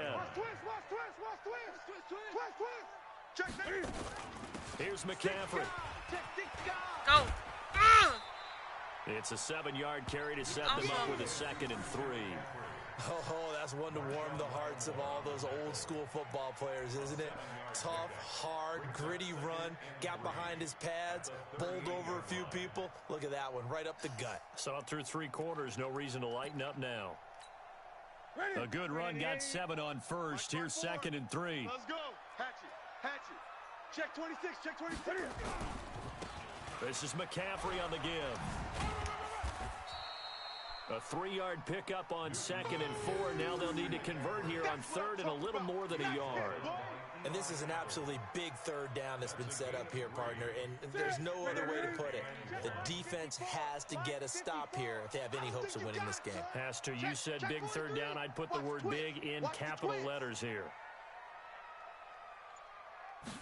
[SPEAKER 2] Here's McCaffrey.
[SPEAKER 5] Go.
[SPEAKER 2] It's a 7-yard carry to set them up with a 2nd and 3.
[SPEAKER 3] Oh, that's one to warm the hearts of all those old school football players, isn't it? Tough, hard, gritty run, got behind his pads, bowled over a few people. Look at that one, right up the gut.
[SPEAKER 2] Saw it through 3 quarters, no reason to lighten up now. A good run, got 7 on 1st. Here's 2nd and 3.
[SPEAKER 4] Let's go. Hatchet.
[SPEAKER 7] Check 26, check 26.
[SPEAKER 2] This is McCaffrey on the give. A 3-yard pickup on 2nd and 4. Now they'll need to convert here on 3rd and a little more than a yard.
[SPEAKER 3] And this is an absolutely big 3rd down that's been set up here, partner, and there's no other way to put it. The defense has to get a stop here if they have any hopes of winning this game.
[SPEAKER 2] Has to. You said big 3rd down. I'd put the word big in capital letters here.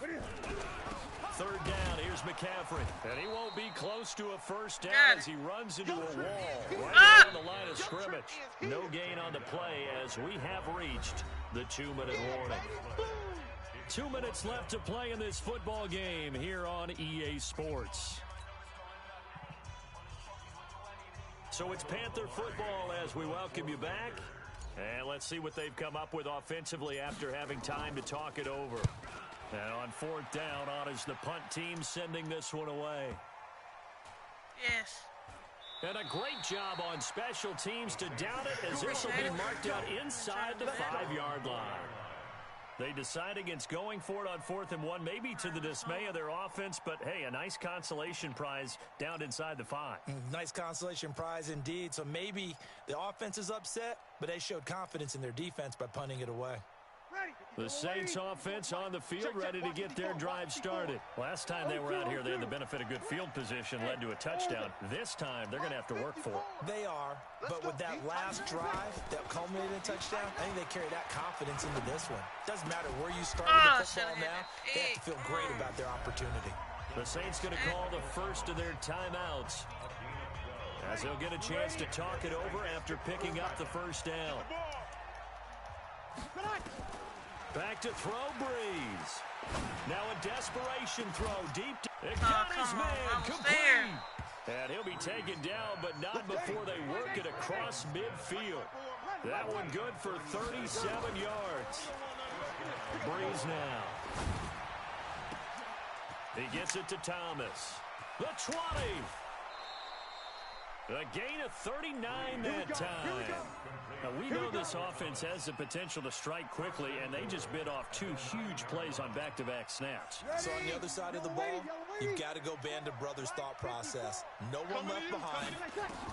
[SPEAKER 2] 3rd down. Here's McCaffrey. And he won't be close to a 1st down as he runs into a wall right on the line of scrimmage. No gain on the play as we have reached the 2-minute warning. 2 minutes left to play in this football game here on EA Sports. So it's Panther football as we welcome you back. And let's see what they've come up with offensively after having time to talk it over. And on 4th down, on is the punt team sending this one away.
[SPEAKER 5] Yes.
[SPEAKER 2] And a great job on special teams to down it as this will be marked out inside the 5-yard line. They decide against going for it on 4th and 1, maybe to the dismay of their offense, but hey, a nice consolation prize down inside the 5.
[SPEAKER 3] Nice consolation prize indeed. So maybe the offense is upset, but they showed confidence in their defense by punting it away.
[SPEAKER 2] The Saints offense on the field, ready to get their drive started. Last time they were out here, they had the benefit of good field position, led to a touchdown. This time, they're going to have to work for it.
[SPEAKER 3] They are, but with that last drive that culminated in a touchdown, I think they carry that confidence into this one. Doesn't matter where you start with the football now, they have to feel great about their opportunity.
[SPEAKER 2] The Saints going to call the first of their timeouts as they'll get a chance to talk it over after picking up the 1st down. Back to throw, Breeze. Now a desperation throw deep. It got his man complete. And he'll be taken down, but not before they work it across midfield. That one good for 37 yards. Breeze now. He gets it to Thomas. The 20. A gain of 39 that time. Now, we know this offense has the potential to strike quickly, and they just bit off 2 huge plays on back-to-back snaps.
[SPEAKER 3] So on the other side of the ball, you've got to go band of brothers thought process. No one left behind,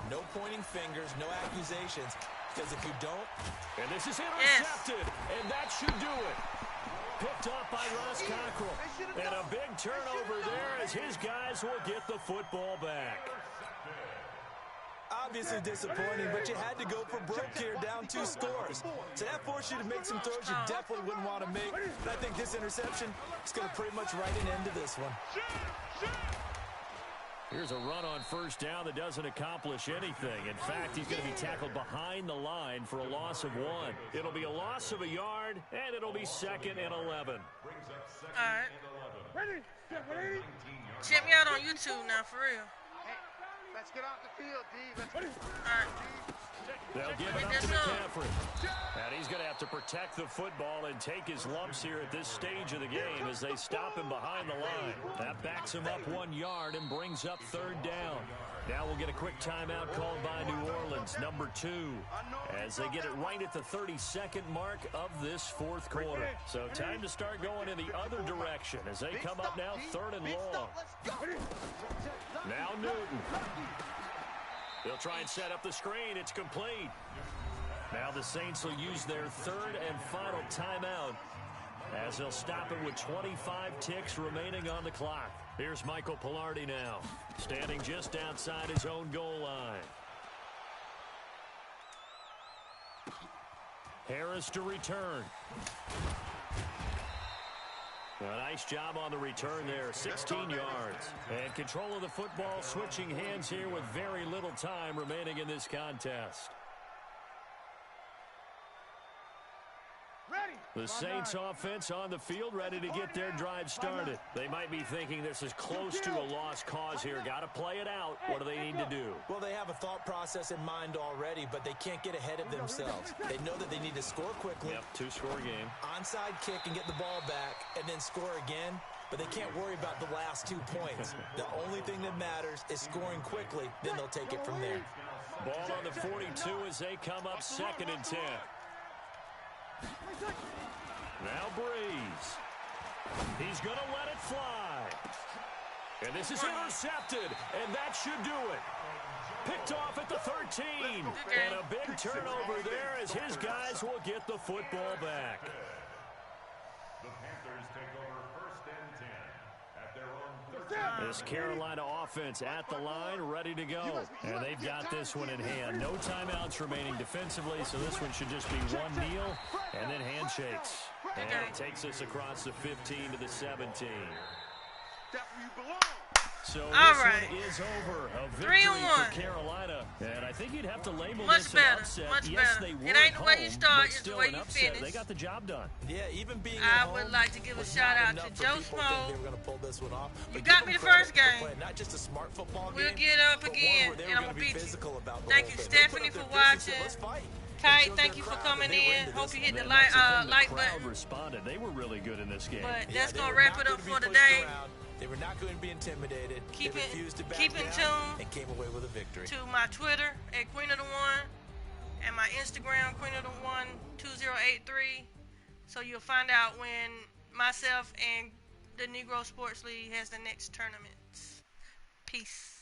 [SPEAKER 3] no pointing fingers, no accusations, because if you don't...
[SPEAKER 2] And this is intercepted, and that should do it. Picked off by Ross Cockrell. And a big turnover there as his guys will get the football back.
[SPEAKER 3] Obviously disappointing, but you had to go for broke here, down 2 scores. So that forced you to make some throws you definitely wouldn't want to make. And I think this interception is going to pretty much write an end to this one.
[SPEAKER 2] Here's a run on 1st down that doesn't accomplish anything. In fact, he's going to be tackled behind the line for a loss of 1. It'll be a loss of a yard, and it'll be 2nd and 11.
[SPEAKER 5] All right. Check me out on YouTube now, for real.
[SPEAKER 4] Let's get off the field, D. Let's get
[SPEAKER 2] They'll give it up to McCaffrey. And he's going to have to protect the football and take his lumps here at this stage of the game as they stop him behind the line. That backs him up 1 yard and brings up 3rd down. Now we'll get a quick timeout called by New Orleans, number 2, as they get it right at the 32nd mark of this 4th quarter. So time to start going in the other direction as they come up now 3rd and long. Now Newton. They'll try and set up the screen. It's complete. Now the Saints will use their 3rd and final timeout as they'll stop it with 25 ticks remaining on the clock. Here's Michael Pilardi now, standing just outside his own goal line. Harris to return. A nice job on the return there, 16 yards. And control of the football, switching hands here with very little time remaining in this contest. The Saints offense on the field, ready to get their drive started. They might be thinking this is close to a lost cause here. Got to play it out. What do they need to do?
[SPEAKER 3] Well, they have a thought process in mind already, but they can't get ahead of themselves. They know that they need to score quickly.
[SPEAKER 2] Yep, 2-score game.
[SPEAKER 3] Onside kick and get the ball back, and then score again. But they can't worry about the last 2 points. The only thing that matters is scoring quickly. Then they'll take it from there.
[SPEAKER 2] Ball on the 42 as they come up 2nd and 10. Now Breeze. He's going to let it fly. And this is intercepted, and that should do it. Picked off at the 13. And a big turnover there as his guys will get the football back.
[SPEAKER 6] The Panthers take over 1st and 10 at their own 13.
[SPEAKER 2] This Carolina offense at the line, ready to go. And they've got this one in hand. No timeouts remaining defensively, so this one should just be one kneel and then handshakes. And it takes us across the 15 to the 17.
[SPEAKER 4] That's where you belong.
[SPEAKER 2] So
[SPEAKER 5] All
[SPEAKER 2] this
[SPEAKER 5] right.
[SPEAKER 2] one is over. A victory
[SPEAKER 5] 3-1.
[SPEAKER 2] for Carolina. And I think you'd have to label
[SPEAKER 5] Much
[SPEAKER 2] this
[SPEAKER 5] better,
[SPEAKER 2] an upset.
[SPEAKER 5] much
[SPEAKER 2] Yes,
[SPEAKER 5] better.
[SPEAKER 2] they
[SPEAKER 5] It
[SPEAKER 2] were
[SPEAKER 5] ain't
[SPEAKER 2] at
[SPEAKER 5] the way you
[SPEAKER 2] home,
[SPEAKER 5] start,
[SPEAKER 2] but
[SPEAKER 5] it's the
[SPEAKER 2] still
[SPEAKER 5] way
[SPEAKER 2] an
[SPEAKER 5] you
[SPEAKER 2] upset.
[SPEAKER 5] finish.
[SPEAKER 2] They got the job done.
[SPEAKER 3] Yeah, even being
[SPEAKER 5] I
[SPEAKER 3] at
[SPEAKER 5] would
[SPEAKER 3] home
[SPEAKER 5] like to give a
[SPEAKER 3] was
[SPEAKER 5] shout
[SPEAKER 3] not
[SPEAKER 5] out
[SPEAKER 3] enough
[SPEAKER 5] to
[SPEAKER 3] for
[SPEAKER 5] Joe
[SPEAKER 3] people to think
[SPEAKER 5] Smo.
[SPEAKER 3] they were going to pull this one off.
[SPEAKER 5] You
[SPEAKER 3] But
[SPEAKER 5] got
[SPEAKER 3] give
[SPEAKER 5] me
[SPEAKER 3] them
[SPEAKER 5] the
[SPEAKER 3] credit
[SPEAKER 5] first
[SPEAKER 3] for
[SPEAKER 5] game.
[SPEAKER 3] playing not just a smart football
[SPEAKER 5] We'll
[SPEAKER 3] game,
[SPEAKER 5] get up
[SPEAKER 3] but one
[SPEAKER 5] again,
[SPEAKER 3] where they
[SPEAKER 5] and
[SPEAKER 3] were
[SPEAKER 5] I'm
[SPEAKER 3] gonna
[SPEAKER 5] gonna
[SPEAKER 3] be
[SPEAKER 5] beat you.
[SPEAKER 3] physical about the
[SPEAKER 5] Thank
[SPEAKER 3] whole
[SPEAKER 5] you,
[SPEAKER 3] thing. They put
[SPEAKER 5] Stephanie,
[SPEAKER 3] up their
[SPEAKER 5] for
[SPEAKER 3] business and
[SPEAKER 5] watching.
[SPEAKER 3] let's fight.
[SPEAKER 5] Kite,
[SPEAKER 3] Showed
[SPEAKER 5] thank
[SPEAKER 3] their
[SPEAKER 5] you for
[SPEAKER 3] crowd
[SPEAKER 5] coming
[SPEAKER 3] that they were
[SPEAKER 5] in.
[SPEAKER 3] into
[SPEAKER 5] Hope
[SPEAKER 3] this
[SPEAKER 5] you
[SPEAKER 3] one.
[SPEAKER 5] hit the
[SPEAKER 2] Man,
[SPEAKER 5] like,
[SPEAKER 2] that's the thing.
[SPEAKER 5] like
[SPEAKER 2] The crowd
[SPEAKER 5] button.
[SPEAKER 2] responded. They were really good in this game.
[SPEAKER 5] But
[SPEAKER 3] Yeah,
[SPEAKER 5] that's
[SPEAKER 3] they
[SPEAKER 5] going to
[SPEAKER 3] were
[SPEAKER 5] wrap
[SPEAKER 3] not
[SPEAKER 5] it up
[SPEAKER 3] gonna be
[SPEAKER 5] for
[SPEAKER 3] pushed
[SPEAKER 5] today.
[SPEAKER 3] around. They were not going to be intimidated.
[SPEAKER 5] Keep
[SPEAKER 3] They
[SPEAKER 5] it-
[SPEAKER 3] refused to back
[SPEAKER 5] keep in
[SPEAKER 3] down
[SPEAKER 5] tune
[SPEAKER 3] and came away with a victory.
[SPEAKER 5] To my Twitter at Queen of the One and my Instagram Queen of the One 2083. So you'll find out when myself and the Negro Sports League has the next tournaments. Peace.